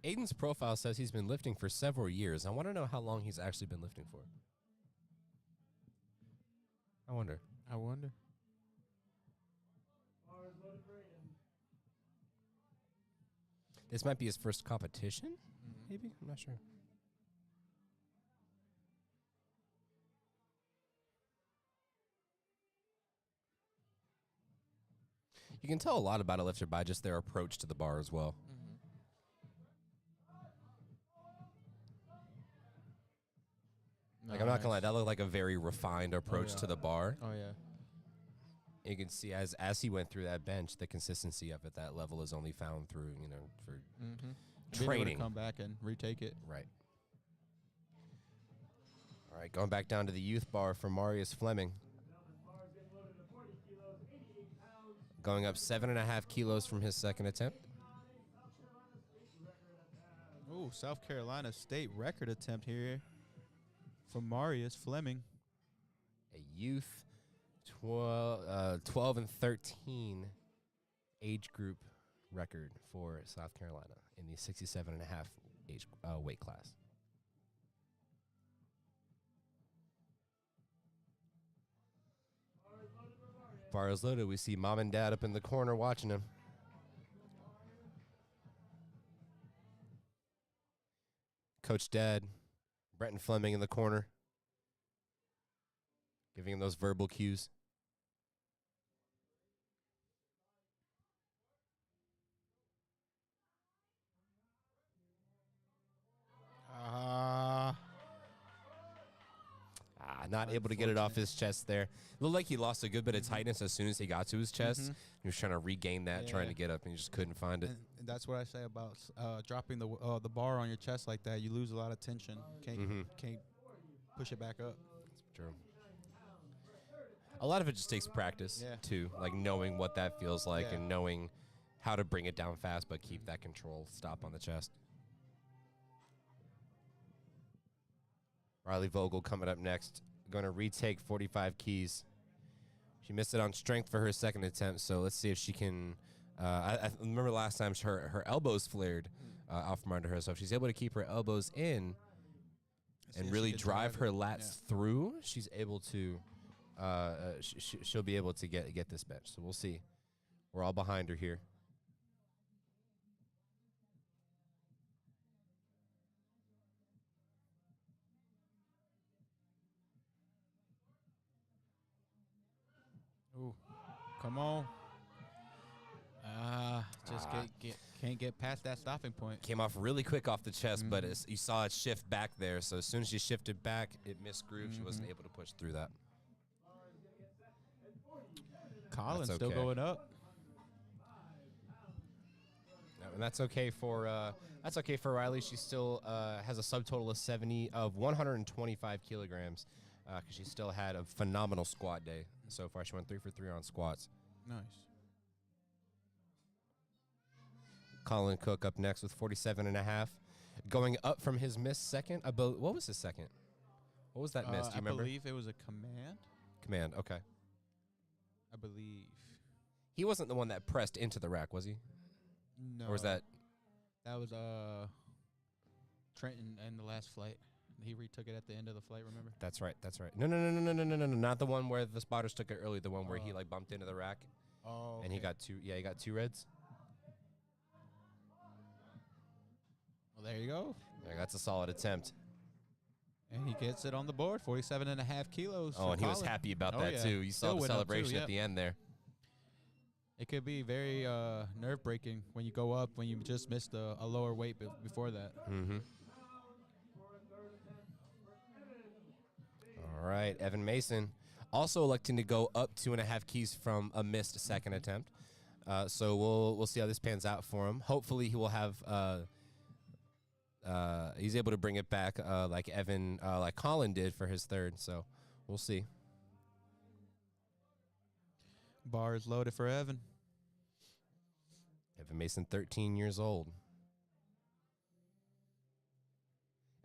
Aiden's profile says he's been lifting for several years. I want to know how long he's actually been lifting for. I wonder. This might be his first competition, maybe? I'm not sure. You can tell a lot about a lifter by just their approach to the bar as well. Like, I'm not gonna lie, that looked like a very refined approach to the bar. Oh, yeah. You can see as he went through that bench, the consistency of it, that level is only found through, for training. Come back and retake it. Right. All right, going back down to the youth bar for Marius Fleming. Going up 7.5 kilos from his second attempt. Ooh. Oh, South Carolina State record attempt here from Marius Fleming. A youth 12 and 13 age group record for South Carolina in the 67 and a half age weight class. Bar is loaded. We see mom and dad up in the corner watching him. Coach Dad, Brenton Fleming in the corner, giving him those verbal cues. Not able to get it off his chest there. Looked like he lost a good bit of tightness as soon as he got to his chest. He was trying to regain that, trying to get up, and he just couldn't find it. And that's what I say about dropping the bar on your chest like that. You lose a lot of tension. Can't push it back up. That's true. A lot of it just takes practice, too, like knowing what that feels like and knowing how to bring it down fast but keep that control stop on the chest. Riley Vogel coming up next. Going to retake 45 keys. She missed it on strength for her second attempt, so let's see if she can. I remember last time her elbows flared out from under her, so if she's able to keep her elbows in and really drive her lats through, she's able to. She'll be able to get this bench. So we'll see. We're all behind her here. Ooh, come on. Can't get past that stopping point. Came off really quick off the chest, but you saw it shift back there. So as soon as she shifted back, it missed groove. She wasn't able to push through that. Collins still going up. And that's okay for Riley. She still has a subtotal of 125 kilograms because she still had a phenomenal squat day so far. She went 3 for 3 on squats. Nice. Colin Cook up next with 47 and a half, going up from his missed second. What was his second? What was that miss? Do you remember? I believe it was a command. Command. Okay. I believe. He wasn't the one that pressed into the rack, was he? No. Or was that? That was Trenton and the last flight. He retook it at the end of the flight, remember? That's right. No. Not the one where the spotters took it early. The one where he like bumped into the rack. Oh. Okay. And he got 2. Yeah, he got 2 reds. Well, there you go. Yeah, that's a solid attempt. And he gets it on the board, 47 and a half kilos. Oh, and he was happy about that, too. You saw the celebration at the end there. It could be very nerve-breaking when you go up, when you just missed a lower weight before that. Mm-hmm. All right, Evan Mason also electing to go up 2.5 keys from a missed second attempt. So we'll see how this pans out for him. Hopefully he will have he's able to bring it back like Colin did for his third. So we'll see. Bar is loaded for Evan. Evan Mason, 13 years old.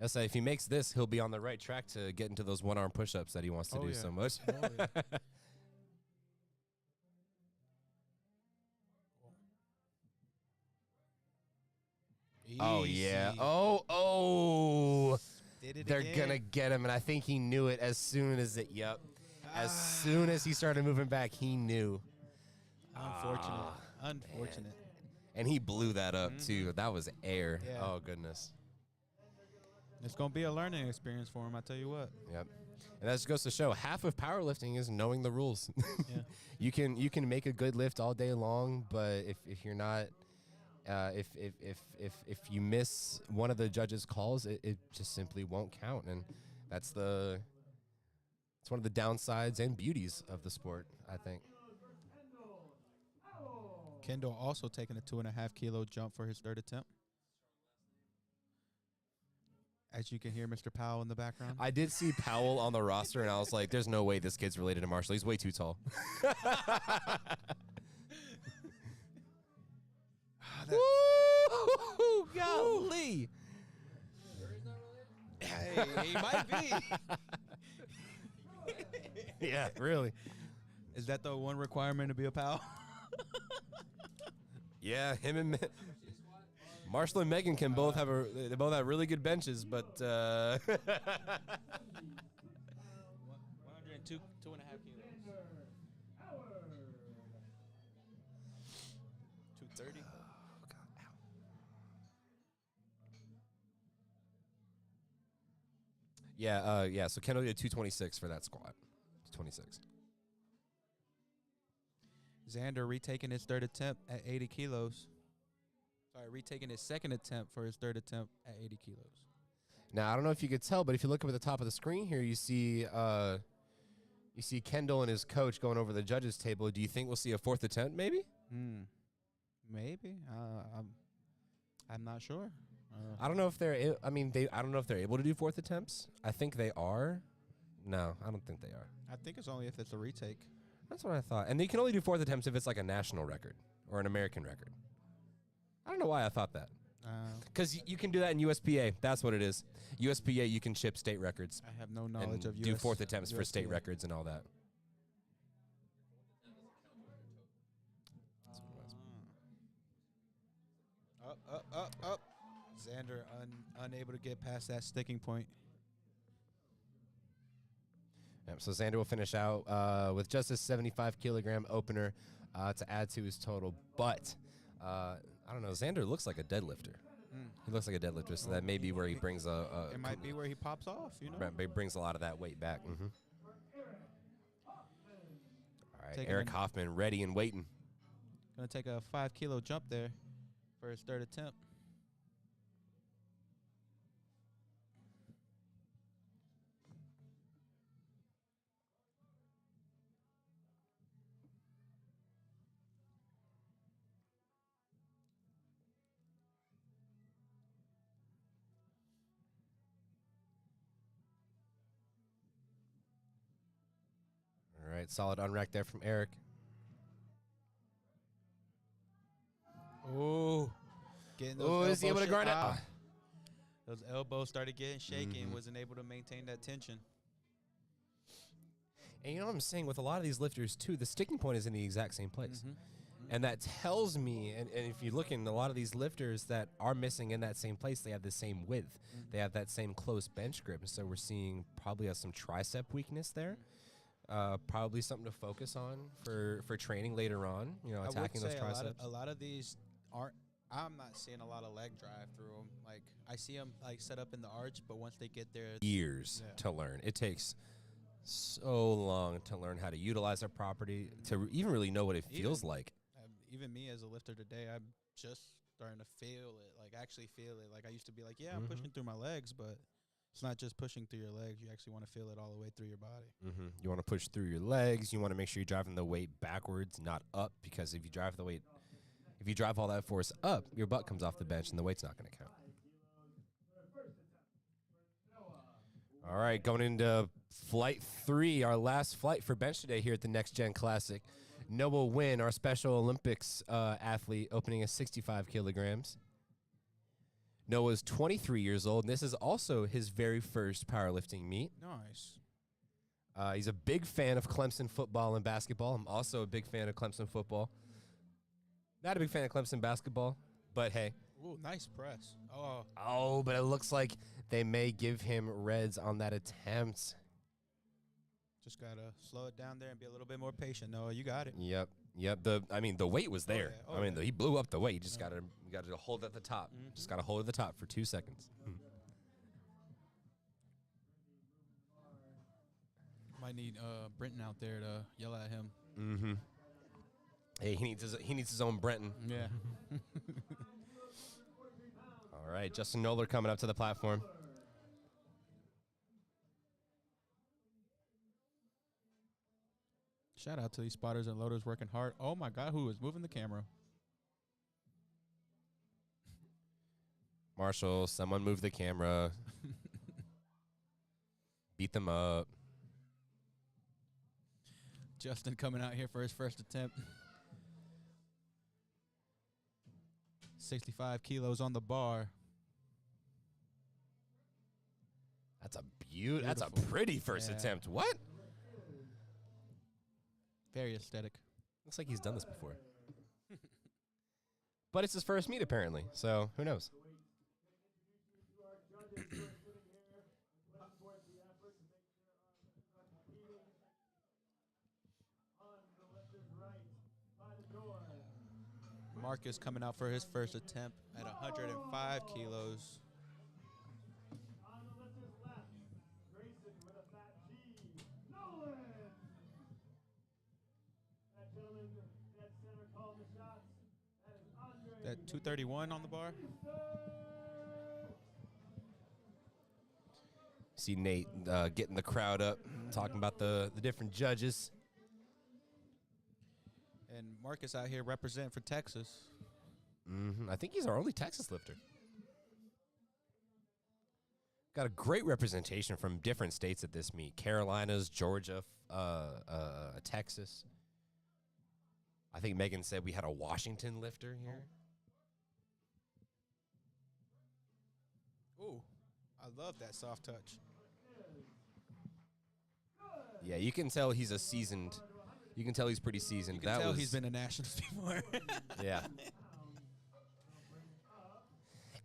I say if he makes this, he'll be on the right track to get into those one-arm push-ups that he wants to do so much. Oh, yeah. Oh. They're going to get him, and I think he knew it as soon as it, As soon as he started moving back, he knew. Unfortunate. Man. And he blew that up, too. That was air. Yeah. Oh, goodness. It's going to be a learning experience for him, I tell you what. Yep. And that just goes to show half of powerlifting is knowing the rules. You can make a good lift all day long, but if you're not if you miss one of the judges' calls, it just simply won't count. And it's one of the downsides and beauties of the sport, I think. Kendall also taking a 2.5 kilo jump for his third attempt. As you can hear Mr. Powell in the background. I did see Powell on the roster, and I was like, there's no way this kid's related to Marshall. He's way too tall. Woo! Golly. Hey, he might be. Yeah, really. Is that the one requirement to be a pal? Yeah, him and Marshall and Megan can both have they both have really good benches, but 102, 2.5 kilos. 230. yeah. So Kendall did 226 for that squat. 226. Xander retaking his third attempt at 80 kilos. Sorry, retaking his second attempt for his third attempt at 80 kilos. Now I don't know if you could tell, but if you look up at the top of the screen here, you see Kendall and his coach going over the judges table. Do you think we'll see a fourth attempt? Maybe. Maybe. I'm not sure. I don't know if they're. I mean, I don't know if they're able to do fourth attempts. I think they are. No, I don't think they are. I think it's only if it's a retake. That's what I thought. And they can only do fourth attempts if it's like a national record or an American record. I don't know why I thought that. Because you can do that in USPA. That's what it is. USPA, you can chip state records. I have no knowledge and of do fourth attempts for state USPA. records and all that. Up. Xander unable to get past that sticking point. Yep, so Xander will finish out with just a 75-kilogram opener to add to his total. But, I don't know, Xander looks like a deadlifter. He looks like a deadlifter, so that may be where he brings It might be where he pops off, you know? He brings a lot of that weight back. All right, Taking Eric an- Hoffman ready and waiting. Gonna take a 5-kilo jump there for his third attempt. All right, solid unrack there from Eric. Oh, getting those Oh, is he able to grind it? Those elbows started getting shaky and Mhm. wasn't able to maintain that tension. And you know what I'm saying? With a lot of these lifters, too, the sticking point is in the exact same place. And that tells me, and if you look in a lot of these lifters that are missing in that same place, they have the same width. They have that same close bench grip. And so we're seeing probably some tricep weakness there. Probably something to focus on for training later on, you know, I would attacking those say triceps. a lot of these aren't. I'm not seeing a lot of leg drive through them. Like I see them like set up in the arch, but once they get there, Years Yeah. to learn. It takes so long to learn how to utilize a property, to even really know what it feels like. even me as a lifter today, I'm just starting to feel it. Like actually feel it. Like I used to be like, yeah, I'm pushing through my legs, but it's not just pushing through your legs. You actually want to feel it all the way through your body. You want to push through your legs. You want to make sure you're driving the weight backwards, not up, because if you drive all that force up, your butt comes off the bench and the weight's not going to count. All right, going into flight 3, our last flight for bench today here at the Next Gen Classic. Noah Wynn, our Special Olympics athlete, opening at 65 kilograms. Noah's 23 years old, and this is also his very first powerlifting meet. Nice. He's a big fan of Clemson football and basketball. I'm also a big fan of Clemson football. Not a big fan of Clemson basketball, but hey. Ooh, nice press. Oh, Oh, but it looks like they may give him reds on that attempt. just gotta slow it down there and be a little bit more patient. No, you got it. Yep. The weight was there. yeah. Oh, yeah. He blew up the weight. You just gotta hold at the top. Just gotta hold at the top for 2 seconds. Might need Brenton out there to yell at him. Mm-hmm. Hey, he needs his own Brenton. Yeah. All right, Justin Noller coming up to the platform. Shout out to these spotters and loaders working hard. Oh my God, who is moving the camera? Marshall, someone move the camera. Beat them up. Justin coming out here for his first attempt. 65 kilos on the bar. That's a Beautiful. pretty first Yeah. attempt. What? Very aesthetic. Looks like he's done this before. But it's his first meet apparently, so who knows? Marcus coming out for his first attempt at 105 kilos. On the lifter's left, Grayson with a fat G. Nolan! That gentleman, dead center, calling the shots. That is Andre. That 231 on the bar. See Nate getting the crowd up, talking about the different judges. And Marcus out here representing for Texas. I think he's our only Texas lifter. Got a great representation from different states at this meet. Carolinas, Georgia, Texas. I think Megan said we had a Washington lifter here. Ooh, I love that soft touch. Yeah, you can tell he's a seasoned. You can tell he's pretty seasoned. You can tell he's been a nationals before. Yeah.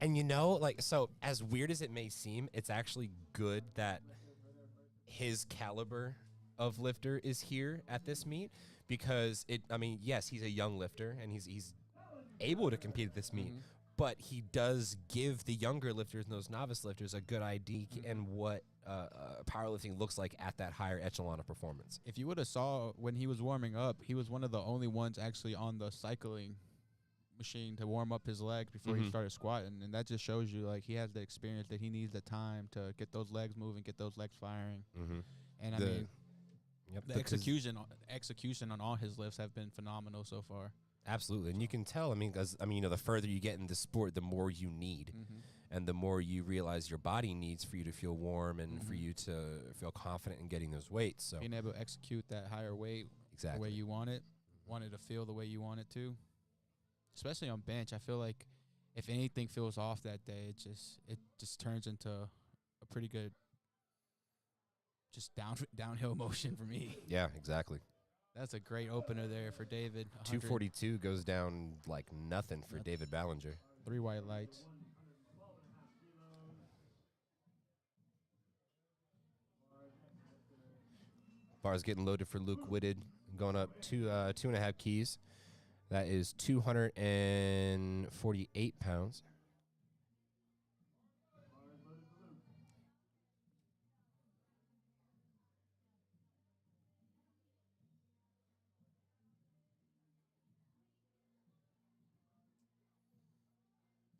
And you know, like, so as weird as it may seem, it's actually good that his caliber of lifter is here at this meet because yes, he's a young lifter and he's able to compete at this meet, but he does give the younger lifters and those novice lifters a good idea and what powerlifting looks like at that higher echelon of performance. If you would have saw when he was warming up, he was one of the only ones actually on the cycling machine to warm up his legs before he started squatting, and that just shows you like he has the experience that he needs the time to get those legs moving, get those legs firing. And I mean, the execution on all his lifts have been phenomenal so far. Absolutely, and you can tell. I mean, because the further you get in the sport, the more you need, and the more you realize your body needs for you to feel warm and for you to feel confident in getting those weights. So being able to execute that higher weight the way you want it to feel the way you want it to. Especially on bench, I feel like if anything feels off that day, it just turns into a pretty good just downhill motion for me. Yeah, exactly. That's a great opener there for David. 242 goes down like nothing for David Ballinger. 3 white lights. Bar's getting loaded for Luke Whitted, going up 2.5 keys. That is 248 pounds.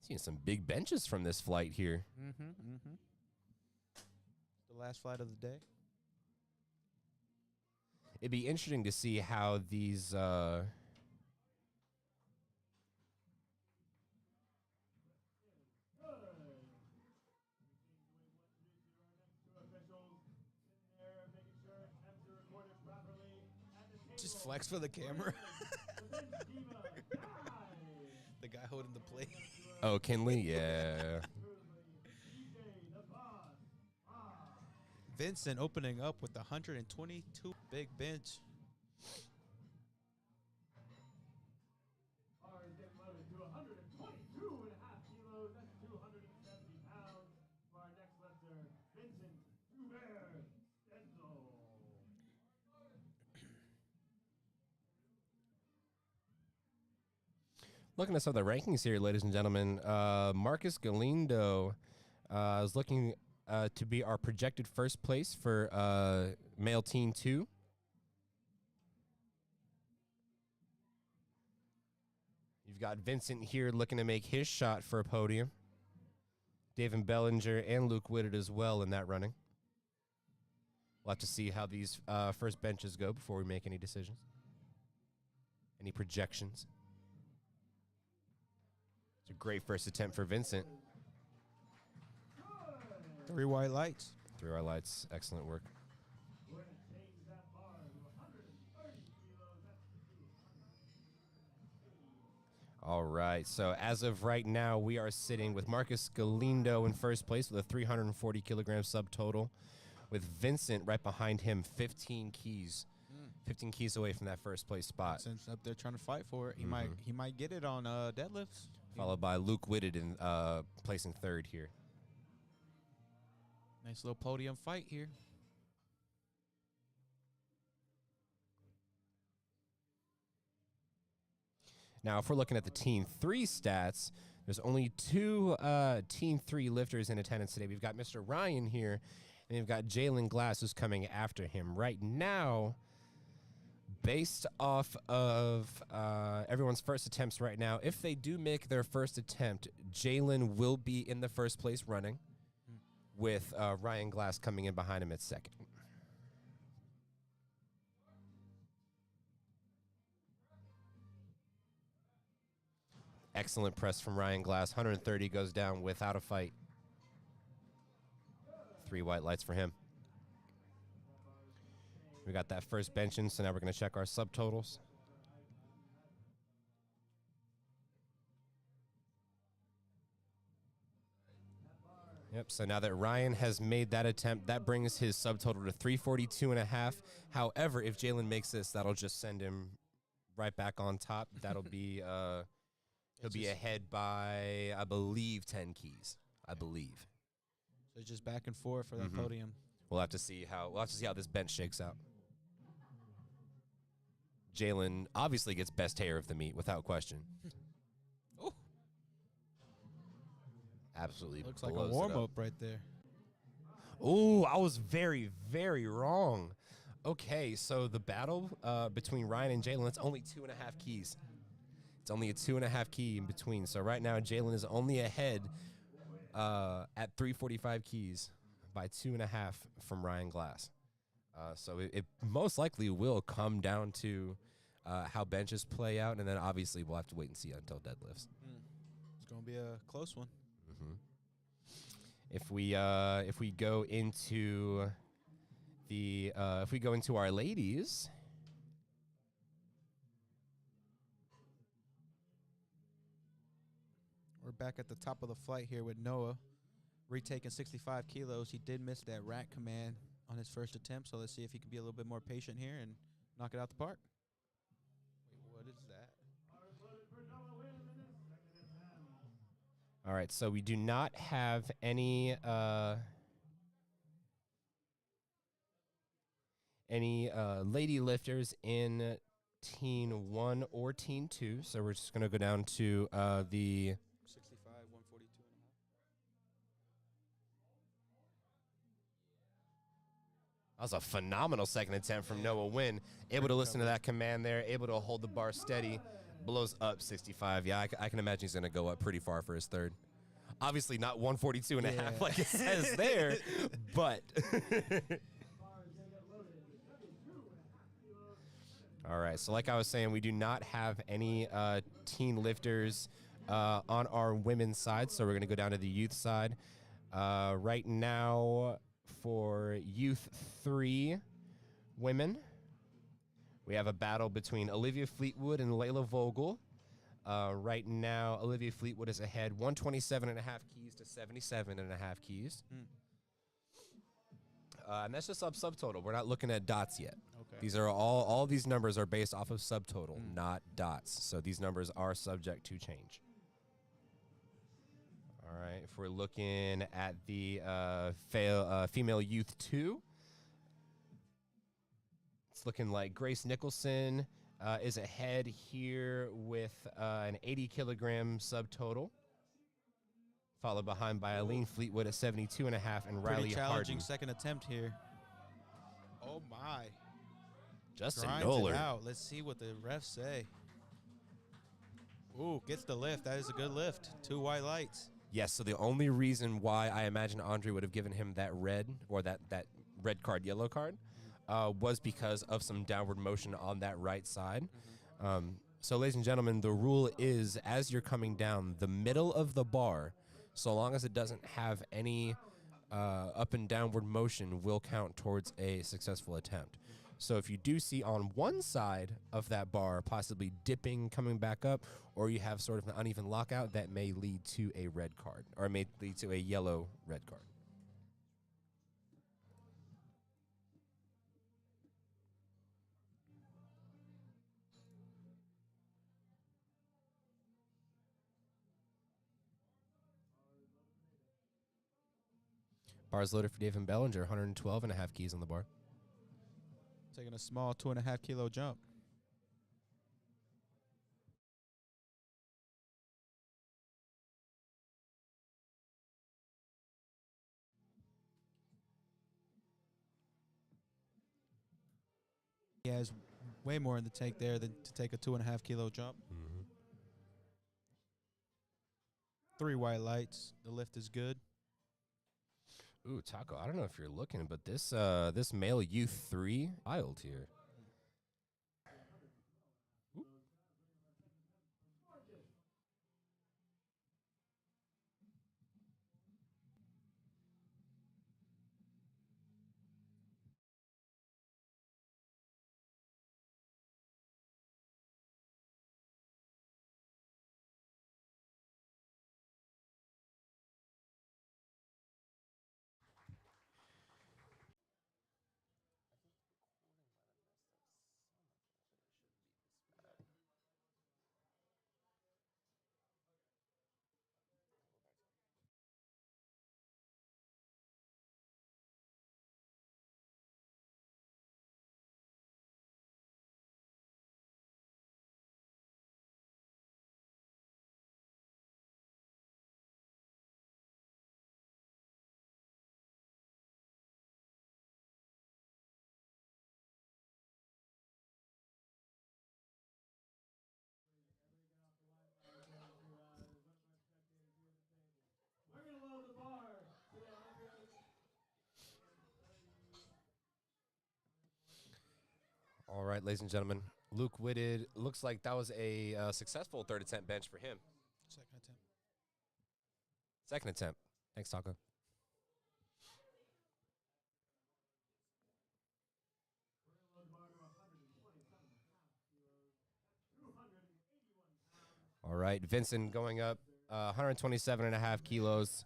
Seeing some big benches from this flight here. The last flight of the day. It'd be interesting to see how these Just flex for the camera. The guy holding the plate. Oh, Kinley, yeah. Vincent opening up with 122 big bench. Bar is getting loaded to 122.5 kilos. That's 270 pounds. For our next lifter, Vincent Hubert Stenzel. Looking at some of the rankings here, ladies and gentlemen, Marcus Galindo is looking to be our projected first place for male teen 2. You've got Vincent here looking to make his shot for a podium. David Bellinger and Luke Whitted as well in that running. We'll have to see how these first benches go before we make any decisions. Any projections. It's a great first attempt for Vincent. 3 white lights. 3 white lights. Excellent work. We're going to change that bar to 130 kilos. That's All right. So as of right now, we are sitting with Marcus Galindo in first place with a 340 kilogram subtotal, with Vincent right behind him, 15 keys. 15 keys away from that first place spot. Since up there trying to fight for it, he might get it on deadlifts. Followed by Luke Whitted in placing third here. Nice little podium fight here. Now, if we're looking at the Team 3 stats, there's only two Team 3 lifters in attendance today. We've got Mr. Ryan here, and we've got Jalen Glass who's coming after him. Right now, based off of everyone's first attempts right now, if they do make their first attempt, Jalen will be in the first place running, with Ryan Glass coming in behind him at second. Excellent press from Ryan Glass. 130 goes down without a fight. 3 white lights for him. We got that first bench in, so now we're going to check our subtotals. Yep, so now that Ryan has made that attempt, that brings his subtotal to 342.5. However, if Jalen makes this, that'll just send him right back on top. That'll be... he'll be ahead by, I believe, 10 keys. I believe. So just back and forth for that podium. We'll have to see how this bench shakes out. Jalen obviously gets best hair of the meet without question. Oh, Absolutely. looks like a blows it warm up. up right there. Oh, I was very, very wrong. Okay, so the battle between Ryan and Jalen, it's only 2.5 keys. It's only a 2.5 key in between. So right now, Jalen is only ahead at 345 keys by 2.5 from Ryan Glass. So it most likely will come down to how benches play out, and then obviously we'll have to wait and see until deadlifts. It's going to be a close one. If we go into our ladies. We're back at the top of the flight here with Noah, retaking 65 kilos. He did miss that rack command on his first attempt, so let's see if he can be a little bit more patient here and knock it out the park. Wait, what is that? All right, so we do not have any lady lifters in Team 1 or Team 2, so we're just going to go down to the 65, 142 and a half. That was a phenomenal second attempt from Noah Wynn. Able to listen to that command there, able to hold the bar steady, blows up 65. Yeah, I can imagine he's going to go up pretty far for his third. Obviously not 142 and a half like it says there, but... All right, so like I was saying, we do not have any teen lifters on our women's side, so we're going to go down to the youth side. Right now, for youth 3 women, we have a battle between Olivia Fleetwood and Layla Vogel. Right now, Olivia Fleetwood is ahead 127.5 keys to 77.5 keys. And that's just subtotal. We're not looking at dots yet. Okay. These are all these numbers are based off of subtotal, not dots. So these numbers are subject to change. All right, if we're looking at the female youth 2, it's looking like Grace Nicholson is ahead here with an 80 kilogram subtotal, followed behind by Eileen Fleetwood at 72.5 and Pretty Riley challenging Harden. second attempt here. Oh, my. Justin Grinds Noller. it out. Let's see what the refs say. Ooh, gets the lift. That is a good lift. 2 white lights. Yes, so the only reason why I imagine Andre would have given him that red or that red card, yellow card, was because of some downward motion on that right side. So, ladies and gentlemen, the rule is as you're coming down, the middle of the bar, so long as it doesn't have any up and downward motion, will count towards a successful attempt. So if you do see on one side of that bar possibly dipping, coming back up, or you have sort of an uneven lockout, that may lead to a red card, or it may lead to a yellow red card. Bars loaded for David Bellinger, 112 and a half keys on the bar. Taking a small 2.5 kilo jump. He has way more in the tank there than to take a 2.5 kilo jump. 3 white lights. The lift is good. Ooh, Taco, I don't know if you're looking, but this this male U3 wild here. We're going to load the bar to 130. All right, ladies and gentlemen, Luke Whitted, looks like that was a successful third attempt bench for him. Second attempt. Second attempt. Thanks, Taco. We're going to load the bar to 127.5 kilos. 281 pounds. All right, Vincent going up 127 and a half kilos.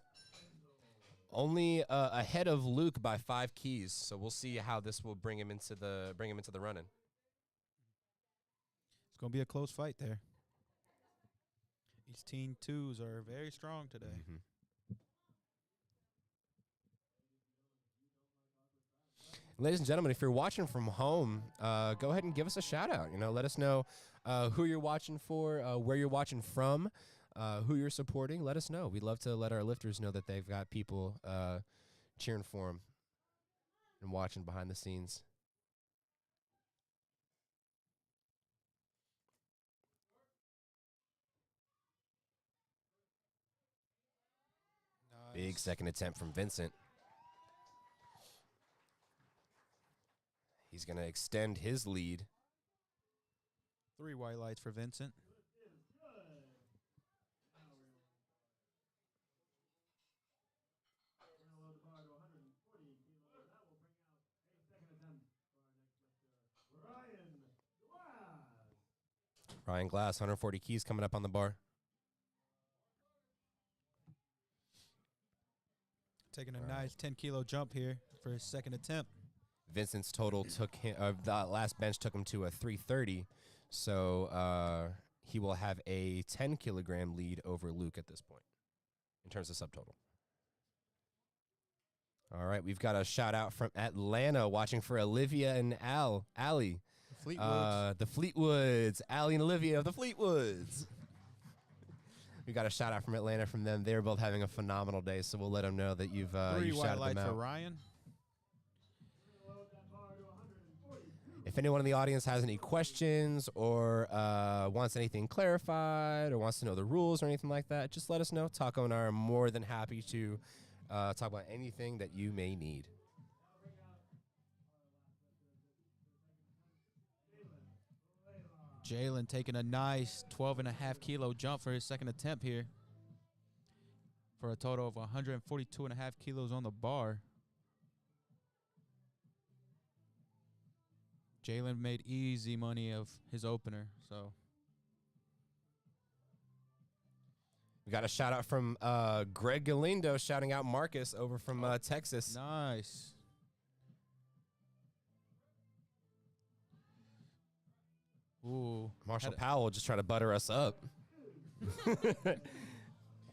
Only ahead of Luke by 5 keys, so we'll see how this will bring him into the run-in. It's going to be a close fight there. These Team 2s are very strong today. Ladies and gentlemen, if you're watching from home, go ahead and give us a shout out. Let us know who you're watching for, where you're watching from, who you're supporting. Let us know. We'd love to let our lifters know that they've got people cheering for them and watching behind the scenes. Big second attempt from Vincent. He's going to extend his lead. 3 white lights for Vincent. We're going to load the bar to 140 kilos. That will bring out a second attempt for our next lifter, Ryan Glass. Ryan Glass, 140 keys coming up on the bar. Taking a nice 10 kilo jump here for his second attempt. Vincent's total took him, the last bench took him to a 330. So he will have a 10 kilogram lead over Luke at this point in terms of subtotal. All right, we've got a shout out from Atlanta watching for Olivia and Allie. Fleetwoods. The Fleetwoods, Allie and Olivia of the Fleetwoods. We got a shout out from Atlanta from them. They're both having a phenomenal day, so we'll let them know that you've 3 you white shouted lights them for out. Ryan. Load that bar to 142. If anyone in the audience has any questions or wants anything clarified or wants to know the rules or anything like that, just let us know. Taco and I are more than happy to talk about anything that you may need. Jalen taking a nice 12.5 kilo jump for his second attempt here. For a total of 142.5 kilos on the bar. Jalen made easy money of his opener. So We got a shout out from Greg Galindo shouting out Marcus over from Texas. nice. Ooh, Marshall had a- Powell just trying to butter us up.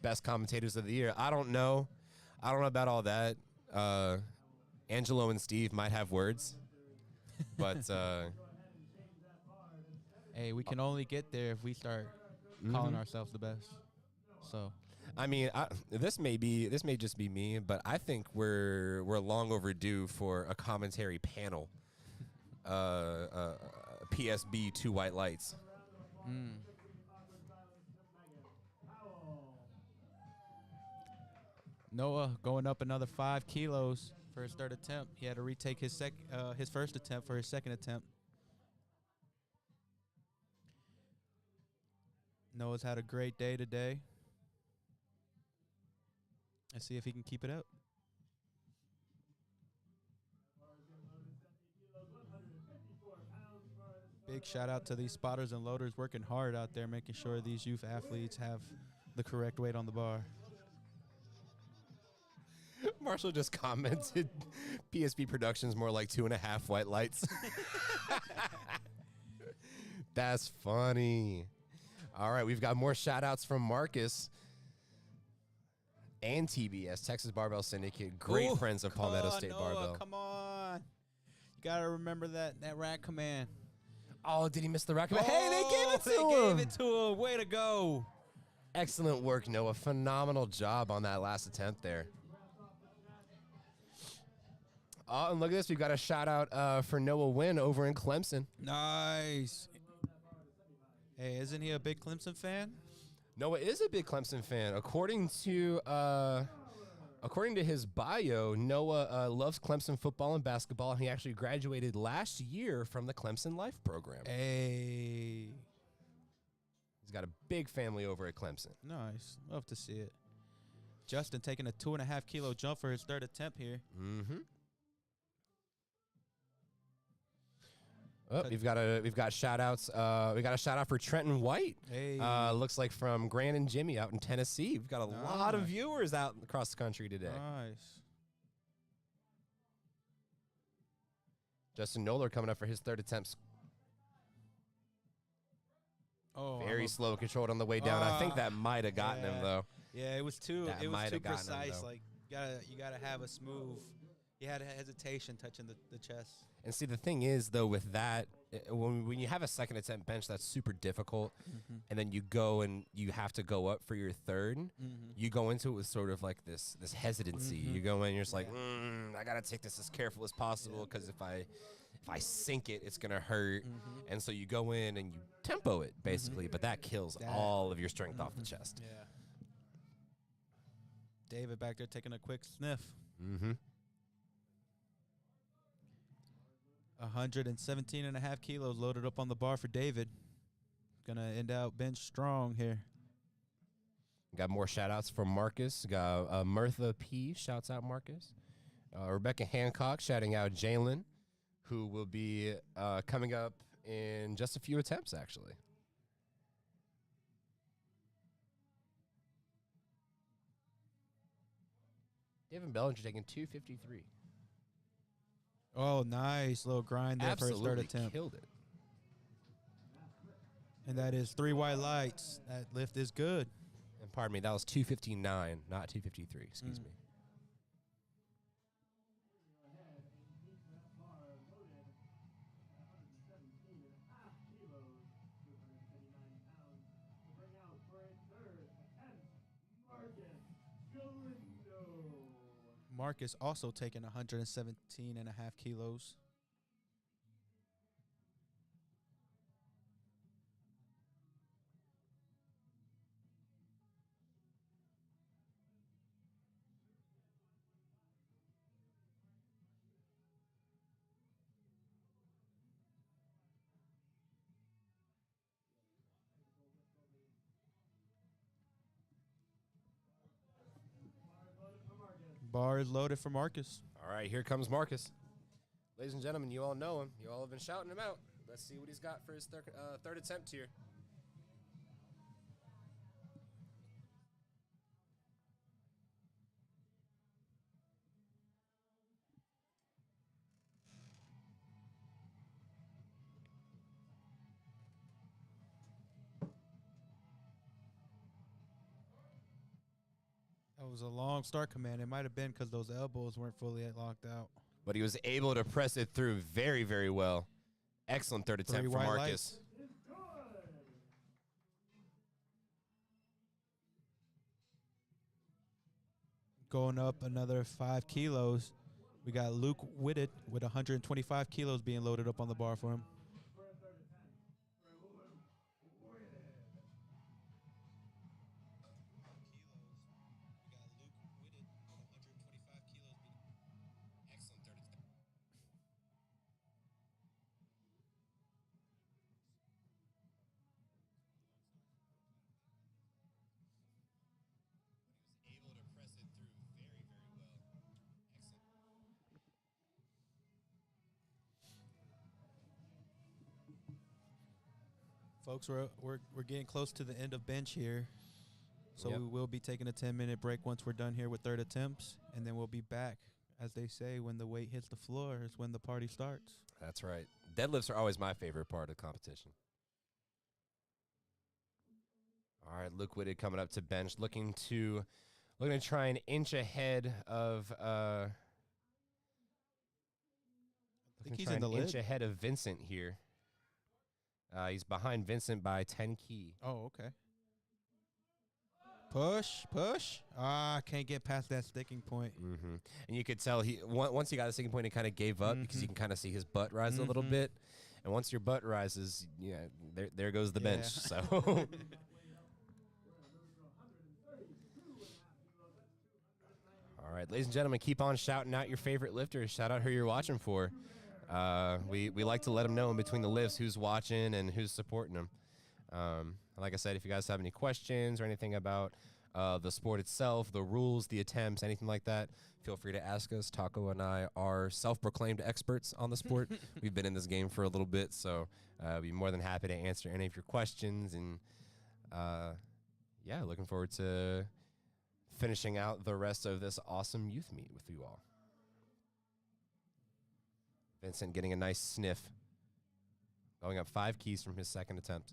Best commentators of the year. I don't know about all that. Angelo and Steve might have words, but Hey, we can only get there if we start calling ourselves the best. So I mean, this may just be me, but I think we're long overdue for a commentary panel. PSB 2 white lights. Noah going up another 5 kilos for his third attempt. He had to retake his first attempt for his second attempt. Noah's had a great day today. Let's see if he can keep it up. Big shout out to these spotters and loaders working hard out there, making sure these youth athletes have the correct weight on the bar. Marshall just commented, PSB Productions more like 2.5 white lights. That's funny. All right, we've got more shout outs from Marcus and TBS, Texas Barbell Syndicate. Great Ooh, friends of Palmetto State Noah, Barbell. Come on. You got to remember that rack command. Oh, did he miss the rack? Hey, they gave it to him. They gave it to him. Way to go. Excellent work, Noah. Phenomenal job on that last attempt there. Oh, and look at this. We've got a shout out for Noah Wynn over in Clemson. Nice. Hey, isn't he a big Clemson fan? Noah is a big Clemson fan. According to his bio, Noah loves Clemson football and basketball, and he actually graduated last year from the Clemson Life program. Hey. He's got a big family over at Clemson. Nice. Love to see it. Justin taking a 2.5 kilo jump for his third attempt here. Mm-hmm. Oh, we've got shout outs. We got a shout out for Trenton White. Hey. Looks like from Grant and Jimmy out in Tennessee. We've got a lot of Nice. viewers out across the country today. Nice. Justin Noller coming up for his third attempt. Oh, Very slow, controlled on the way down. I think that might have gotten him yeah. though. Yeah, it was too. That It was might too have gotten him, precise. though. Like you gotta have a smooth. He had a hesitation touching the chest. And see, the thing is, though, with that, when you have a second attempt bench, that's super difficult. And then you go and you have to go up for your third. You go into it with sort of like this hesitancy. You go in, you're just like, I gotta take this as careful as possible because if I sink it, it's gonna hurt. And so you go in and you tempo it basically, but that kills all of your strength off the chest. Yeah. David back there taking a quick sniff. 117.5 kilos loaded up on the bar for David. Gonna end out bench strong here. Got more shout outs from Marcus. Got Mirtha P. Shouts out Marcus. Rebecca Hancock shouting out Jalen, who will be coming up in just a few attempts, actually. David Bellinger taking 253. Oh, nice little grind there for his third Absolutely attempt. killed it. And that is 3 white lights. That lift is good. And pardon me, that was 259, not 253. Excuse me. Marcus also taking 117.5 kilos. Bar is loaded for Marcus. All right, here comes Marcus. Ladies and gentlemen, you all know him. You all have been shouting him out. Let's see what he's got for his third attempt here. That was a long start command. It might have been because those elbows weren't fully locked out. But he was able to press it through very, very well. Excellent third attempt for white Marcus. lights. Is good. Going up another 5 kilos. We got Luke Whitted with 125 kilos being loaded up on the bar for him. For a third attempt. For Luke Whitted. Excellent third attempt. He was able to press it through very, very well. Excellent. Folks, we're getting close to the end of bench here. So Yep. we will be taking a 10-minute break once we're done here with third attempts, and then we'll be back. As they say, when the weight hits the floor is when the party starts. That's right. Deadlifts are always my favorite part of the competition. All right, Luke Whitted coming up to bench, looking to try an inch ahead of I think he's try in the an inch lid. ahead of Vincent here. He's behind Vincent by 10 key. Oh, okay. Push. Can't get past that sticking point. Mm-hmm. And you could tell once he got a sticking point, he kind of gave up because you can kind of see his butt rise a little bit. And once your butt rises, there goes the bench. Yeah. So. All right, ladies and gentlemen, keep on shouting out your favorite lifters. Shout out who you're watching for. We like to let them know in between the lifts who's watching and who's supporting them. Like I said, if you guys have any questions or anything about the sport itself, the rules, the attempts, anything like that, feel free to ask us. Taco and I are self-proclaimed experts on the sport. We've been in this game for a little bit, so we'd be more than happy to answer any of your questions. And, looking forward to finishing out the rest of this awesome youth meet with you all. Vincent getting a nice sniff. Going up 5 keys from his second attempt.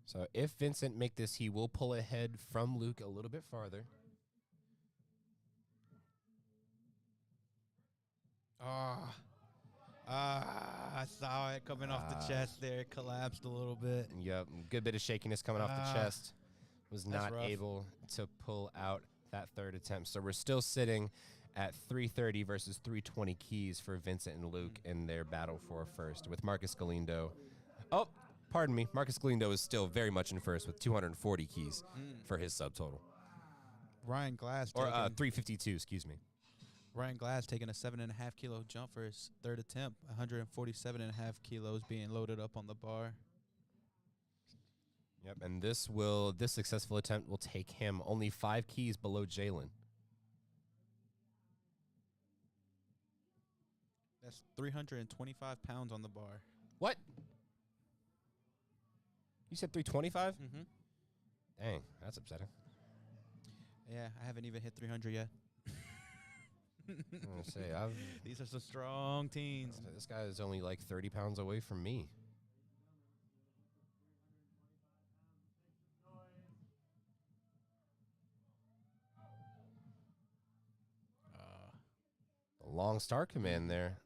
So if Vincent make this, he will pull ahead from Luke a little bit farther. I saw it coming off the chest there. It collapsed a little bit. Yep, good bit of shakiness coming off the chest. Was not rough. able to pull out that third attempt. So we're still sitting at 330 versus 320 keys for Vincent and Luke in their battle for first with Marcus Galindo. Oh, pardon me. Marcus Galindo is still very much in first with 240 keys for his subtotal. Ryan Glass Or taking, 352, excuse me. Ryan Glass taking a 7.5 kilo jump for his third attempt. 147.5 kilos being loaded up on the bar. Yep, and this successful attempt will take him only 5 keys below Jalen. That's 325 pounds on the bar. What? You said 325? Mm-hmm. Dang, that's upsetting. Yeah, I haven't even hit 300 yet. I'm gonna say These are some strong teens. this guy is only like 30 pounds away from me. A long start command there.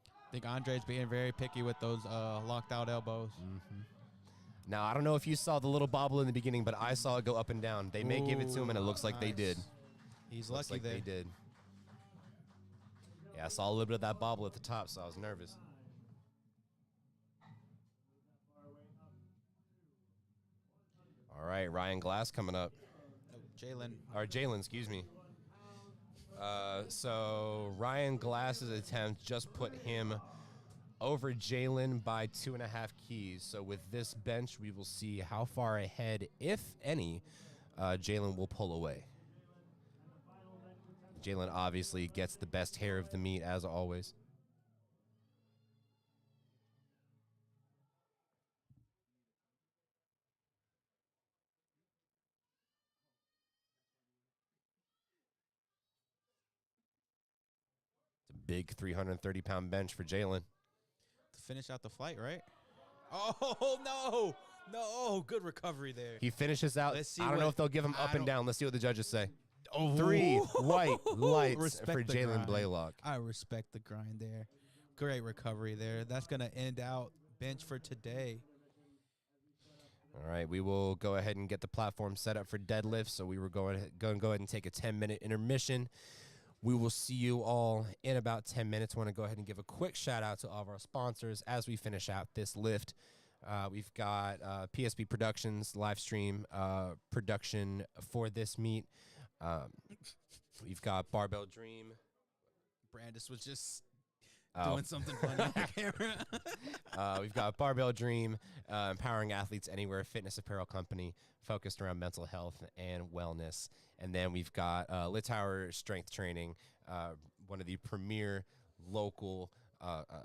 I think Andre's being very picky with those locked out elbows. Now, I don't know if you saw the little bobble in the beginning, but I saw it go up and down. They may give it to him, and it looks like they did. He's Looks lucky like there. they did. Yeah, I saw a little bit of that bobble at the top, so I was nervous. All right, Ryan Glass coming up. Jalen. Or Jalen, excuse me. So Ryan Glass's attempt just put him over Jalen by 2.5 keys. So with this bench, we will see how far ahead, if any, Jalen will pull away. Jalen obviously gets the best hair of the meet, as always. It's a big 330-pound bench for Jalen. To finish out the flight, right? Oh, no. No. Good recovery there. He finishes out. Let's see I don't know what- if they'll give him I up and don't- down. Let's see what the judges say. Oh, 3 white lights Respect for the Jalen grind. Blaylock. I respect the grind there. Great recovery there. That's going to end out bench for today. All right, we will go ahead and get the platform set up for deadlift. So we were going to go ahead and take a 10-minute intermission. We will see you all in about 10 minutes. Want to go ahead and give a quick shout out to all of our sponsors as we finish out this lift. We've got PSP Productions live stream production for this meet. We've got Barbell Dream. Brandis was just Oh. doing something funny on the camera. We've got Barbell Dream, empowering athletes anywhere, fitness apparel company focused around mental health and wellness. And then we've got Litauer Strength Training, one of the premier local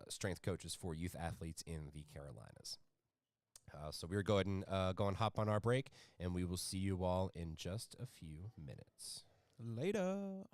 strength coaches for youth athletes in the Carolinas. So we're going and hop on our break, and we will see you all in just a few minutes. Later.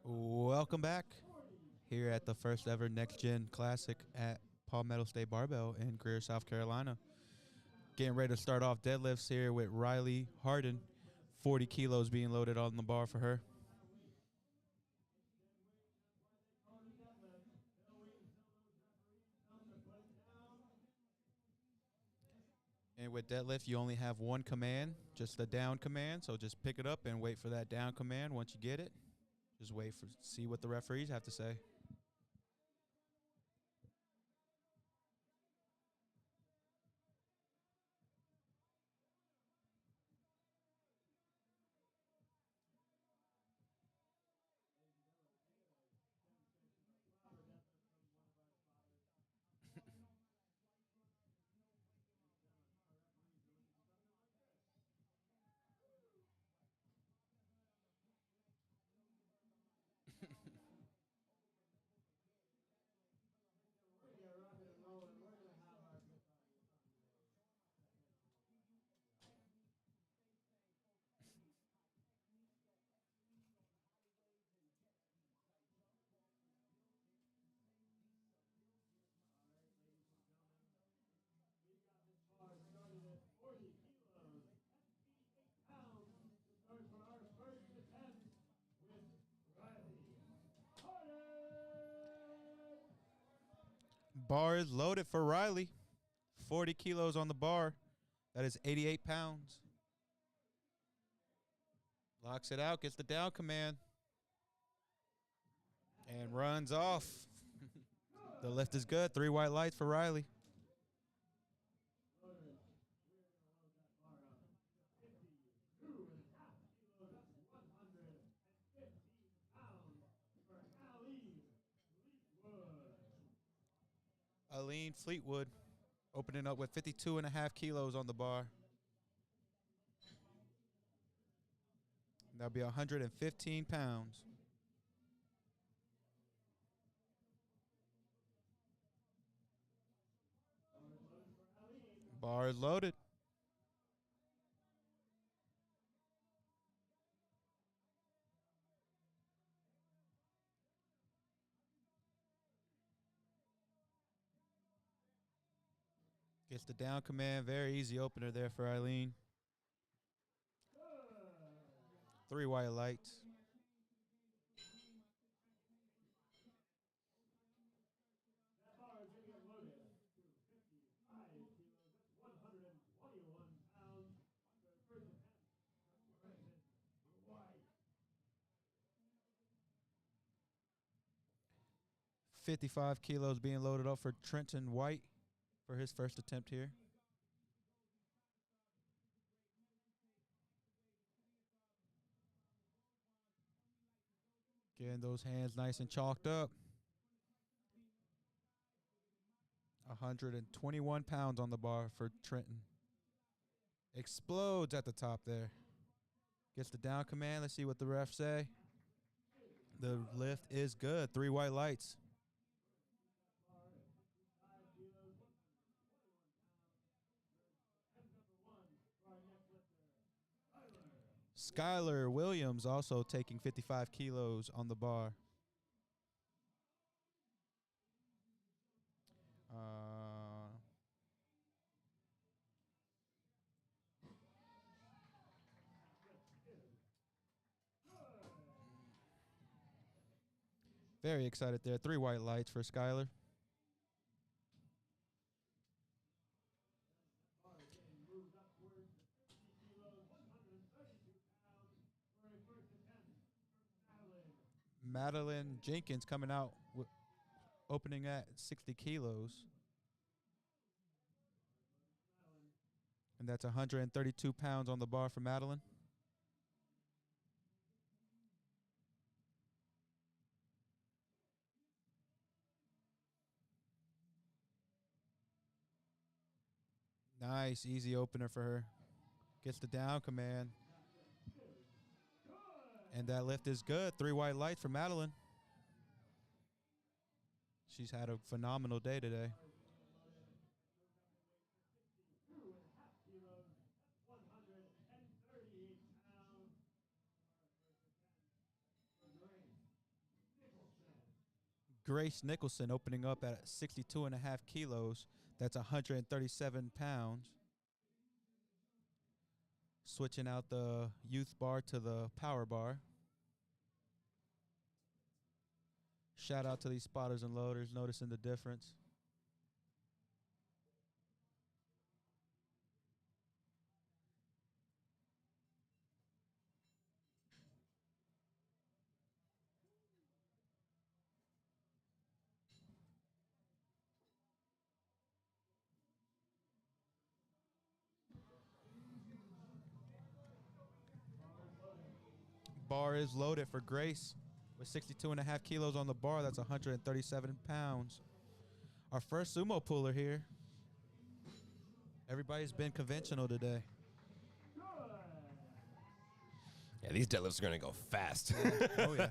Welcome back here at the first ever Next Gen Classic at Palmetto State Barbell in Greer, South Carolina. Getting ready to start off deadlifts here with Riley Harden. 40 kilos being loaded on the bar for her. And with deadlift, you only have one command, just the down command. So just pick it up and wait for that down command. Once you get it, just wait for see what the referees have to say. Bar started at 40 kilos, 88 pounds. To start for our first attempt with Riley Harden. Bar is loaded for Riley. 40 kilos on the bar. That is 88 pounds. Locks it out, gets the down command, and runs off. The lift is good. 3 white lights for Riley. Loaded. We're going to load that bar up to 52.5 kilos. That's 115 pounds for Aline Fleetwood. Aline Fleetwood opening up with 52.5 kilos on the bar. That'll be 115 pounds. Bar is loaded. Gets the down command. Very easy opener there for Eileen. 3 white lights. That bar is going to get loaded to 55 kilos. That's 121 pounds for the first attempt for Brendan White. 55 kilos being loaded up for Trenton White for his first attempt here. Getting those hands nice and chalked up. 121 pounds on the bar for Trenton. Explodes at the top there. Gets the down command. Let's see what the refs say. The lift is good. 3 white lights. Skylar Williams also taking 55 kilos on the bar. Very excited there. 3 white lights for Skylar. Moved upwards to 50 kilos, 132 pounds for a first attempt for Madeline Jenkins coming out, opening at 60 kilos. And that's 132 pounds on the bar for Madeline. Nice, easy opener for her. Gets the down command. And that lift is good. 3 white lights for Madeline. She's had a phenomenal day today. Grace Nicholson opening up at 62 and a half kilos. That's 137 pounds. Switching out the youth bar to the power bar. Shout out to these spotters and loaders noticing the difference. Bar is loaded for Grace with 62 and a half kilos on the bar. That's 137 pounds. Our first sumo puller here. Everybody's been conventional today. Yeah, these deadlifts are going to go fast. Oh, yeah.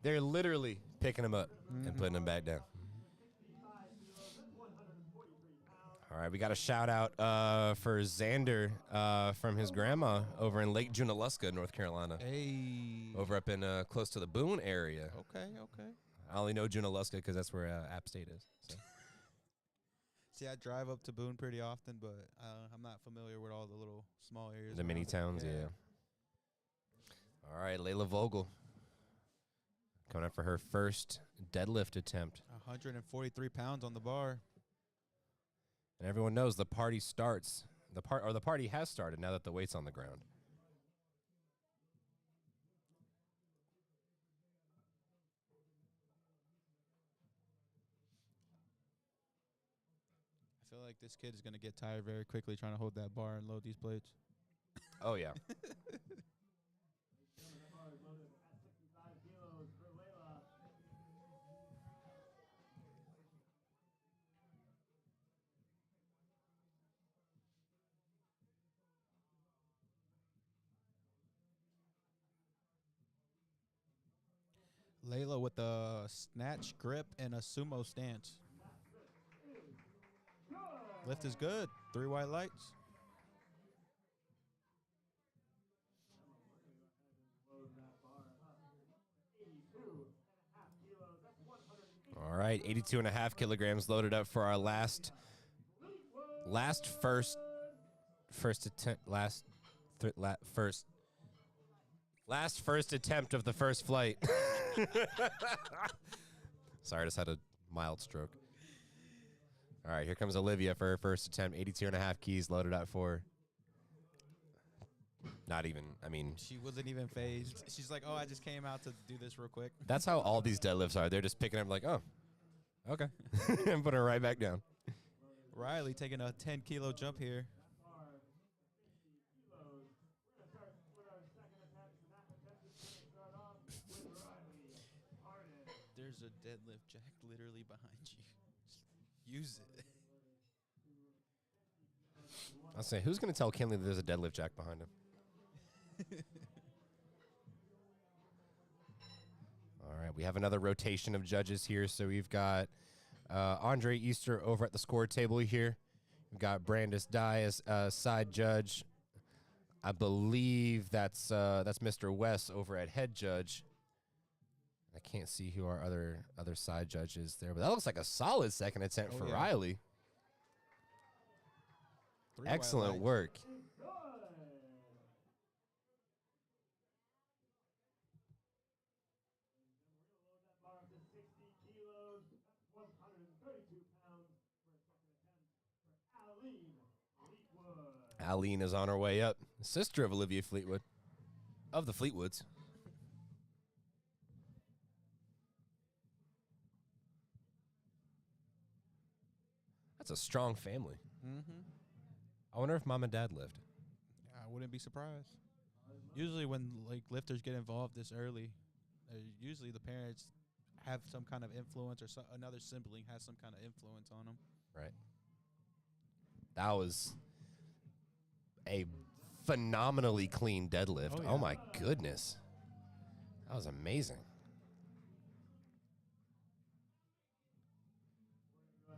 They're literally picking them up and putting them back down. All right, we got a shout out for Xander from his grandma over in Lake Junaluska, North Carolina. Hey. Over up in close to the Boone area. Okay, okay. I only know Junaluska because that's where App State is. So. See, I drive up to Boone pretty often, but I'm not familiar with all the little small areas. The mini around it. towns, yeah. All right, Layla Vogel coming up for her first deadlift attempt. 143 pounds on the bar. And everyone knows the party starts. The party has started now that the weight's on the ground. I feel like this kid is going to get tired very quickly trying to hold that bar and load these plates. Oh, yeah. Layla with a snatch grip and a sumo stance. Lift is good. 3 white lights. All right, 82 and a half kilograms loaded up for our last first attempt of the first flight. Sorry, I just had a mild stroke. All right, here comes Olivia for her first attempt. 82 and a half keys loaded up for. Not even, I mean. She wasn't even phased. She's like, oh, I just came out to do this real quick. That's how all these deadlifts are. They're just picking up like, oh, okay. And putting her right back down. Riley taking a 10-kilo jump here. There's a deadlift jack literally behind you. Use it. I'll say, who's going to tell Kinley that there's a deadlift jack behind him? All right, we have another rotation of judges here. So we've got Andre Easter over at the score table here. We've got Brandis Dye as side judge. I believe that's Mr. West over at head judge. I can't see who our other side judge is there, but that looks like a solid second attempt for Riley. Excellent work. Aline is on her way up. Sister of Olivia Fleetwood. Of the Fleetwoods. That's a strong family. Mm-hmm. I wonder if mom and dad lived. I wouldn't be surprised. Usually, when like lifters get involved this early, usually the parents have some kind of influence, or another sibling has some kind of influence on them. Right. That was a phenomenally clean deadlift. Oh, Oh, yeah. my goodness. That was amazing.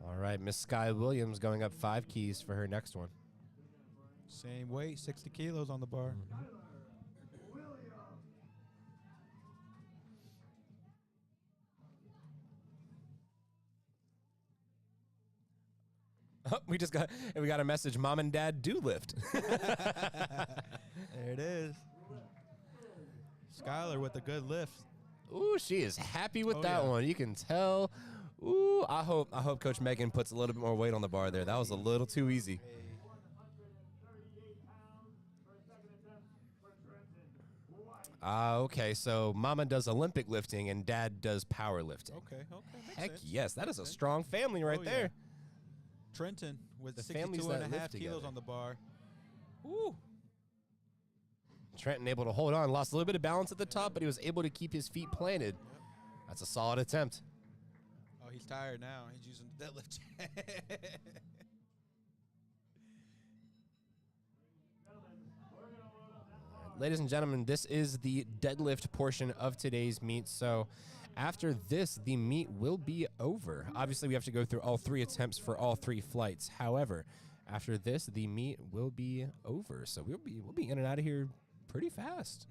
All right, Miss Sky Williams going up 5 keys for her next one. Same weight, 60 kilos on the bar. Oh, we got a message. Mom and dad do lift. There it is. Skylar with a good lift. Ooh, she is happy with Oh, that yeah. one. You can tell. Ooh, I hope Coach Megan puts a little bit more weight on the bar there. That was a little too easy. 138 pounds for a second attempt for Trenton White. Okay, so Mama does Olympic lifting and Dad does power lifting. Okay. Makes Heck sense. yes, that is a Makes sense. strong family right Oh, yeah. there. Trenton with The families 62 and that a live half kilos together. on the bar. Ooh. Trenton able to hold on, lost a little bit of balance at the top, but he was able to keep his feet planted. That's a solid attempt. Oh, he's tired now. He's using the deadlift. Ladies and gentlemen, this is the deadlift portion of today's meet. So after this, the meet will be over. Obviously, we have to go through all 3 attempts for all 3 flights. However, after this, the meet will be over. So we'll be in and out of here pretty fast.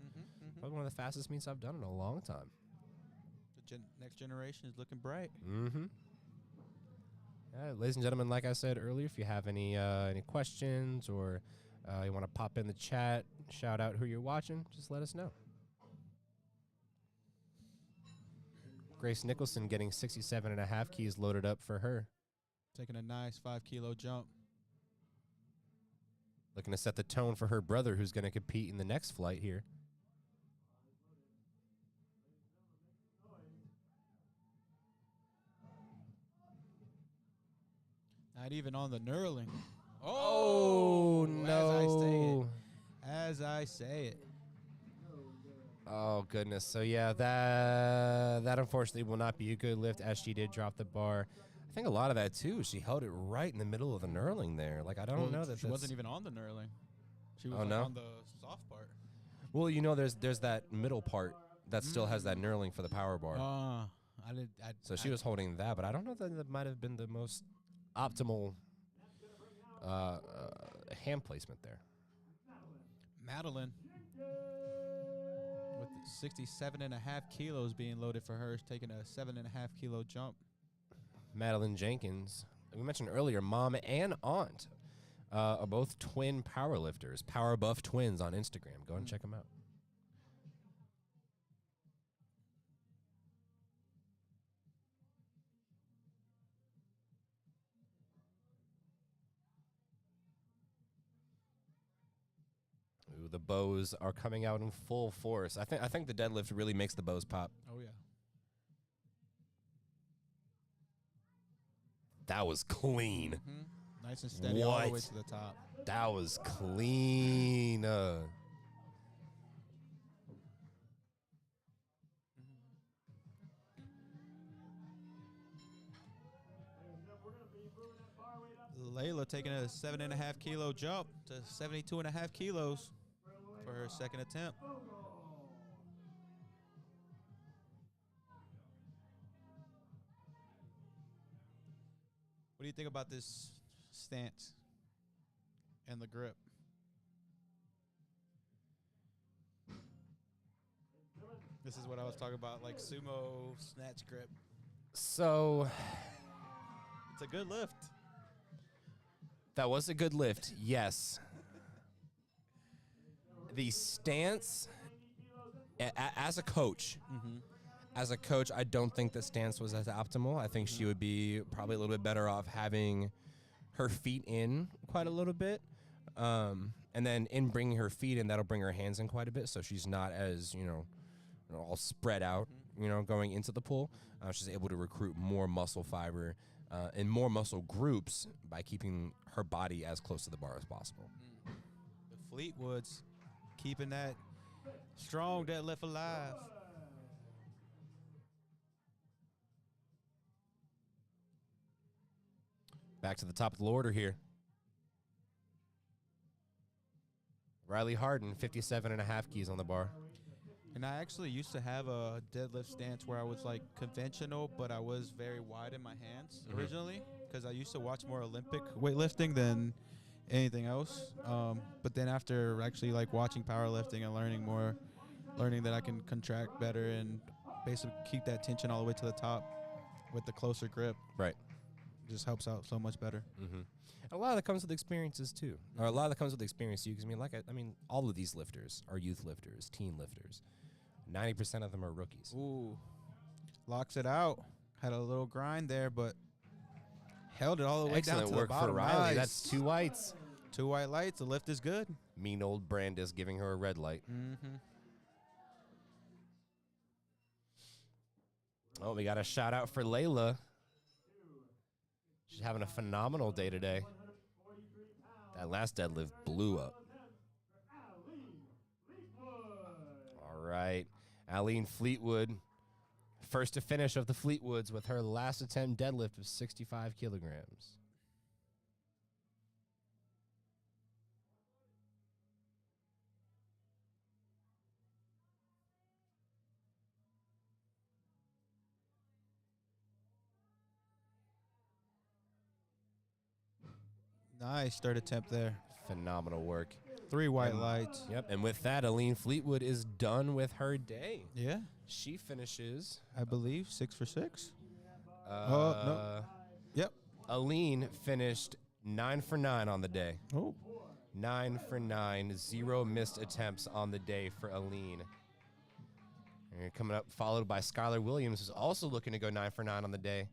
Probably one of the fastest meets I've done in a long time. The next generation is looking bright. Mm-hmm. Ladies and gentlemen, like I said earlier, if you have any questions or you want to pop in the chat, shout out who you're watching, just let us know. Grace Nicholson getting 67.5 keys loaded up for her. Taking a nice 5-kilo jump. Looking to set the tone for her brother who's going to compete in the next flight here. Not even on the knurling. Oh, no. As I say it. Oh, goodness. So, yeah, that unfortunately will not be a good lift as she did drop the bar. I think a lot of that, too, she held it right in the middle of the knurling there. Like, I don't know that she wasn't even on the knurling. She was Oh, no? on the soft part. Well, you know, there's that middle part that still has that knurling for the power bar. So she was holding that, but I don't know that might have been the most optimal hand placement there. Madeline with 67.5 kilos being loaded for her, taking a 7.5 kilo jump. Madeline Jenkins, we mentioned earlier, mom and aunt are both twin powerlifters, Power Buff Twins on Instagram. Go and check them out. Ooh, the bows are coming out in full force. I think the deadlift really makes the bows pop. Oh, yeah. That was clean. Nice and steady all the way What? to the top. That was clean. Layla taking a 7.5 kilo jump to 72.5 kilos for her second attempt. What do you think about this stance and the grip? This is what I was talking about, like sumo snatch grip. So It's a good lift. that was a good lift, yes. The stance, as a coach, I don't think the stance was as optimal. I think she would be probably a little bit better off having her feet in quite a little bit. And then in bringing her feet in, that'll bring her hands in quite a bit, so she's not as, all spread out, going into the pool. She's able to recruit more muscle fiber and more muscle groups by keeping her body as close to the bar as possible. The Fleetwoods keeping that strong deadlift alive. Back to the top of the order here. Riley Harden, 57.5 keys on the bar. And I actually used to have a deadlift stance where I was like conventional, but I was very wide in my hands originally because I used to watch more Olympic weightlifting than anything else. But then after actually like watching powerlifting and learning that I can contract better and basically keep that tension all the way to the top with the closer grip. Right. It just helps out so much better. Mm-hmm. A lot of that comes with experiences too, or a lot of that comes with experience too. Because I mean, all of these lifters are youth lifters, teen lifters. 90% of them are rookies. Ooh, locks it out. Had a little grind there, but held it all the way down Excellent to work the bottom. for Riley. Nice. That's 2 whites. 2 white lights. The lift is good. Mean old Brandis giving her a red light. Mm-hmm. Oh, we got a shout out for Layla. She's having a phenomenal day today. That last deadlift blew up. All right. Aline Fleetwood, first to finish of the Fleetwoods with her last attempt deadlift of 65 kilograms. Nice third attempt there. Phenomenal work. 3 white lights. Yep. And with that, Aline Fleetwood is done with her day. Yeah, She finishes. I believe 6 for 6. No. Yep. Aline finished 9 for 9 on the day. Oh, 9 for 9, 0 missed attempts on the day for Aline. And coming up, followed by Skylar Williams, who's also looking to go 9 for 9 on the day.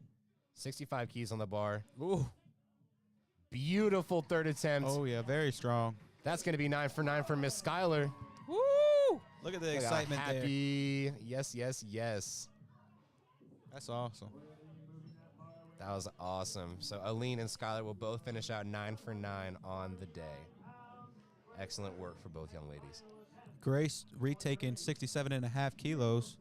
65 keys on the bar. ooh. Beautiful third attempt. Oh yeah, very strong. That's going to be 9 for 9 for Miss Skylar. Woo! Look at the Look how excitement there. happy. Yes, yes, yes. That's awesome. That was awesome. So Aline and Skylar will both finish out 9 for 9 on the day. Excellent work for both young ladies. Grace retaking 67.5 kilos.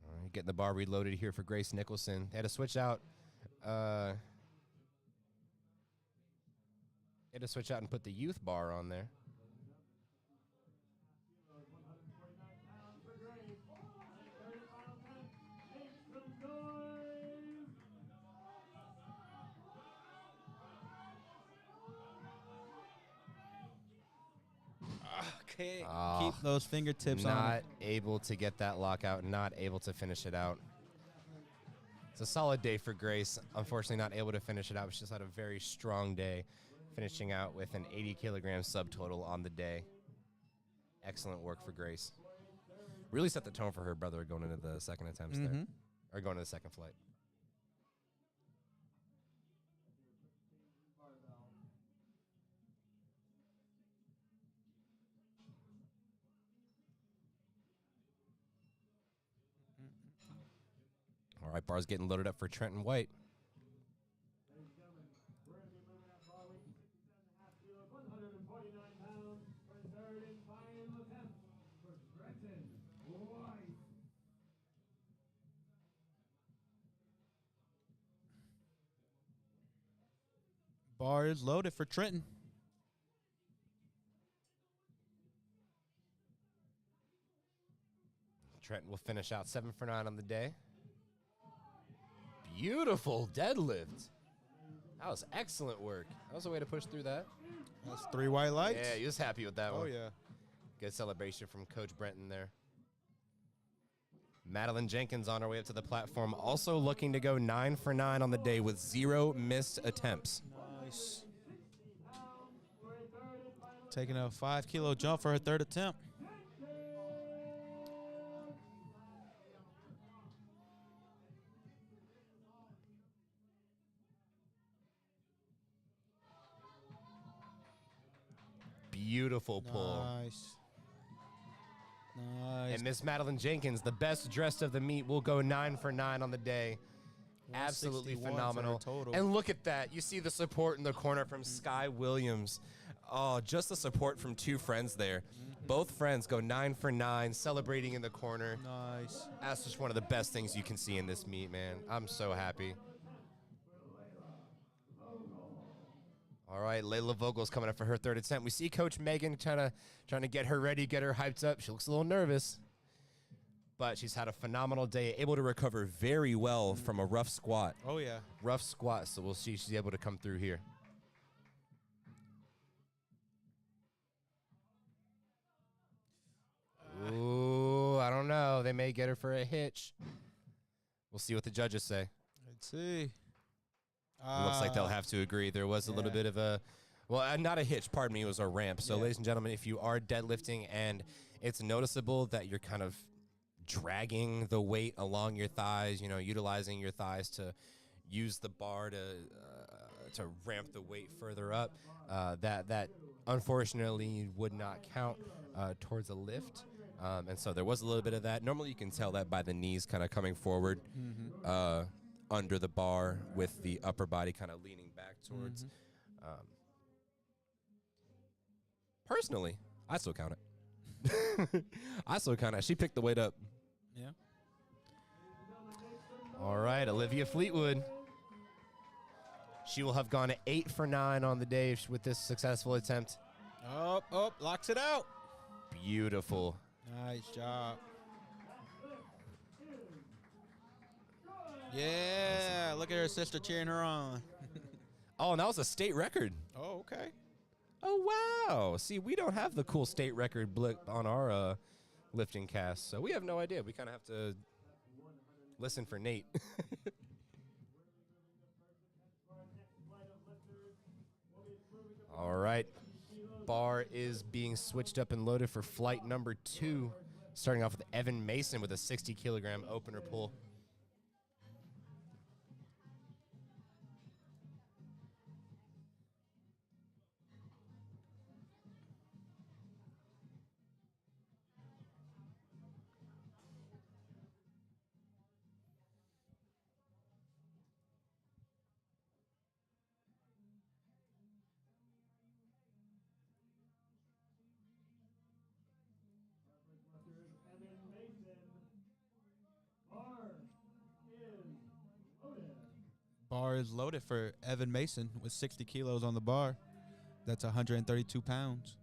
All right, getting the bar reloaded here for Grace Nicholson. They had to switch out. They had to switch out and put the youth bar on there. Okay. Oh, Keep those fingertips on. Not able to get that lockout, not able to finish it out. It's a solid day for Grace. Unfortunately, not able to finish it out. She just had a very strong day, finishing out with an 80 kilogram subtotal on the day. Excellent work for Grace. Really set the tone for her brother going into the second attempts there, or going to the second flight. All right, bar's getting loaded up for Trenton White. Ladies and gentlemen, we're going to be moving that bar weight to 67.5 kilos, 149 pounds for third and final attempt for Trenton White. Bar is loaded for Trenton. Trenton will finish out 7 for 9 on the day. Beautiful deadlift. That was excellent work. That was a way to push through that. That's 3 white lights. Yeah, he was happy with that one. Oh, yeah. Good celebration from Coach Brenton there. Madeline Jenkins on her way up to the platform, also looking to go 9 for 9 on the day with 0 missed attempts. Nice. taking a 5 kilo jump for her third attempt. Beautiful pull. Nice. Nice. And Miss Madeline Jenkins, the best dressed of the meet, will go 9 for 9 on the day. Absolutely 161 for her phenomenal. total. And look at that. You see the support in the corner from Sky Williams. Oh, just the support from two friends there. Both friends go 9 for 9, celebrating in the corner. Nice. That's just one of the best things you can see in this meet, man. I'm so happy. All right, Layla Vogel's coming up for her third attempt. We see Coach Megan trying to get her ready, get her hyped up. She looks a little nervous, but she's had a phenomenal day, able to recover very well from a rough squat. Oh, yeah. Rough squat, so we'll see she's able to come through here. Ooh, I don't know. They may get her for a hitch. We'll see what the judges say. Let's see. It looks like they'll have to agree. There was a little bit of a, well, not a hitch, pardon me, it was a ramp. So, ladies and gentlemen, if you are deadlifting and it's noticeable that you're kind of dragging the weight along your thighs, you know, utilizing your thighs to use the bar to ramp the weight further up, that unfortunately would not count towards a lift. And so there was a little bit of that. Normally you can tell that by the knees kind of coming forward under the bar with the upper body kind of leaning back towards. Personally, I still count it. I still count it. She picked the weight up. Yeah. All right, Olivia Fleetwood. She will have gone 8 for 9 on the day with this successful attempt. Oh, locks it out. Beautiful. Nice job. Yeah, look at her sister cheering her on. Oh, and that was a state record. Oh, okay. Oh, wow. See, we don't have the cool state record blip on our lifting cast, so we have no idea. We kind of have to listen for Nate. All right. Bar is being switched up and loaded for flight number 2, starting off with Evan Mason with a 60-kilogram opener pull. Bar is loaded for Evan Mason with 60 kilos on the bar. That's 132 pounds.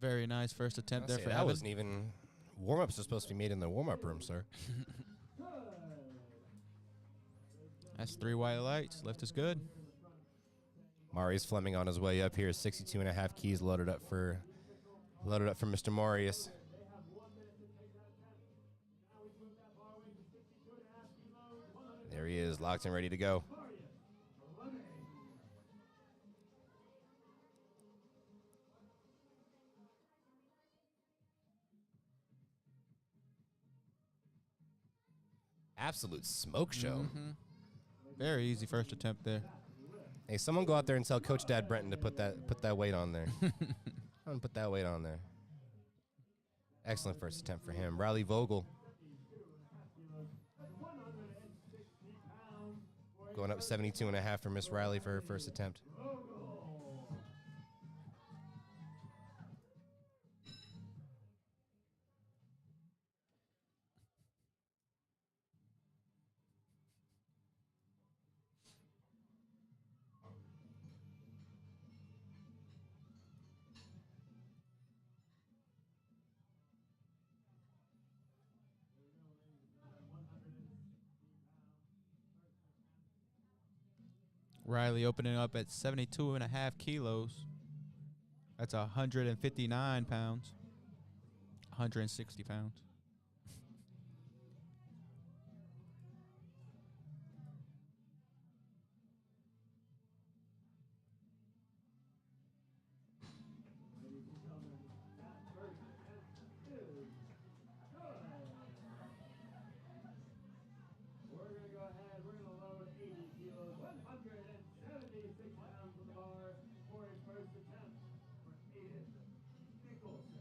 Very nice first attempt there for that Evan. wasn't even warm-ups are supposed to be made in the warm-up room, sir. That's 3 white lights. Lift is good. Marius Fleming on his way up here. 62.5 keys loaded up for Mr. Marius. There he is, locked and ready to go. Absolute smoke show. Very easy first attempt there. Hey, someone go out there and tell Coach Dad Brenton to put that weight on there. I'm gonna put that weight on there. Excellent first attempt for him. Riley Vogel going up 72.5 for Miss Riley for her first attempt. Riley opening up at 72.5 kilos. That's 159 pounds. 160 pounds. Ladies and gentlemen, that first attempt is good. We're going to go ahead. We're going to load 80 kilos, 176 pounds on the bar for his first attempt for Aiden Nicholson.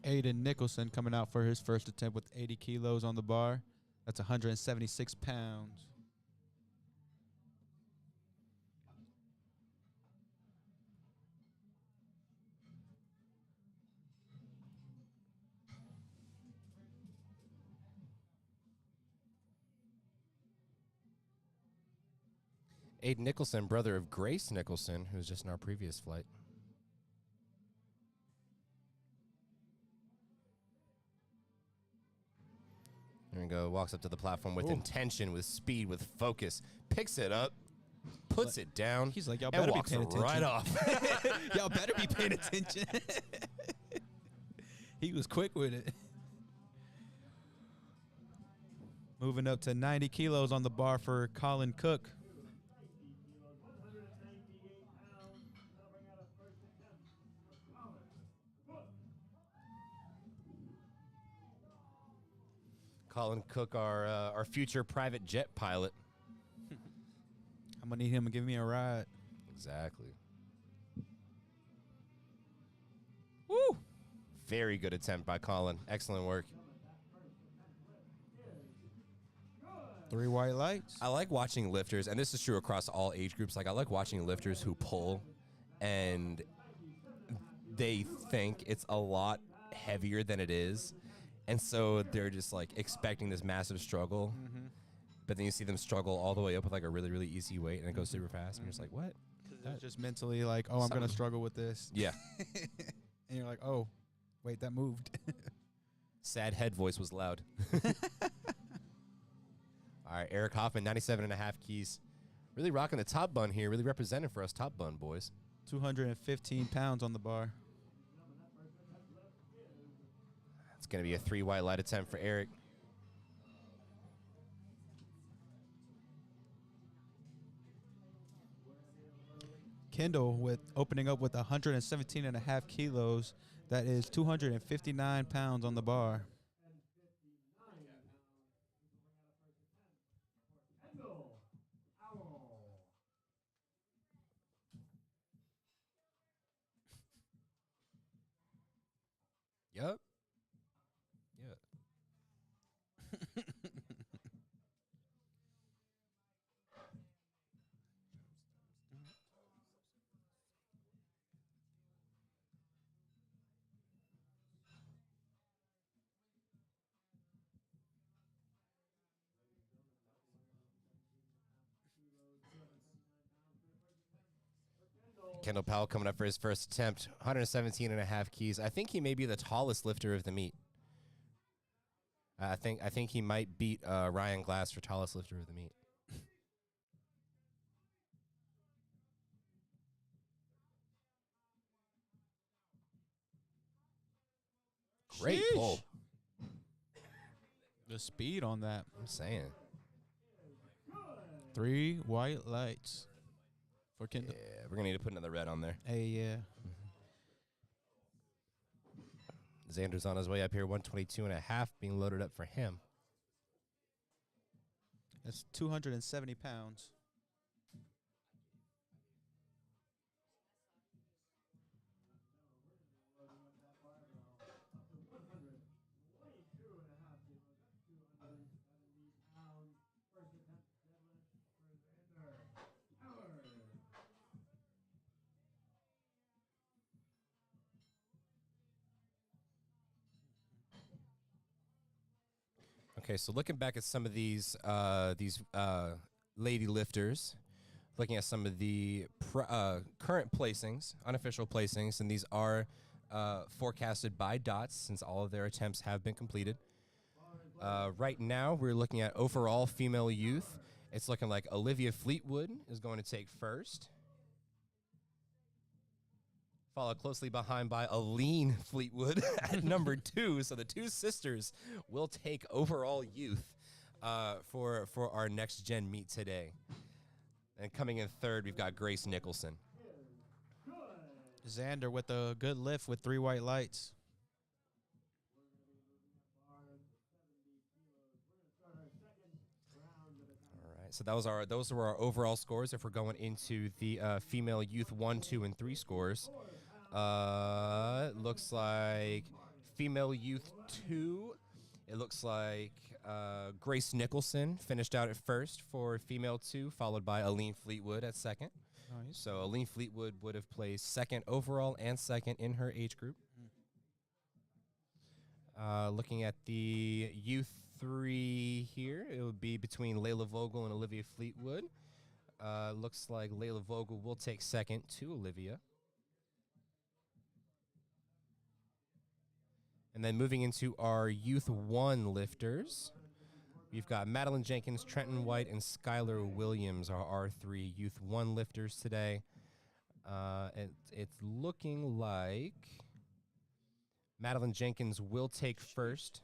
Aiden Nicholson coming out for his first attempt with 80 kilos on the bar. That's 176 pounds. Aiden Nicholson, brother of Grace Nicholson, who was just in our previous flight. There we go. Walks up to the platform with Ooh. intention, with speed, with focus. Picks it up, puts it down, He's like, y'all and better be walks paying attention. right off. Y'all better be paying attention. He was quick with it. Moving up to 90 kilos on the bar for Colin Cook. 90 kilos, 198 pounds. That'll bring out a first attempt for Colin Cook. Colin Cook, our future private jet pilot. I'm going to need him to give me a ride. Exactly. Woo! Very good attempt by Colin. Excellent work. 3 white lights. I like watching lifters, and this is true across all age groups. Like, I like watching lifters who pull, and they think it's a lot heavier than it is. And so they're just, like, expecting this massive struggle. But then you see them struggle all the way up with, like, a really, really easy weight, and it goes super fast. And you're just like, what? They're just mentally like, oh, I'm going to Something. struggle with this. Yeah. And you're like, oh, wait, that moved. Sad head voice was loud. All right, Eric Hoffman, 97.5 keys. Really rocking the top bun here. Really representing for us top bun boys. 215 pounds on the bar. It's going to be a 3 white light attempt for Eric. Kendall with opening up with 117.5 kilos. That is 259 pounds on the bar. Kendall Howell. Yep. Yeah. Kendall Powell coming up for his first attempt, 117.5 keys. I think he may be the tallest lifter of the meet. I think he might beat Ryan Glass for tallest lifter of the meet. Great Sheesh. pull. The speed on that. I'm saying. 3 white lights for Kendall. Yeah, we're going to need to put another red on there. Hey, yeah. Xander's on his way up here, 122.5 being loaded up for him. That's 270 pounds. Okay, so looking back at some of these lady lifters, looking at some of the current placings, unofficial placings, and these are forecasted by DOTS since all of their attempts have been completed. Right now, we're looking at overall female youth. It's looking like Olivia Fleetwood is going to take first. followed closely behind by Aline Fleetwood at number 2. So the two sisters will take overall youth for our next gen meet today. And coming in third, we've got Grace Nicholson. Xander with a good lift with 3 white lights. All right, so those were our overall scores. If we're going into the female youth 1, 2, and 3 scores, it looks like female youth 2. It looks like Grace Nicholson finished out at first for female 2, followed by Aline Fleetwood at second. Nice. So Aline Fleetwood would have placed second overall and second in her age group. Looking at the youth 3 here, it would be between Layla Vogel and Olivia Fleetwood. Looks like Layla Vogel will take second to Olivia. And then moving into our youth 1 lifters, we've got Madeline Jenkins, Trenton White, and Skylar Williams are our 3 youth 1 lifters today. It's looking like Madeline Jenkins will take first.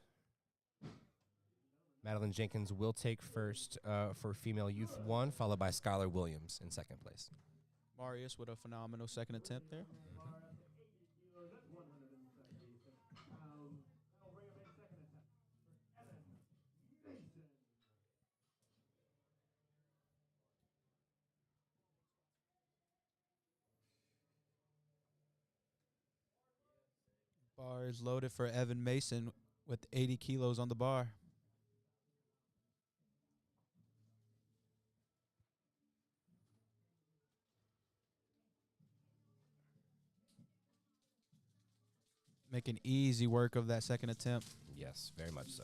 Madeline Jenkins will take first for female youth 1, followed by Skylar Williams in second place. Marius with a phenomenal second attempt there. Bar is loaded for Evan Mason with 80 kilos on the bar. Making easy work of that second attempt. Yes, very much so.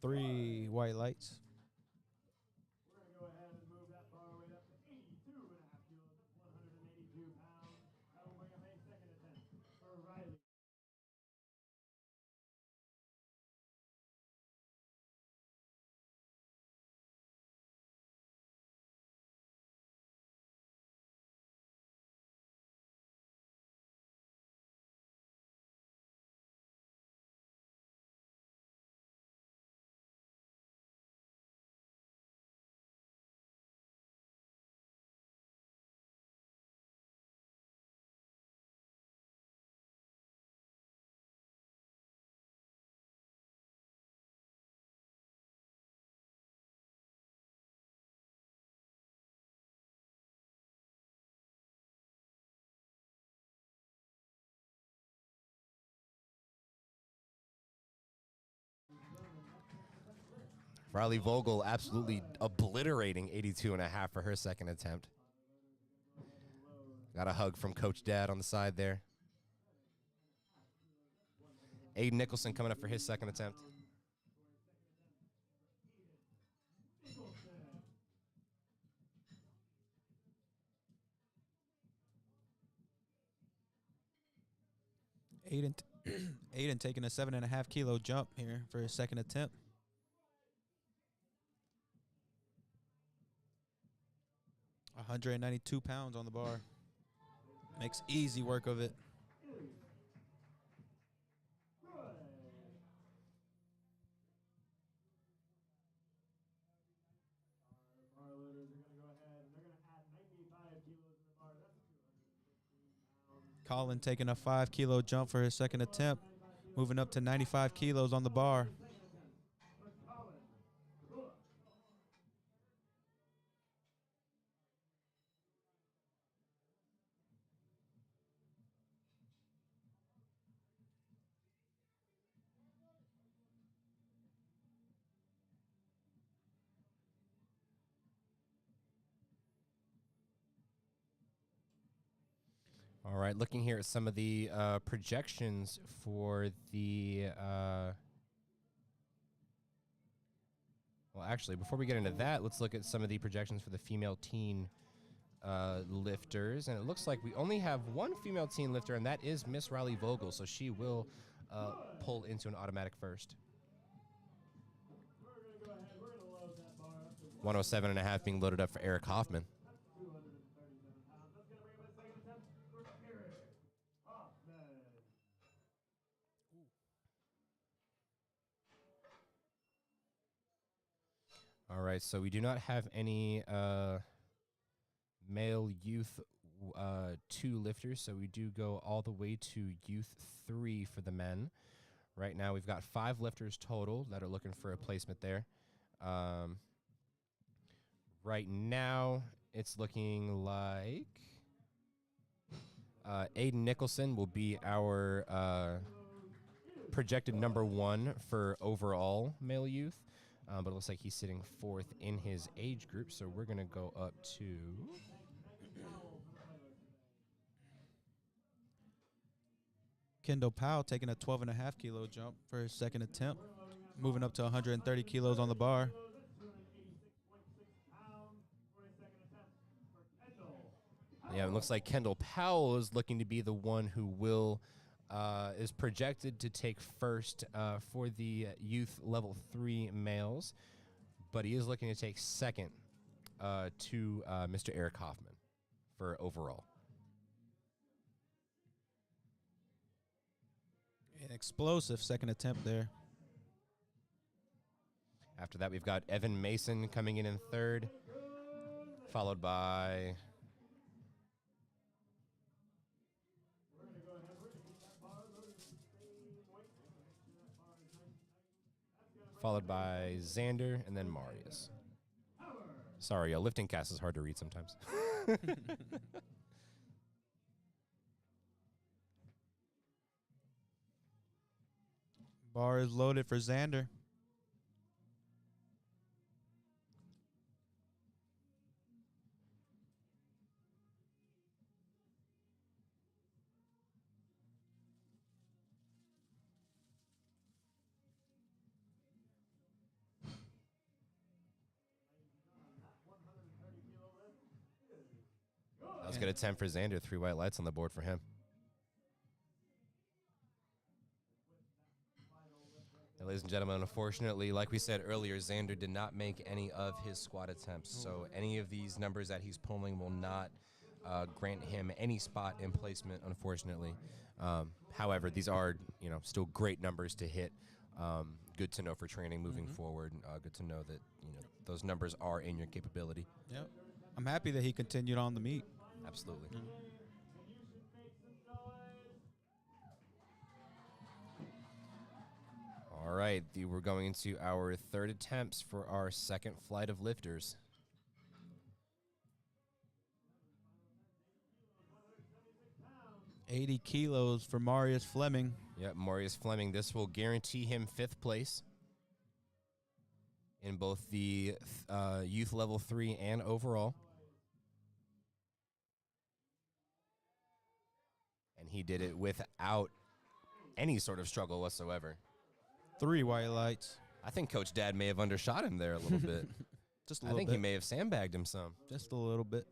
3 white lights. We're going to go ahead and move that bar weight up to 82.5 kilos. That's 182 pounds. That will bring up a second attempt for Riley. Riley Vogel absolutely obliterating 82.5 for her second attempt. Got a hug from Coach Dad on the side there. Aiden Nicholson coming up for his second attempt. Aiden, Aiden taking a 7.5 kilo jump here for his second attempt. £192 on the bar. Makes easy work of it. Bar loaders are going to go ahead and they're going to add 95 kilos in the bar. That's 215 pounds. Colin taking a 5 kilo jump for his second attempt, moving up to 95 kilos on the bar. For Colin Cook. All right, looking here at some of the projections for the... well, actually, before we get into that, let's look at some of the projections for the female teen lifters. And it looks like we only have one female teen lifter, and that is Miss Riley Vogel. So she will pull into an automatic first. We're going to go ahead. We're going to load that bar up to 107.5 being loaded up for Eric Hoffman. 237 pounds. That's going to bring up a second attempt All right, so we do not have any male youth 2 lifters, so we do go all the way to youth 3 for the men. Right now, we've got 5 lifters total that are looking for a placement there. Right now, it's looking like Aiden Nicholson will be our projected number 1 for overall male youth. But it looks like he's sitting 4th in his age group, so we're going to go up to... Kendall Powell taking a 12.5 kilo jump for his second attempt, moving up to 130 kilos on the bar. Yeah, it looks like Kendall Powell is looking to be the one who will is projected to take first for the youth level 3 males, but he is looking to take second to Mr. Eric Hoffman for overall. An explosive second attempt there. After that, we've got Evan Mason coming in third, followed by... followed by Xander, and then Marius. Sorry, a lifting cast is hard to read sometimes. Bar is loaded for Xander. That was a good attempt for Xander. 3 white lights on the board for him. And ladies and gentlemen, unfortunately, like we said earlier, Xander did not make any of his squat attempts. So any of these numbers that he's pulling will not grant him any spot in placement, unfortunately. However, these are, still great numbers to hit. Good to know for training moving forward. Good to know that, those numbers are in your capability. Yep. I'm happy that he continued on the meet. Absolutely. All right, we're going into our third attempts for our second flight of lifters. $80 kilos for Marius Fleming. Yep, Marius Fleming. This will guarantee him 5th place in both the youth level 3 and overall. And he did it without any sort of struggle whatsoever. 3 white lights. I think Coach Dad may have undershot him there a little bit. Just a I little think bit. he may have sandbagged him some. Just a little bit.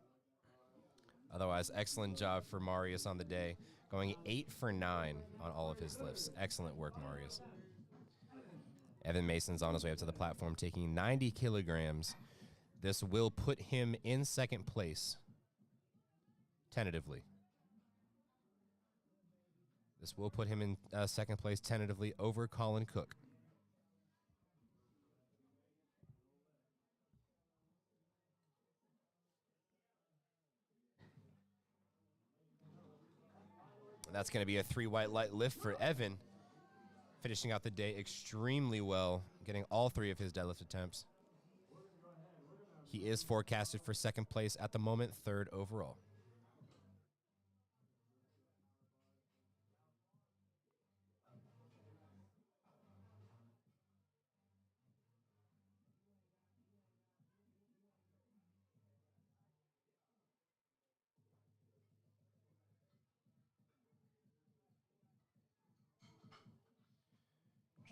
Otherwise, excellent job for Marius on the day, going 8 for 9 on all of his lifts. Excellent work, Marius. Evan Mason's on his way up to the platform, taking 90 kilograms. This will put him in second place, tentatively. This will put him in second place, tentatively, over Colin Cook. That's going to be a 3 white light lift for Evan, finishing out the day extremely well, getting all 3 of his deadlift attempts. He is forecasted for second place at the moment, 3rd overall.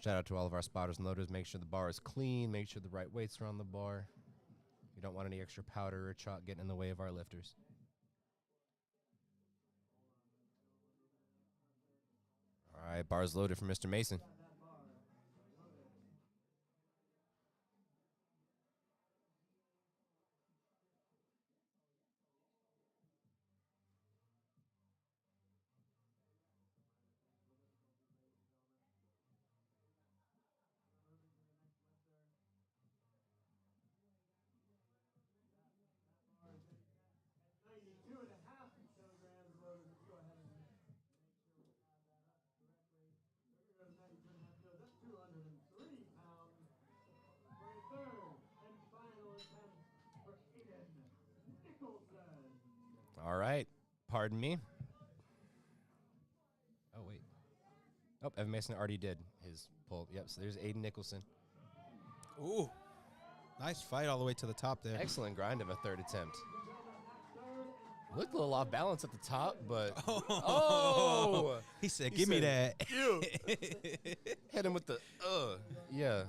Shout out to all of our spotters and loaders. Make sure the bar is clean. Make sure the right weights are on the bar. We don't want any extra powder or chalk getting in the way of our lifters. All right, bars loaded for Mr. Mason. All right. Pardon me. Oh, wait. Oh, Evan Mason already did his pull. Yep, so there's Aiden Nicholson. Ooh. Nice fight all the way to the top there. Excellent grind of a third attempt. Looked a little off balance at the top, but oh! He said, He "Give me said, that." Hit him with the yeah.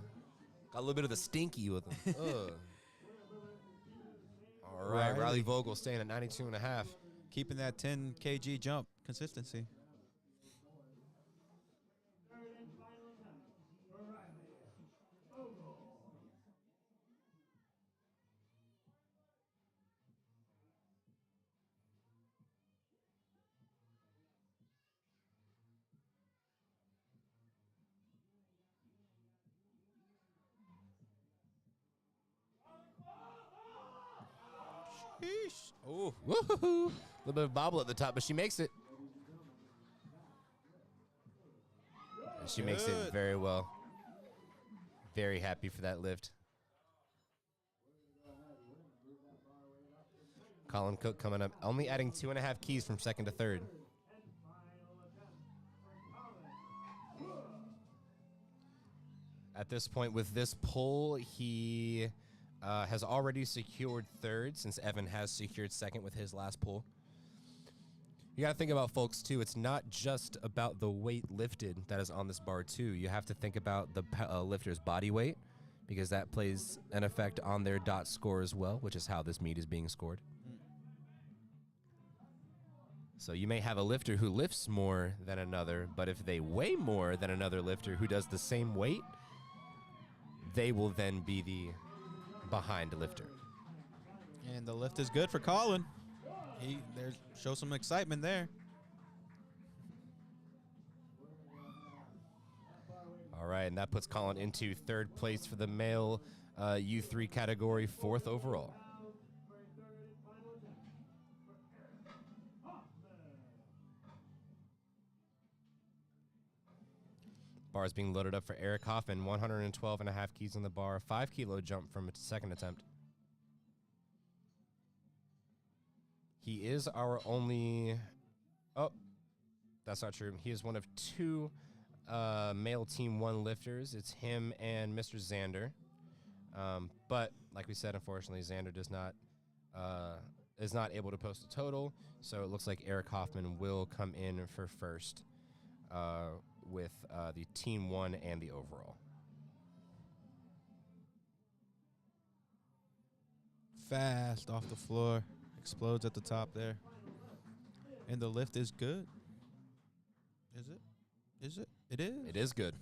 Got a little bit of the stinky with him. All right, Riley Riley. Vogel staying at 92.5. Keeping that 10 kg jump consistency. Third and final attempt for Riley. Ogle. Sheesh. Ooh. Woohoo! A little bit of bobble at the top, but she makes it. And she makes it Good. very well. Very happy for that lift. Colin Cook coming up, only adding 2.5 keys from second to third. At this point, with this pull, he has already secured third since Evan has secured second with his last pull. You got to think about, folks, too. It's not just about the weight lifted that is on this bar, too. You have to think about the lifter's body weight because that plays an effect on their dot score as well, which is how this meet is being scored. So you may have a lifter who lifts more than another, but if they weigh more than another lifter who does the same weight, they will then be the behind lifter. And the lift is good for Colin. There's show some excitement there. All right, and that puts Colin into third place for the male U3 category, fourth overall. Bar is being loaded up for Eric Hoffman, 112.5 keys on the bar, 5 kilo jump from a second attempt. He is our only, oh, that's not true. He is one of two male Team 1 lifters. It's him and Mr. Xander. But like we said, unfortunately, Xander is not able to post a total. So it looks like Eric Hoffman will come in for first with the Team 1 and the overall. Fast off the floor. Explodes at the top there. And the lift is good. Is it? Is it? It is. It is good.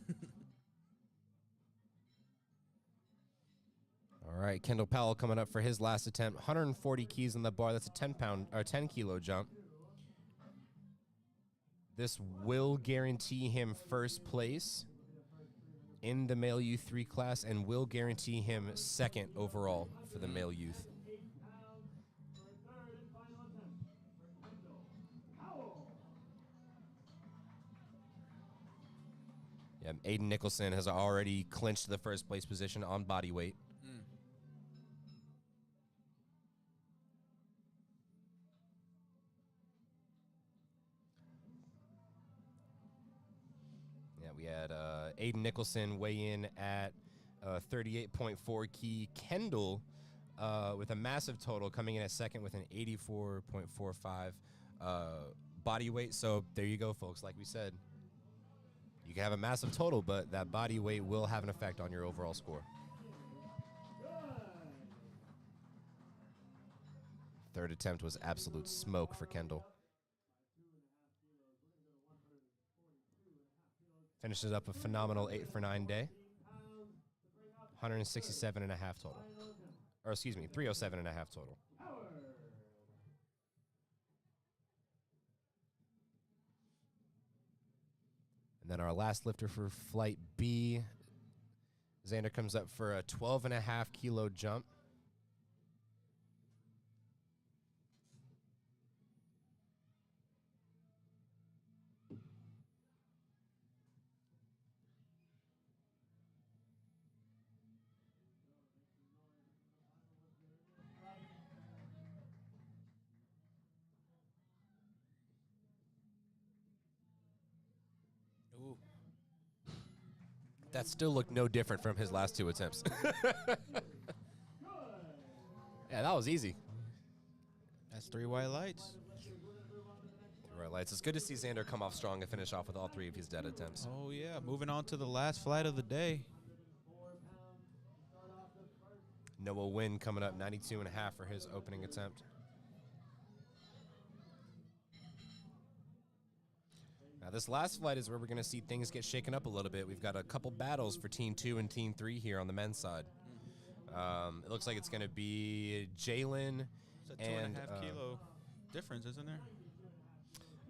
All right, Kendall Powell coming up for his last attempt. 140 keys on the bar. That's a 10 kilo jump. This will guarantee him first place in the male U3 class and will guarantee him second overall for the male youth. Yeah, Aiden Nicholson has already clinched the first place position on body weight. Yeah, we had Aiden Nicholson weigh in at 38.4 key. Kendall with a massive total coming in at second with an 84.45 body weight. So there you go, folks. Like we said, you can have a massive total, but that body weight will have an effect on your overall score. Third attempt was absolute smoke for Kendall. Finishes up a phenomenal 8 for 9 day. 167.5 total. Or excuse me, 307.5 total. And then our last lifter for Flight B, Xander comes up for a 12.5 kilo jump. That still looked no different from his last 2 attempts. Yeah, that was easy. That's 3 white lights. Right, lights. It's good to see Xander come off strong and finish off with all 3 of his dead attempts. Oh, yeah. Moving on to the last flight of the day. Noah Wynn coming up 92.5 for his opening attempt. Now, this last flight is where we're going to see things get shaken up a little bit. We've got a couple battles for Team 2 and Team 3 here on the men's side. It looks like it's going to be Jalen It's a and 2.5 kilo difference, isn't there?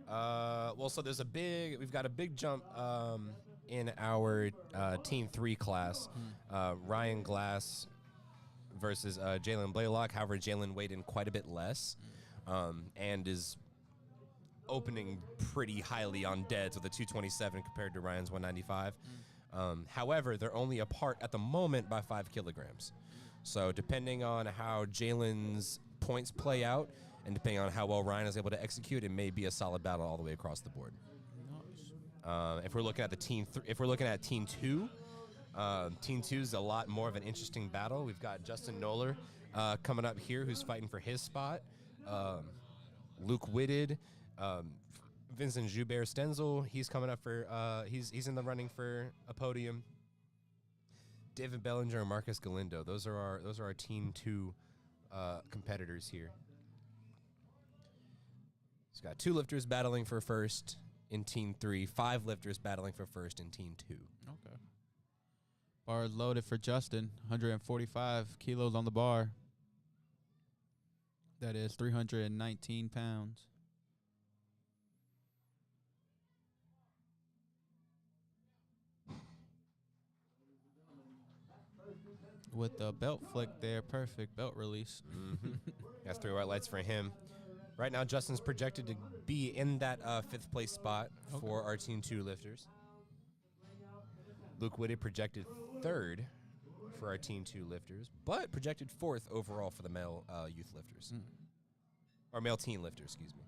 well, so we've got a big jump in our Team 3 class. Ryan Glass versus Jalen Blaylock. However, Jalen weighed in quite a bit less and is opening pretty highly on deads with a 227 compared to Ryan's 195. However, they're only apart at the moment by 5 kilograms. So depending on how Jalen's points play out and depending on how well Ryan is able to execute, it may be a solid battle all the way across the board. If we're looking at if we're looking at Team 2, Team 2 is a lot more of an interesting battle. We've got Justin Noller coming up here, who's fighting for his spot. Luke Whitted, Vincent Joubert Stenzel, he's coming up for he's in the running for a podium. David Bellinger and Marcus Galindo. Those are our Team 2 competitors here. He's got 2 lifters battling for first in Team 3, 5 lifters battling for first in Team 2. Okay. Bar is loaded for Justin. 145 kilos on the bar. That is 319 pounds. With the belt flick there, perfect belt release. That's 3 white lights for him. Right now, Justin's projected to be in that 5th place spot for our Team 2 lifters. Luke Whitted projected 3rd for our Team 2 lifters, but projected 4th overall for the male youth lifters. Or male teen lifters, excuse me.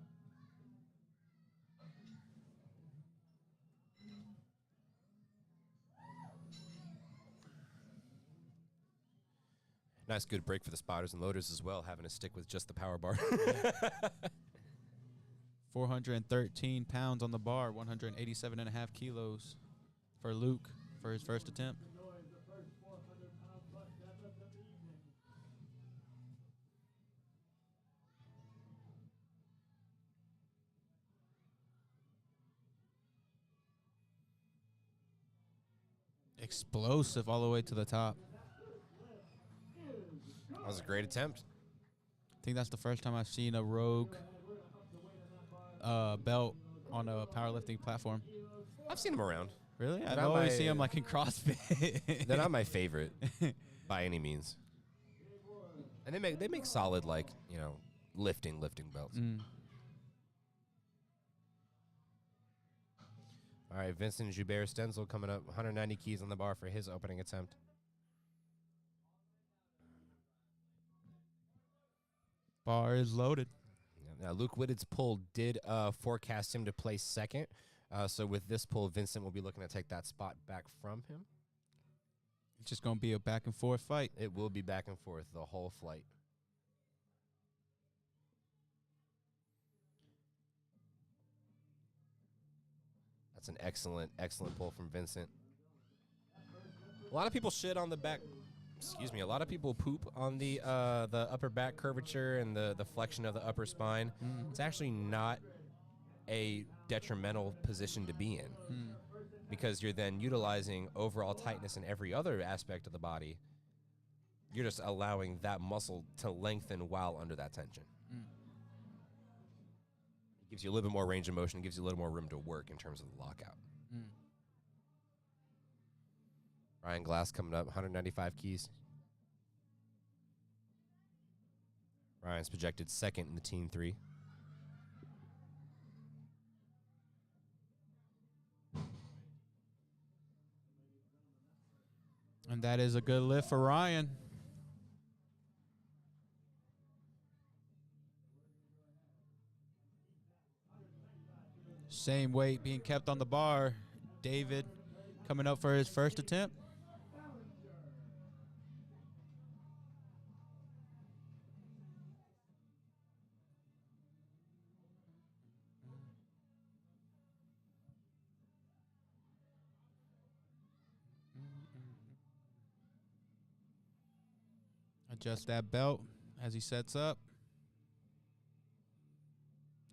Nice good break for the spotters and loaders as well, having to stick with just the power bar. 413 pounds on the bar, 187.5 kilos for Luke for his first attempt. Explosive all the way to the top. That was a great attempt. I think that's the first time I've seen a Rogue belt on a powerlifting platform. I've seen them around. Really? I They're not always my- see them like in CrossFit. They're not my favorite by any means. And they make solid, like, lifting belts. All right, Vincent Joubert Stenzel coming up, 190 keys on the bar for his opening attempt. Bar is loaded. Now, Luke Whitted's pull did forecast him to place 2nd. So with this pull, Vincent will be looking to take that spot back from him. It's just going to be a back and forth fight. It will be back and forth the whole flight. That's an excellent pull from Vincent. A lot of people shit on the back. Excuse me. A lot of people poop on the upper back curvature and the flexion of the upper spine. It's actually not a detrimental position to be in because you're then utilizing overall tightness in every other aspect of the body. You're just allowing that muscle to lengthen while under that tension. It gives you a little bit more range of motion. It gives you a little more room to work in terms of the lockout. Ryan Glass coming up, 195 keys. Ryan's projected 2nd in the Team 3. And that is a good lift for Ryan. Same weight being kept on the bar. David Coming up for his first attempt. Adjust that belt as he sets up.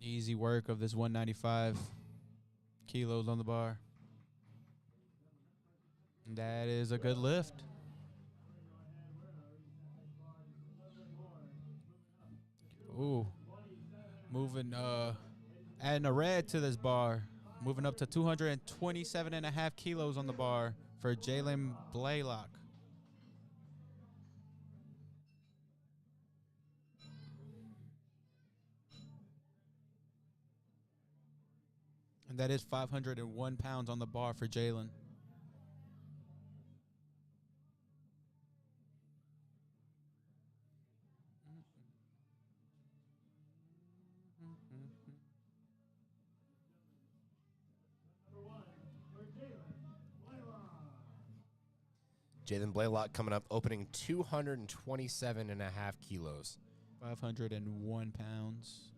Easy work of this 195 kilos on the bar. That is a good lift. Ooh. Moving, adding a red to this bar. Moving up to 227.5 kilos on the bar for Jalen Blaylock. And that is 501 pounds on the bar for Jalen. Jalen Blaylock coming up, opening 227.5 kilos. 501 pounds.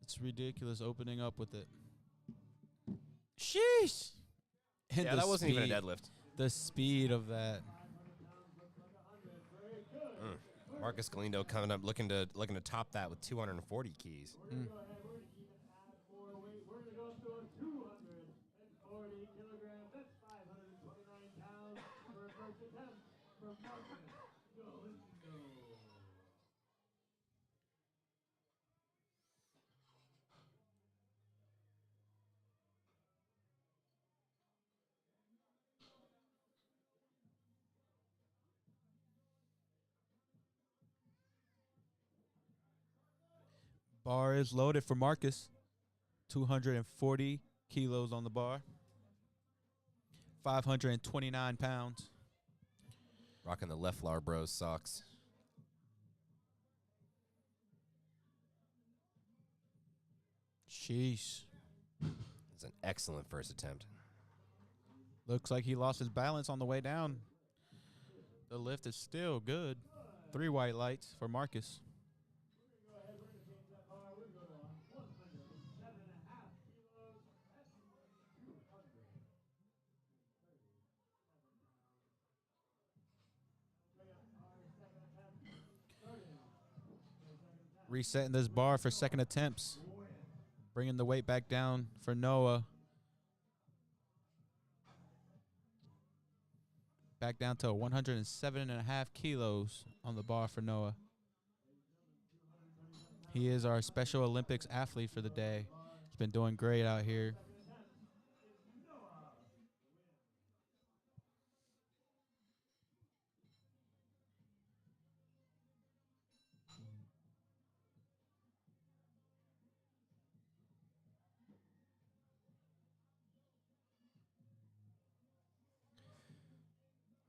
It's ridiculous opening up with it. Sheesh. And Yeah, that wasn't even a deadlift. The speed of that. Marcus Galindo coming up, looking to top that with 240 keys. We're going to add more weight. We're going to go up to a 240 kilograms. That's 529 pounds for a first attempt from Marcus Galindo. Bar is loaded for Marcus. 240 kilos on the bar. 529 pounds. Rocking the Leflar Bros socks. Sheesh. It's an excellent first attempt. Looks like he lost his balance on the way down. The lift is still good. 3 white lights for Marcus. We're going to change that bar. We're going to go to 107.5 kilos. That's 230. Resetting this bar for second attempts. Bringing the weight back down for Noah. Back down to 107.5 kilos on the bar for Noah. He is our Special Olympics athlete for the day. He's been doing great out here.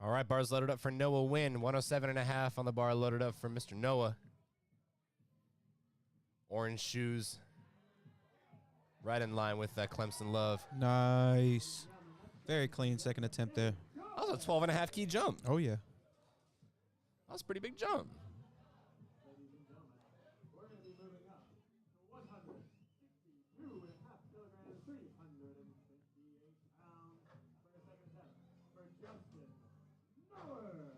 All right, bars loaded up for Noah Wynn. 107.5 on the bar loaded up for Mr. Noah. Orange shoes. Right in line with that Clemson love. Nice. Very clean second attempt there. That was a 12.5 key jump. Oh, yeah. That was a pretty big jump. We're going to be moving up to 162.5 kilograms, 328 pounds for a second attempt for Justin Miller.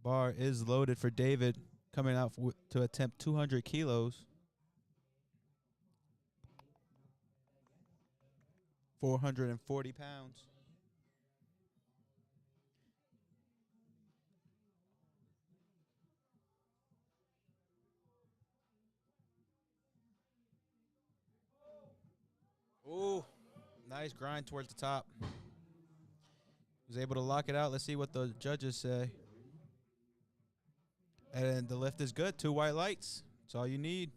Bar is loaded for David, coming out to attempt 200 kilos. 440 pounds. Ooh, nice grind towards the top. Was able to lock it out. Let's see what the judges say. And the lift is good. 2 white lights. That's all you need.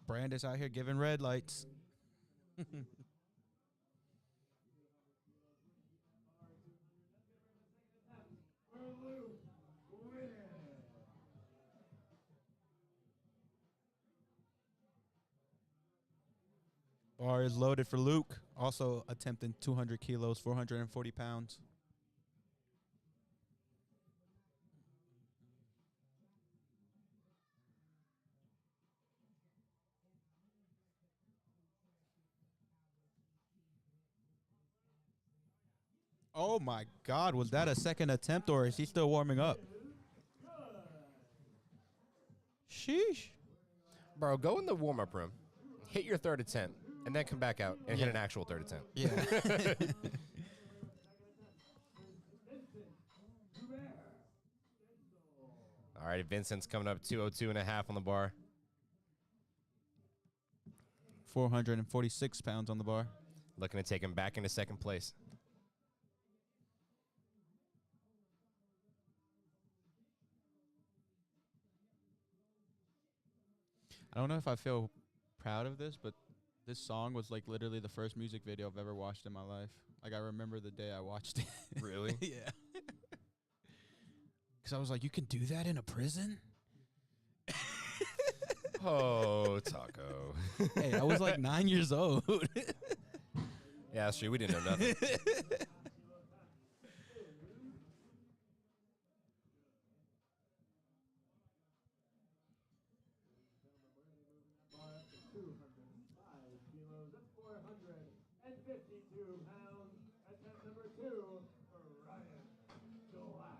Brandis out here giving red lights. Bar is loaded for Luke, also attempting 200 kilos, 440 pounds. Oh my God, was that a second attempt or is he still warming up? Sheesh. Bro, go in the warm up room, hit your third attempt, and then come back out and hit an actual third attempt. Yeah. All right, Vincent's coming up 202.5 on the bar. 446 pounds on the bar. Looking to take him back into second place. I don't know if I feel proud of this, but this song was like literally the first music video I've ever watched in my life. Like I remember the day I watched it. Really? Yeah. Because I was like, you can do that in a prison? Oh, Taco. Hey, I was like 9 years old. Yeah, that's true. We didn't know nothing. Kilos, that's 452 pounds. Attempt number 2 for Ryan Glass.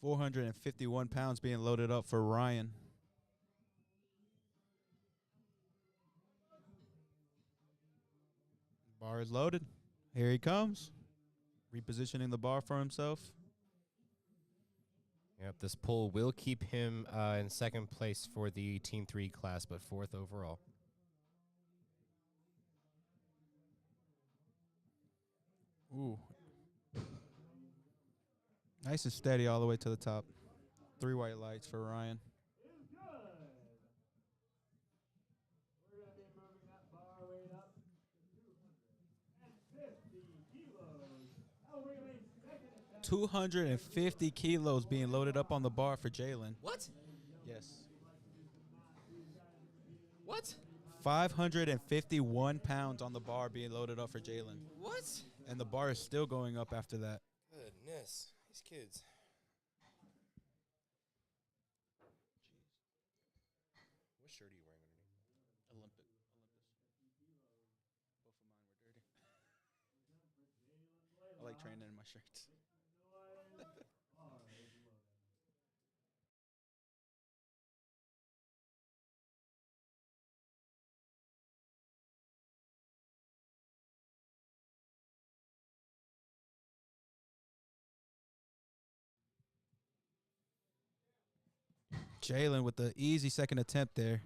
451 pounds being loaded up for Ryan. Bar is loaded. Here he comes. Repositioning the bar for himself. Yep, this pull will keep him in second place for the Team 3 class, but fourth overall. Ooh. Nice and steady all the way to the top. 3 white lights for Ryan. Is good. We're going to be moving that bar weight up to 250 kilos. That will bring him a second attempt. 250 kilos being loaded up on the bar for Jalen. What? Yes. What? 551 pounds on the bar being loaded up for Jalen. What? And the bar is still going up after that. Goodness. These kids. What shirt are you wearing underneath? Olympus. Both of mine were dirty. I like training in my shirts. Jalen with the easy second attempt there.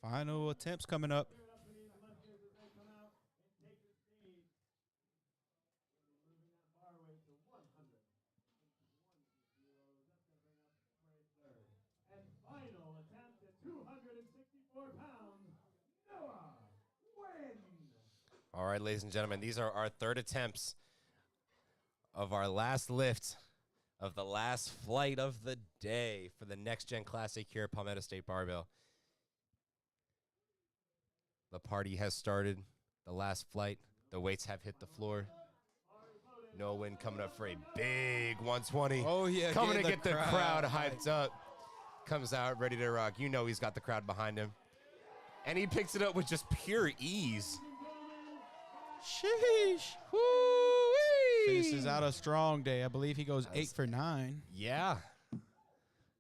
Final attempts coming up. Give it up for these lifters as they come out and take the stage. Moving that bar weight to 120 kilos. That's going to bring up for a third. And final attempt at 264 pounds. Noah wins. All right, ladies and gentlemen, these are our third attempts of our last lift of the last flight of the day for the Next Gen Classic here at Palmetto State Barbell. The party has started. The last flight. The weights have hit the floor. Noah Wynn coming up for a big 120. Oh, yeah. Coming to getting get the crowd hyped up. Comes out ready to rock. You know he's got the crowd behind him. And he picks it up with just pure ease. Sheesh. Woo-wee. Finishes out a strong day. I believe he goes 8 for 9. Yeah.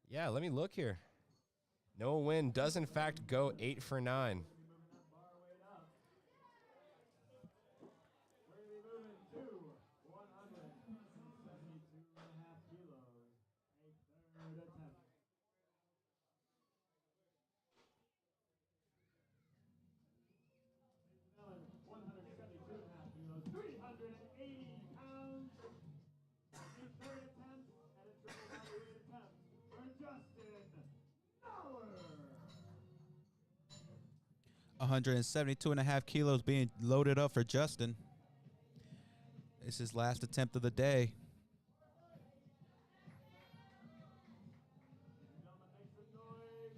Yeah, let me look here. Noah Wynn does, in fact, go 8 for 9. We're going to be moving to 172.5 kilos. A third attempt. Ladies and gentlemen, 172.5 kilos, 380 pounds. A third attempt and a triple body weight attempt for Justin Fowler. 172.5 kilos being loaded up for Justin. This is his last attempt of the day. Gentlemen, make some noise.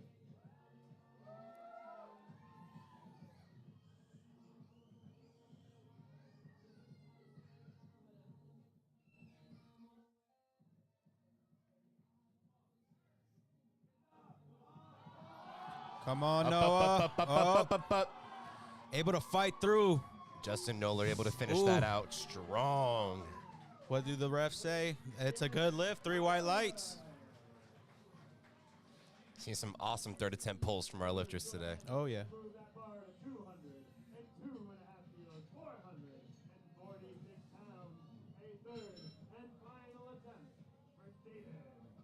Come on, Noah. Oh, able to fight through. Justin Noller able to finish Ooh. that out strong. What do the refs say? It's a good lift. 3 white lights. Seeing some awesome third attempt pulls from our lifters today. Oh, yeah. Move that bar to 202.5 kilos, 446 pounds. A third and final attempt for David Ballinger.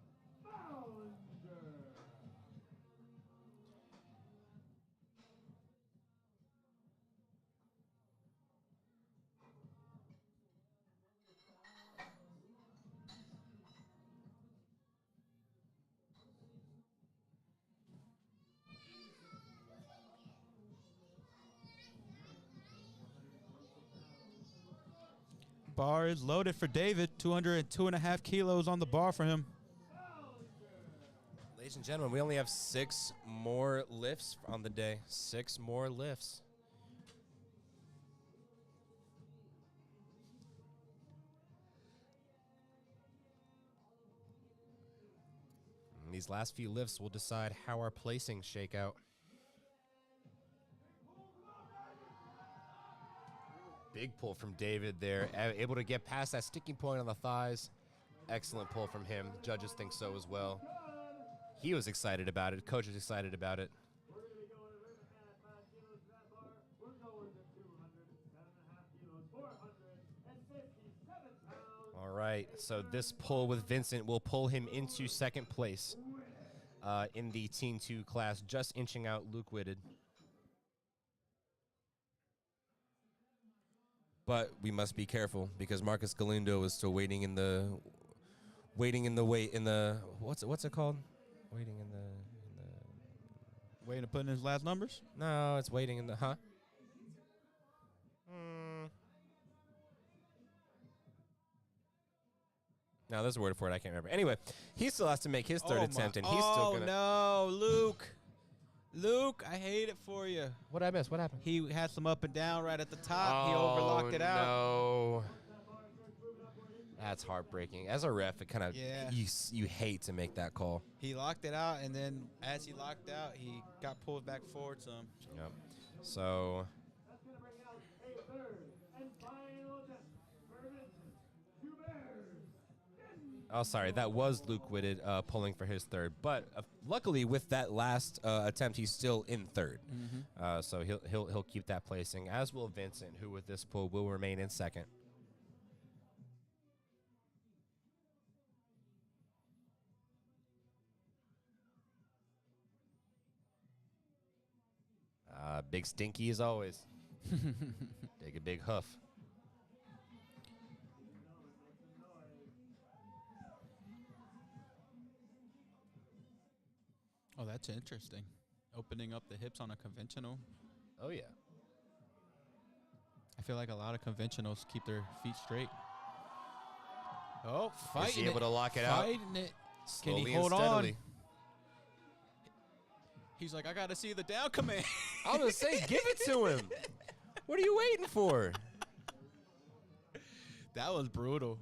Bar is loaded for David. 202.5 kilos on the bar for him. Ladies and gentlemen, we only have 6 more lifts on the day. 6 more lifts. And these last few lifts will decide how our placings shake out. Big pull from David there, able to get past that sticking point on the thighs. Excellent pull from him. Judges think so as well. He was excited about it. Coach was excited about it. We're going to be going right at 5 kilos to that bar. We're going to 207.5 kilos, 457 pounds. All right, so this pull with Vincent will pull him into second place in the Teen 2 class, just inching out Luke Whitted. But we must be careful because Marcus Galindo is still waiting in the what's it called? Waiting in the Waiting to put in his last numbers? No, it's waiting in the No, there's a word for it. I can't remember. Anyway, he still has to make his third attempt, and he's still gonna. Oh, no, Luke. Luke, I hate it for you. What I missed? What happened? He had some up and down right at the top. He overlocked it out. No. That's heartbreaking. As a ref, it kind of Yeah. you hate to make that call. He locked it out, and then as he locked out, he got pulled back forward some. Yep. So That's going to bring out a third and final attempt for Vincent Hubert. oh, sorry, that was Luke Whitted pulling for his third. But luckily, with that last attempt, he's still in third. So he'll keep that placing, as will Vincent, who with this pull will remain in second. Big Stinky as always. Take a big huff. Oh, that's interesting. Opening up the hips on a conventional. Oh, yeah. I feel like a lot of conventionals keep their feet straight. Oh, Is fighting he able it. to lock it out? Fighting it. Slowly Can he and hold steadily. on? He's like, I got to see the down command. I was going to say, give it to him. What are you waiting for? That was brutal.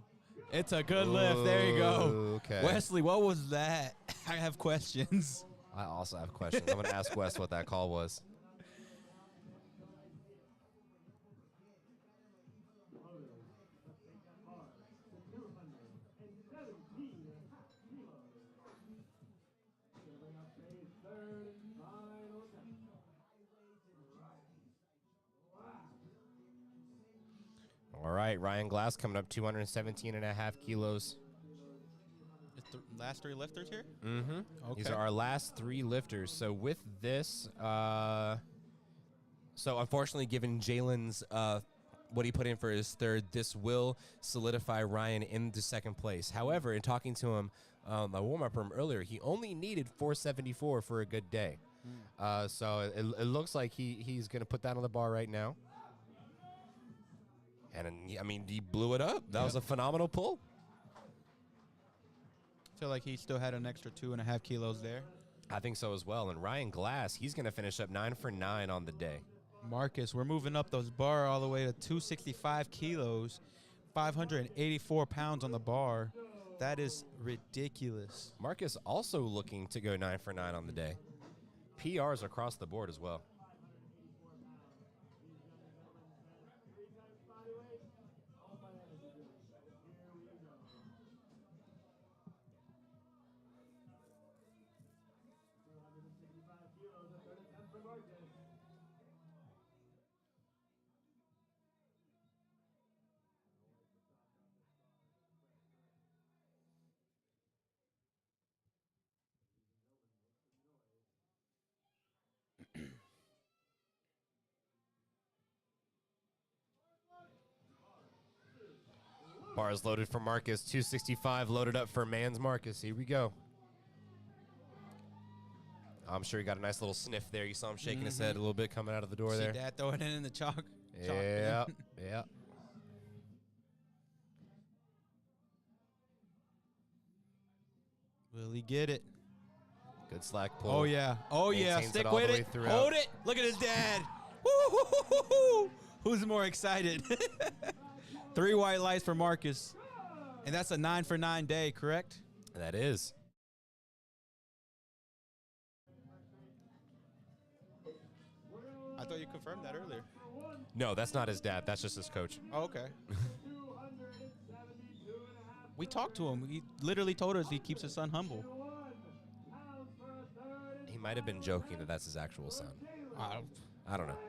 It's a good lift. There you go. Okay. Wesley, what was that? I have questions. I also have questions. I'm going to ask Wes what that call was. All right, Ryan Glass coming up 217.5 kilos. It's the last three lifters here? Mm-hmm. Okay. These are our last three lifters. So with this, so unfortunately, given Jalen's what he put in for his third, this will solidify Ryan into second place. However, in talking to him, my warm-up room earlier, he only needed 474 for a good day. So it looks like he's going to put that on the bar right now. And, I mean, he blew it up. That was a phenomenal pull. I feel like he still had an extra 2.5 kilos there. I think so as well. And Ryan Glass, he's going to finish up 9 for 9 on the day. Marcus, we're moving up those bar all the way to 265 kilos, 584 pounds on the bar. That is ridiculous. Marcus also looking to go 9 for 9 on the day. PRs across the board as well. Bars loaded for Marcus. 265 loaded up for Mans Marcus. Here we go. I'm sure he got a nice little sniff there. You saw him shaking his head a little bit coming out of the door See there. Dad throwing it in the chalk. Yeah, yeah. Will he get it? Good slack pull. Oh, yeah. Oh, yeah. Maintains it Stick all the with way it. throughout. Hold it. Look at his dad. Woo-hoo-hoo-hoo-hoo. Who's more excited? 3 white lights for Marcus. And that's a 9 for 9 day, correct? That is. I thought you confirmed that earlier. No, that's not his dad. That's just his coach. Oh, okay. We talked to him. He literally told us he keeps his son humble. He might have been joking that that's his actual son. I don't know.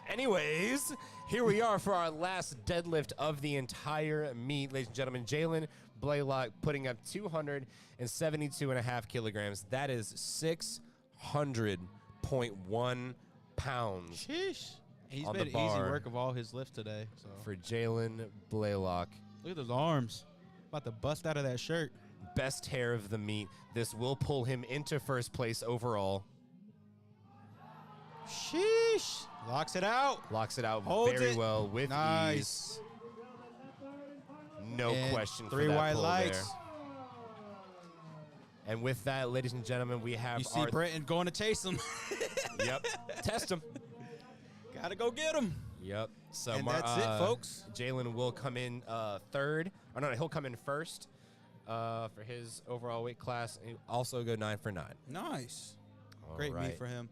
Anyways, here we are for our last deadlift of the entire meet. Ladies and gentlemen, Jalen Blaylock putting up 272.5 kilograms. That is 600.1 pounds. Sheesh. He's On been the easy bar. work of all his lifts today. So For Jalen Blaylock. look at those arms. About to bust out of that shirt. Best hair of the meet. This will pull him into first place overall. Sheesh. Locks it out. Locks it out Holds very it. well with ease. Nice. No And question for 3 that white pull lights. there. And with that, ladies and gentlemen, we have You see our Brenton going to chase him. Yep. Test him. Gotta go get him. Yep. So And that's it, folks. Jalen will come in third. Or no, he'll come in first for his overall weight class. And he'll also go 9 for 9. Nice. All Great right. meet for him.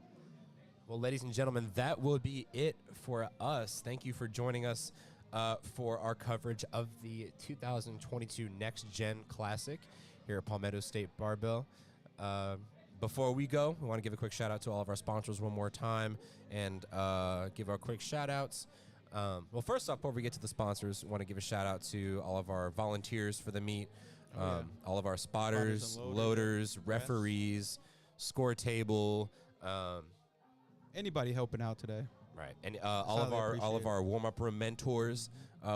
Well, ladies and gentlemen, that will be it for us. Thank you for joining us for our coverage of the 2022 Next Gen Classic here at Palmetto State Barbell. Before we go, we want to give a quick shout out to all of our sponsors one more time and give our quick shout outs. Well, first off, before we get to the sponsors, we want to give a shout out to all of our volunteers for the meet, all of our spotters, and loaders, referees, score table, Anybody helping out today? Right, and all of highly appreciated. our warm up room mentors,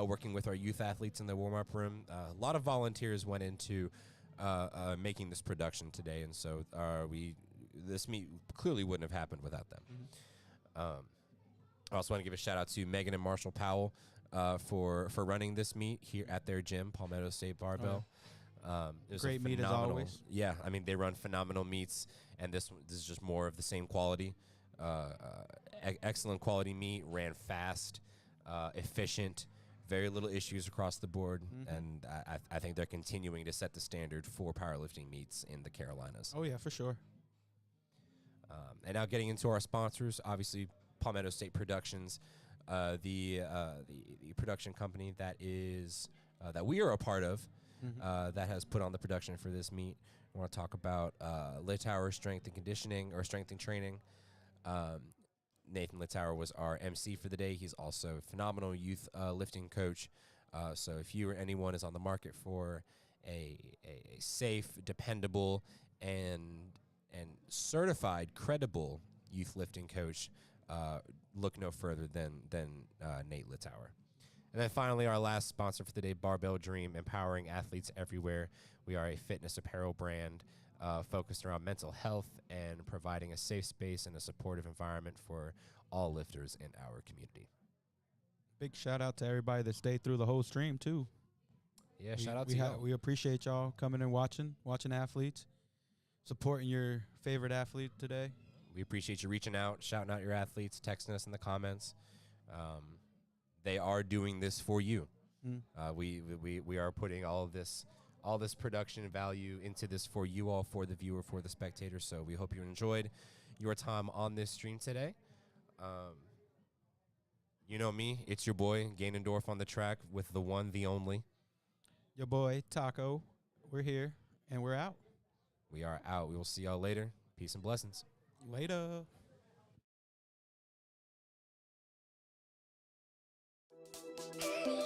working with our youth athletes in the warm up room. A lot of volunteers went into making this production today, and so this meet clearly wouldn't have happened without them. I also want to give a shout out to Megan and Marshall Powell for running this meet here at their gym, Palmetto State Barbell. It was a Great meet as phenomenal- always. Yeah, I mean they run phenomenal meets, and this is just more of the same quality. Excellent quality meet, ran fast, efficient, very little issues across the board, and I think they're continuing to set the standard for powerlifting meets in the Carolinas. Oh yeah, for sure. And now getting into our sponsors, obviously Palmetto State Productions, the production company that is that we are a part of, that has put on the production for this meet. I want to talk about Litauer Strength and Conditioning, or Strength and Training. Nathan Litauer was our MC for the day. He's also a phenomenal youth lifting coach. So if you or anyone is on the market for a safe, dependable, and certified, credible youth lifting coach, look no further than Nate Litauer. And then finally, our last sponsor for the day, Barbell Dream, empowering athletes everywhere. We are a fitness apparel brand focused around mental health and providing a safe space and a supportive environment for all lifters in our community. Big shout out to everybody that stayed through the whole stream too. Yeah, shout out to y'all. We appreciate y'all coming and watching athletes, supporting your favorite athlete today. We appreciate you reaching out, shouting out your athletes, texting us in the comments. They are doing this for you. We are putting all this production value into this for you all, for the viewer, for the spectator. So we hope you enjoyed your time on this stream today. You know me, it's your boy Gainendorf on the track with the one, the only. Your boy Taco. We're here and we're out. We are out. We will see y'all later. Peace and blessings. Later. Yeah.